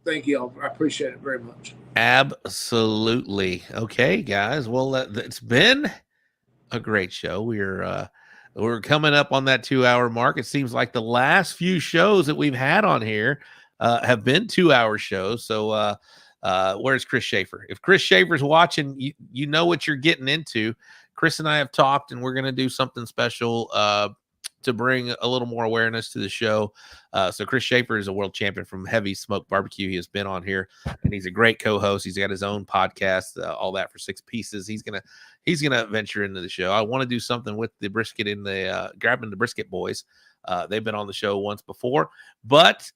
Thank you. I appreciate it very much. Absolutely. Okay, guys. Well, it's been a great show. We're coming up on that 2-hour mark. It seems like the last few shows that we've had on here have been 2-hour shows. So where's Chris Schaefer? If Chris Schaefer's watching, you know what you're getting into. Chris and I have talked, and we're going to do something special to bring a little more awareness to the show. So Chris Schaefer is a world champion from Heavy Smoke Barbecue. He has been on here, and he's a great co-host. He's got his own podcast, all that for 6 pieces. He's gonna venture into the show. I want to do something with the brisket in the grabbing the brisket boys. They've been on the show once before, but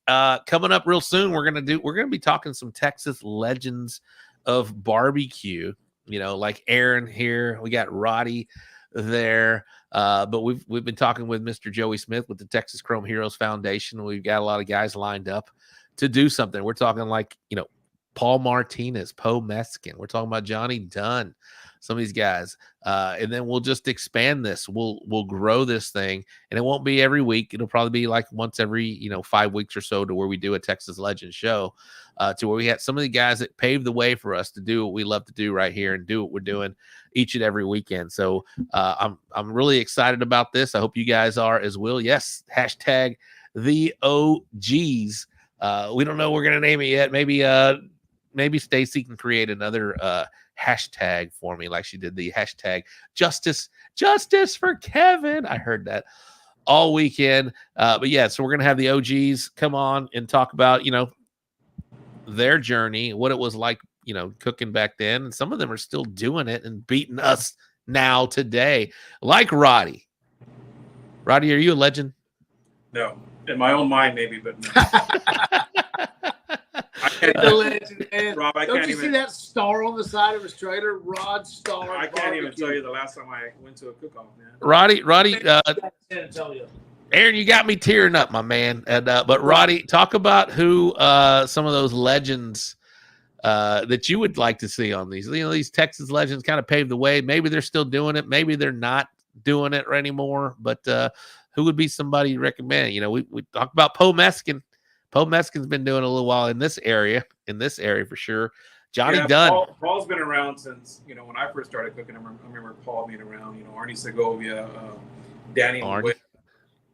coming up real soon, we're gonna be talking some Texas legends of barbecue. Like A-Aron here. We got Roddy there. But we've been talking with Mr. Joey Smith with the Texas Chrome Heroes Foundation. We've got a lot of guys lined up to do something. We're talking like, Paul Martinez, Poe Meskin. We're talking about Johnny Dunn, some of these guys. And then we'll just expand this. We'll grow this thing, and it won't be every week. It'll probably be like once every, 5 weeks or so, to where we do a Texas Legend show, to where we had some of the guys that paved the way for us to do what we love to do right here and do what we're doing each and every weekend. So I'm really excited about this. I hope you guys are as well. Yes, hashtag the OGs. We don't know we're going to name it yet. Maybe Stacy can create another hashtag for me, like she did the hashtag justice for Kevin. I heard that all weekend. But yeah, so we're going to have the OGs come on and talk about, their journey, what it was like, cooking back then, and some of them are still doing it and beating us now today, like Roddy. Roddy, are you a legend? No, in my own mind, maybe, but no. The legend, man. Rob, Don't you see that star on the side of his trailer? Rod Star. I can't even tell you the last time I went to a cook-off, man. Roddy, Aaron, you got me tearing up, my man. And but Roddy, talk about who some of those legends that you would like to see on these. These Texas legends kind of paved the way. Maybe they're still doing it. Maybe they're not doing it anymore. But who would be somebody you recommend? We talk about Poe Meskin. Poe Meskin's been doing it a little while in this area for sure. Johnny Dunn. Paul's been around since, when I first started cooking. I remember Paul being around, Arnie Segovia, Danny Witt,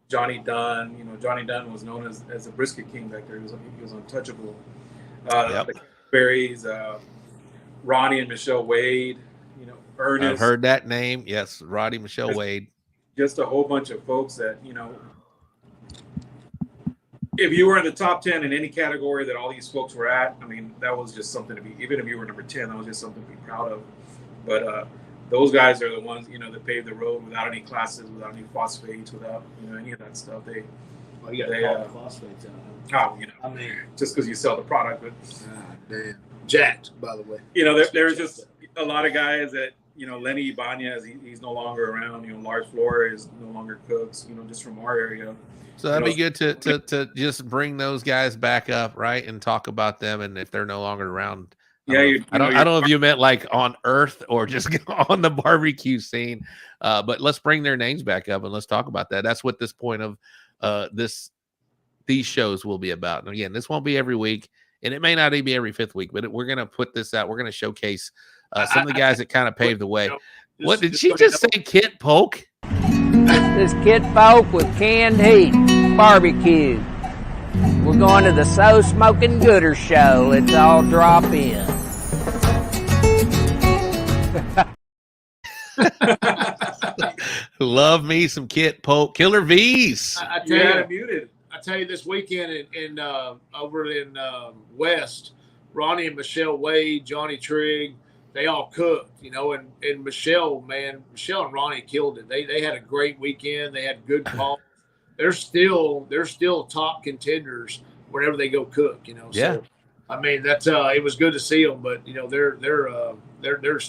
Johnny Dunn. Johnny Dunn was known as a brisket king back there. He was untouchable. The Berries, Ronnie and Michelle Wade, Ernest. I've heard that name. Yes, Roddy, Michelle Wade. Just a whole bunch of folks that, if you were in the top 10 in any category that all these folks were at, I mean, that was just something to be, even if you were number 10, that was just something to be proud of. But those guys are the ones, that paved the road without any classes, without any phosphates, without, any of that stuff. Phosphates out. Just because you sell the product, but damn. Jacked, by the way. There's just a lot of guys that, Lenny Ibanez, he's no longer around. Lars Flores no longer cooks, just from our area. So that'd be good to just bring those guys back up, right, and talk about them, and if they're no longer around. Yeah, I don't know if you meant like on Earth or just on the barbecue scene, but let's bring their names back up and let's talk about that. That's what this point of these shows will be about. And again, this won't be every week, and it may not even be every fifth week, but we're gonna put this out. We're gonna showcase some of the guys that kind of paved the way. What did she just say, Kit Polk? This Kit Polk with Canned Heat Barbecue. We're going to the So Smokin Gooder Show. Let's all drop in. Love me some Kit Polk. Killer V's. I tell you, this weekend in over in West, Ronnie and Michelle Wade, Johnny Trigg, they all cooked, and Michelle and Ronnie killed it. They had a great weekend. They had good calls. They're still top contenders whenever they go cook, Yeah. So, I mean, that's it was good to see them, but they're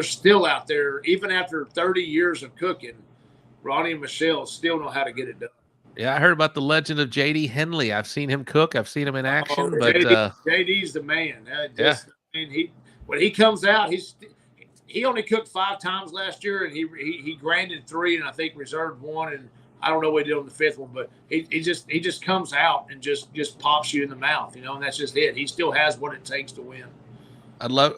still out there even after 30 years of cooking. Ronnie and Michelle still know how to get it done. Yeah, I heard about the legend of JD Henley. I've seen him cook. I've seen him in action, but JD's the man. I mean, when he comes out, he only cooked 5 times last year, and he granted 3, and I think reserved 1, and I don't know what he did on the 5th one, but he just comes out and just pops you in the mouth, and that's just it. He still has what it takes to win. I'd love.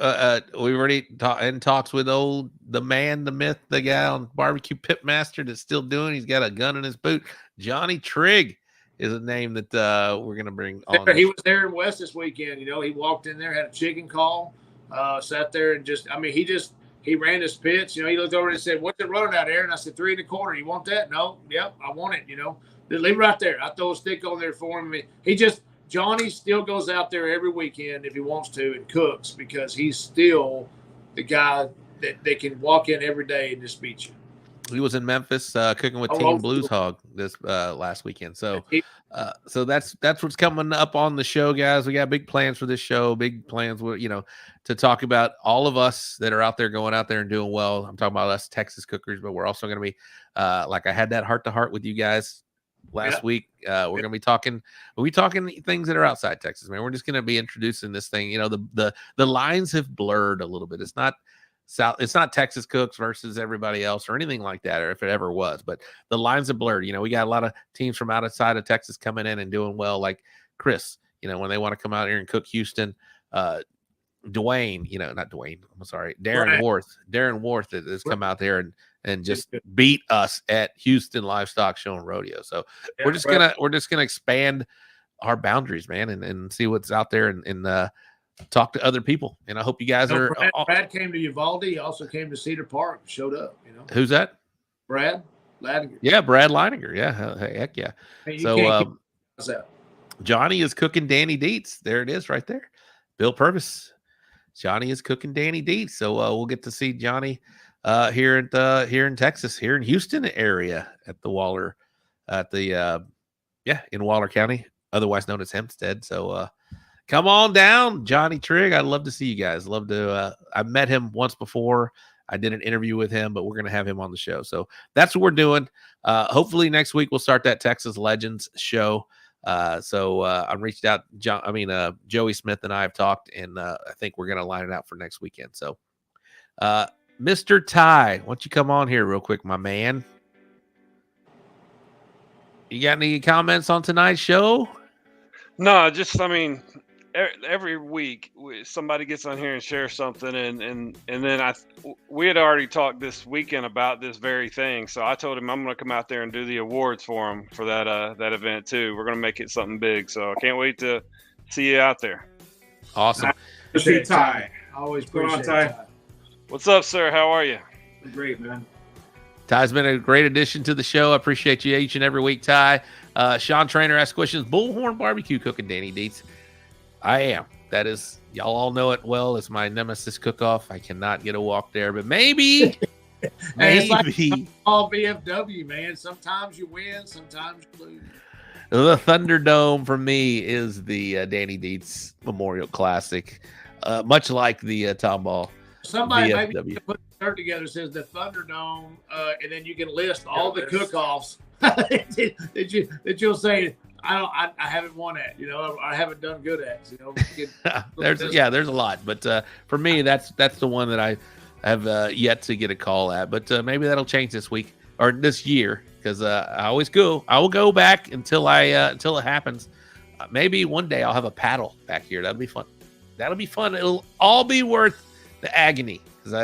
We've already in talks with the man, the myth, the guy on BBQ Pitmaster that's still doing. He's got a gun in his boot. Johnny Trigg is a name that we're gonna bring on. He was there in West this weekend. He walked in there, had a chicken call, sat there and he ran his pitch. He looked over and said, "What's it running out, Aaron?" I said, 3 1/4. You want that? No. Yep, I want it. Just leave it right there. I throw a stick on there for him. Johnny still goes out there every weekend if he wants to and cooks because he's still the guy that can walk in every day and just beat you. He was in Memphis cooking with Team Blues Hog this last weekend. So that's what's coming up on the show, guys. We got big plans for this show, big plans to talk about all of us that are out there going out there and doing well. I'm talking about us Texas cookers, but we're also going to be like I had that heart-to-heart with you guys last week. We're going to be talking things that are outside Texas, man. We're just going to be introducing this thing. The lines have blurred a little bit. It's not Texas cooks versus everybody else or anything like that, or if it ever was, but the lines are blurred. We got a lot of teams from outside of Texas coming in and doing well, like Chris, when they want to come out here and cook Houston, Darren Worth has come out there and just beat us at Houston Livestock Show and Rodeo. So we're just gonna expand our boundaries, man, and see what's out there and talk to other people. And I hope you guys are. Brad came to Uvalde. He also came to Cedar Park. Showed up. Who's that? Brad Leininger. Yeah, Brad Leininger. Yeah, heck yeah. Hey, so Johnny is cooking Danny Dietz. There it is, right there. Bill Purvis. Johnny is cooking Danny Dietz. So we'll get to see Johnny here in Texas, here in Houston area at the Waller, in Waller County, otherwise known as Hempstead. So come on down, Johnny Trigg. I'd love to see you guys. Love to. I've met him once before. I did an interview with him, but we're going to have him on the show. So that's what we're doing. Hopefully next week we'll start that Texas Legends show. So I reached out. Joey Smith and I have talked, and I think we're going to line it out for next weekend. So, Mr. Ty, why don't you come on here real quick, my man? You got any comments on tonight's show? No, every week somebody gets on here and shares something, and then we had already talked this weekend about this very thing. So I told him I'm going to come out there and do the awards for him for that event too. We're going to make it something big. So I can't wait to see you out there. Awesome. Appreciate Ty. Always appreciate Ty. What's up, sir? How are you? Great, man. Ty's been a great addition to the show. I appreciate you each and every week, Ty. Sean Trainer asks questions. Bullhorn Barbecue cooking Danny Dietz. I am. That is, y'all all know it well. It's my nemesis cook-off. I cannot get a walk there, but maybe. It's like all VFW, man. Sometimes you win, sometimes you lose. The Thunderdome for me is the Danny Dietz Memorial Classic, much like the Tomball. Somebody VFW. maybe put a shirt together that says the Thunderdome, and then you can list all the cook-offs that you'll say. I haven't won at, I haven't done good at, there's a lot, but for me, that's the one that I have yet to get a call at, but maybe that'll change this week or this year, because I will go back until it happens. Maybe one day I'll have a paddle back here. That'll be fun. It'll all be worth the agony, because I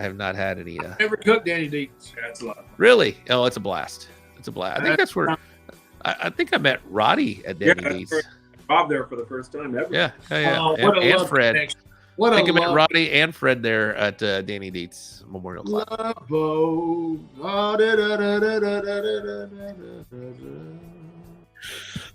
have not had any. I've never cooked Danny Dietz. That's a lot. Really? Oh, it's a blast. I think that's where. I think I met Roddy at Danny Dietz. Bob there for the first time ever. Yeah. Oh, and Fred. Connection. I think I met Roddy and Fred there at Danny Dietz Memorial Club.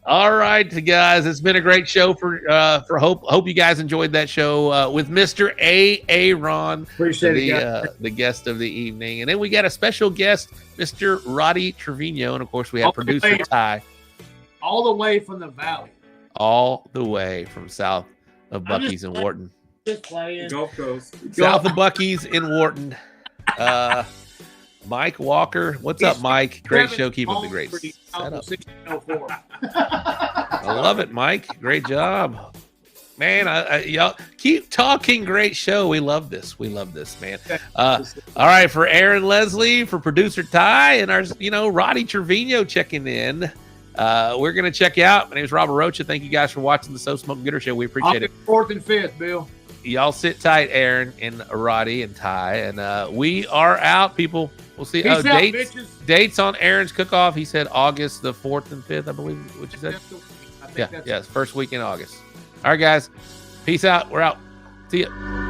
All right, guys, it's been a great show for Hope you guys enjoyed that show with Mr. A-Aron. Appreciate it, the guest of the evening, and then we got a special guest, Mr. Roddy Trevino, and of course we have producer Ty, all the way from the valley, all the way from south of Buc-ee's in Wharton. Just playing. Gulf Coast, south of Buc-ee's in Wharton. Mike Walker, what's up, Mike? Great show. Keep up the great setup. I love it, Mike. Great job, man. Y'all keep talking. Great show. We love this, man. All right, for Aaron, Lesley, for producer Ty, and our Roddy Trevino checking in. We're gonna check out. My name is Robert Rocha. Thank you guys for watching the So Smokin Gooder Show. We appreciate it. 4th and 5th, Bill. Y'all sit tight, Aaron and Roddy and Ty, and we are out, people. We'll see. Peace out, dates on Aaron's cook-off. He said August the 4th and 5th, I believe. What you said? Yeah, it's first week in August. All right, guys. Peace out. We're out. See ya.